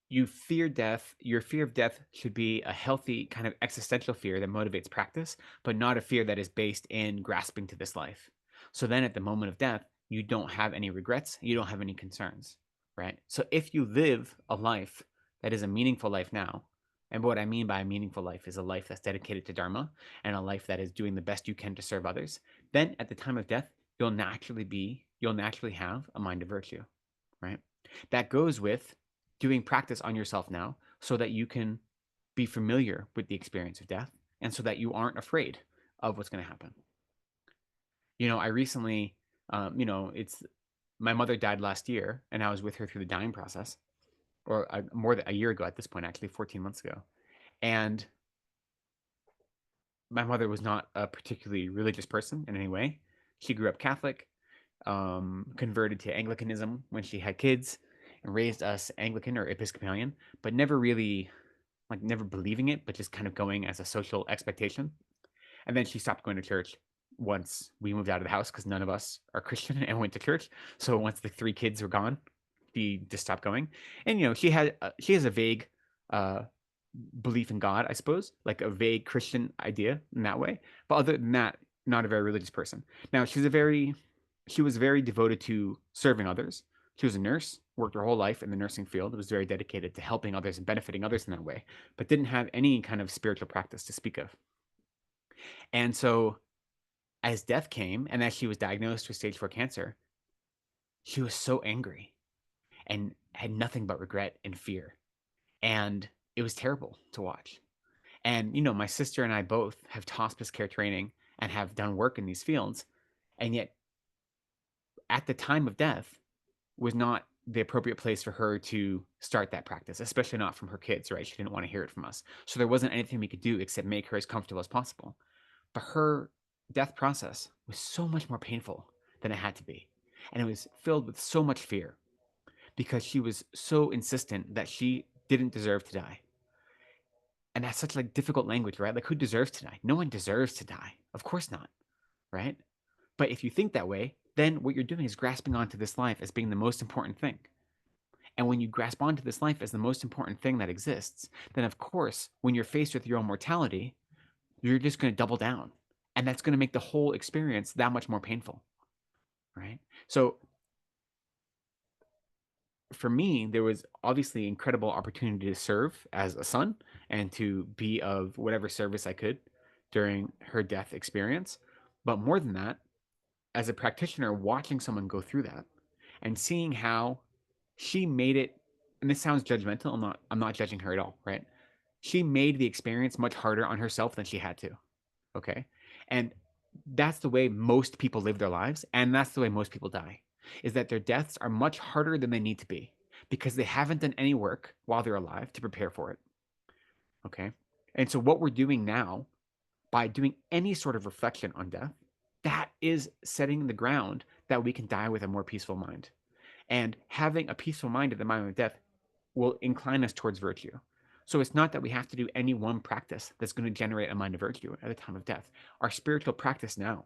you fear death, your fear of death should be a healthy kind of existential fear that motivates practice, but not a fear that is based in grasping to this life. So then at the moment of death, you don't have any regrets, you don't have any concerns, right? So if you live a life that is a meaningful life now, and what I mean by a meaningful life is a life that's dedicated to Dharma and a life that is doing the best you can to serve others, then at the time of death, you'll naturally have a mind of virtue, right? That goes with doing practice on yourself now so that you can be familiar with the experience of death and so that you aren't afraid of what's going to happen. I recently, my mother died last year and I was with her through the dying process, or more than a year ago at this point, actually 14 months ago. And my mother was not a particularly religious person in any way. She grew up Catholic, converted to Anglicanism when she had kids, and raised us Anglican or Episcopalian, but never really, like, never believing it, but just kind of going as a social expectation. And then she stopped going to church once we moved out of the house because none of us are Christian and went to church. So once the 3 kids were gone, she just stopped going. And she has a vague belief in God, I suppose, like a vague Christian idea in that way. But other than that, not a very religious person. Now she was very devoted to serving others. She was a nurse, worked her whole life in the nursing field, was very dedicated to helping others and benefiting others in that way, but didn't have any kind of spiritual practice to speak of. And so as death came and as she was diagnosed with stage 4 cancer, she was so angry and had nothing but regret and fear. And it was terrible to watch. And, my sister and I both have hospice care training and have done work in these fields. And yet, at the time of death, was not the appropriate place for her to start that practice, especially not from her kids, right? She didn't want to hear it from us. So there wasn't anything we could do except make her as comfortable as possible. But her death process was so much more painful than it had to be. And it was filled with so much fear because she was so insistent that she didn't deserve to die. And that's such like difficult language, right? Like, who deserves to die? No one deserves to die. Of course not, right? But if you think that way, then what you're doing is grasping onto this life as being the most important thing. And when you grasp onto this life as the most important thing that exists, then of course, when you're faced with your own mortality, you're just going to double down. And that's going to make the whole experience that much more painful, right? So for me, there was obviously incredible opportunity to serve as a son and to be of whatever service I could during her death experience. But more than that, as a practitioner, watching someone go through that and seeing how she made it, and this sounds judgmental, I'm not judging her at all, right? She made the experience much harder on herself than she had to. Okay. And that's the way most people live their lives. And that's the way most people die, is that their deaths are much harder than they need to be because they haven't done any work while they're alive to prepare for it. Okay. And so what we're doing now by doing any sort of reflection on death, that is setting the ground that we can die with a more peaceful mind. And having a peaceful mind at the moment of death will incline us towards virtue. So it's not that we have to do any one practice that's going to generate a mind of virtue at the time of death. Our spiritual practice now,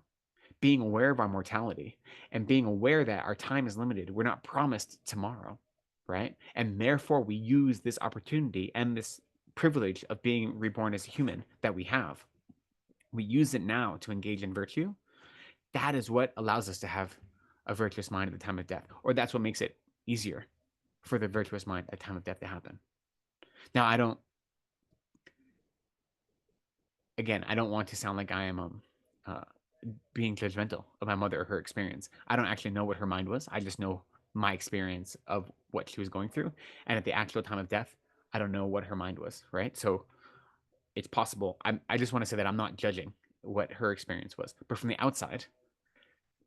being aware of our mortality and being aware that our time is limited, we're not promised tomorrow, right? And therefore we use this opportunity and this privilege of being reborn as a human that we have. We use it now to engage in virtue. That is what allows us to have a virtuous mind at the time of death, or that's what makes it easier for the virtuous mind at the time of death to happen. Now, I don't want to sound like I am being judgmental of my mother or her experience. I don't actually know what her mind was. I just know my experience of what she was going through. And at the actual time of death, I don't know what her mind was, right? So it's possible. I just want to say that I'm not judging what her experience was. But from the outside,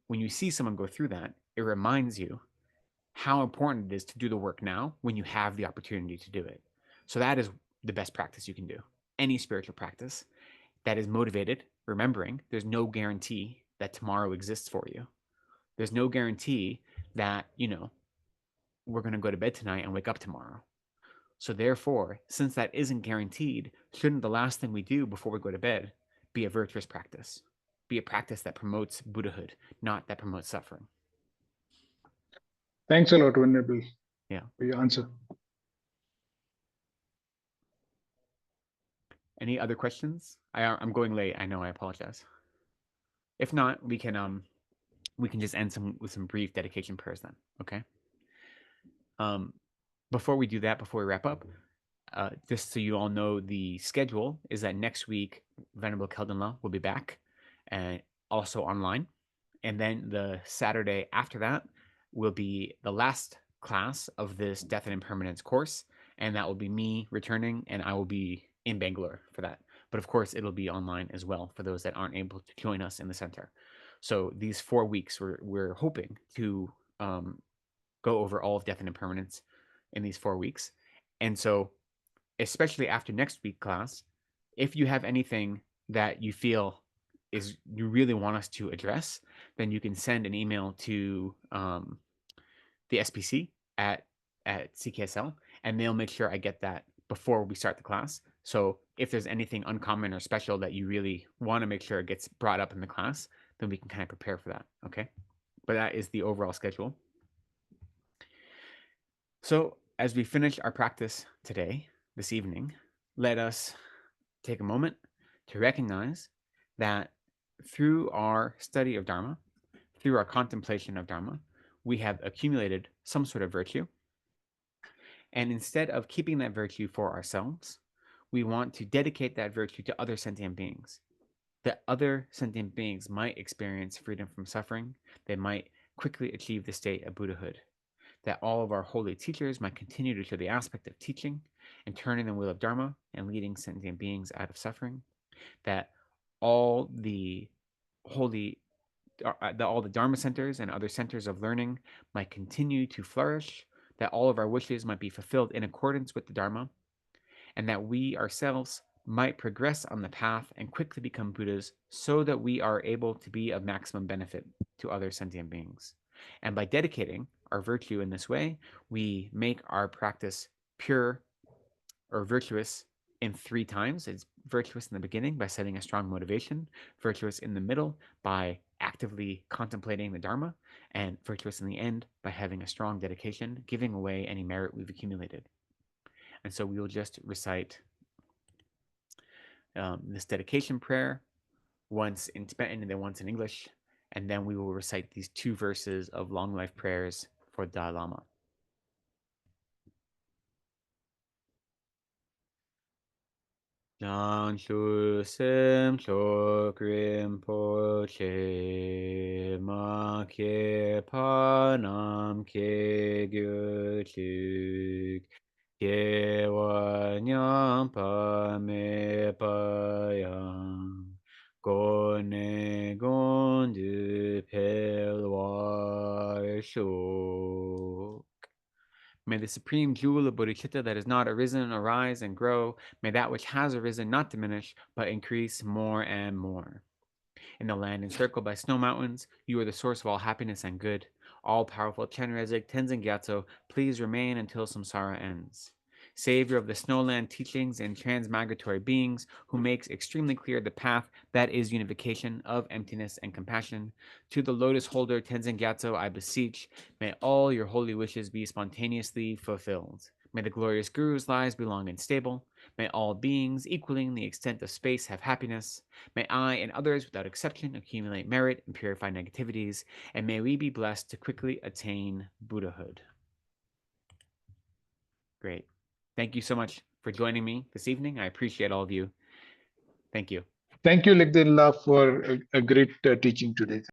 when you see someone go through that, it reminds you how important it is to do the work now when you have the opportunity to do it. So that is the best practice you can do. Any spiritual practice that is motivated, remembering there's no guarantee that tomorrow exists for you. There's no guarantee that, we're going to go to bed tonight and wake up tomorrow. So therefore, since that isn't guaranteed, shouldn't the last thing we do before we go to bed be a virtuous practice? Be a practice that promotes Buddhahood, not that promotes suffering. Thanks a lot, Venerable, Yeah. for your answer. Any other questions? I'm going late. I know. I apologize. If not, we can just end with some brief dedication prayers then. Okay. Before we do that, before we wrap up, just so you all know, the schedule is that next week Venerable Kelden will be back, and also online, and then the Saturday after that will be the last class of this Death and Impermanence course, and that will be me returning, and I will be in Bangalore for that. But of course, it'll be online as well for those that aren't able to join us in the center. So these 4 weeks, we're hoping to go over all of Death and Impermanence in these 4 weeks. And so, especially after next week class, if you have anything that you feel is you really want us to address, then you can send an email to the SPC at at CKSL, and they'll make sure I get that before we start the class. So if there's anything uncommon or special that you really want to make sure it gets brought up in the class, then we can kind of prepare for that, okay? But that is the overall schedule. So as we finish our practice today, this evening, let us take a moment to recognize that through our study of Dharma, through our contemplation of Dharma, we have accumulated some sort of virtue. And instead of keeping that virtue for ourselves, we want to dedicate that virtue to other sentient beings. That other sentient beings might experience freedom from suffering. They might quickly achieve the state of Buddhahood. That all of our holy teachers might continue to show the aspect of teaching and turning the wheel of Dharma and leading sentient beings out of suffering. That all the all the Dharma centers and other centers of learning might continue to flourish, that all of our wishes might be fulfilled in accordance with the Dharma, and that we ourselves might progress on the path and quickly become Buddhas so that we are able to be of maximum benefit to other sentient beings. And by dedicating our virtue in this way, we make our practice pure or virtuous in 3 times. It's virtuous in the beginning by setting a strong motivation, virtuous in the middle by actively contemplating the Dharma, and virtuous in the end by having a strong dedication, giving away any merit we've accumulated. And so we will just recite this dedication prayer once in Tibetan and then once in English, and then we will recite these 2 verses of long life prayers for the Dalai Lama. Choe Sum Ring Ma Ke Panam Ke Gyu Chuk Ke Wa Nyam Pa Me Pa Yang Go Ne Gon Du Pel Wa Shu. May the supreme jewel of bodhicitta that has not arisen arise and grow. May that which has arisen not diminish, but increase more and more. In the land encircled by snow mountains, you are the source of all happiness and good. All-powerful Chenrezig Tenzin Gyatso, please remain until samsara ends. Savior of the snowland teachings and transmigratory beings, who makes extremely clear the path that is unification of emptiness and compassion, to the lotus holder Tenzin Gyatso I beseech, may all your holy wishes be spontaneously fulfilled. May the glorious Guru's lives be long and stable. May all beings, equaling the extent of space, have happiness. May I and others, without exception, accumulate merit and purify negativities. And may we be blessed to quickly attain Buddhahood. Great. Thank you so much for joining me this evening. I appreciate all of you. Thank you. Thank you, Lekden, for a great teaching today.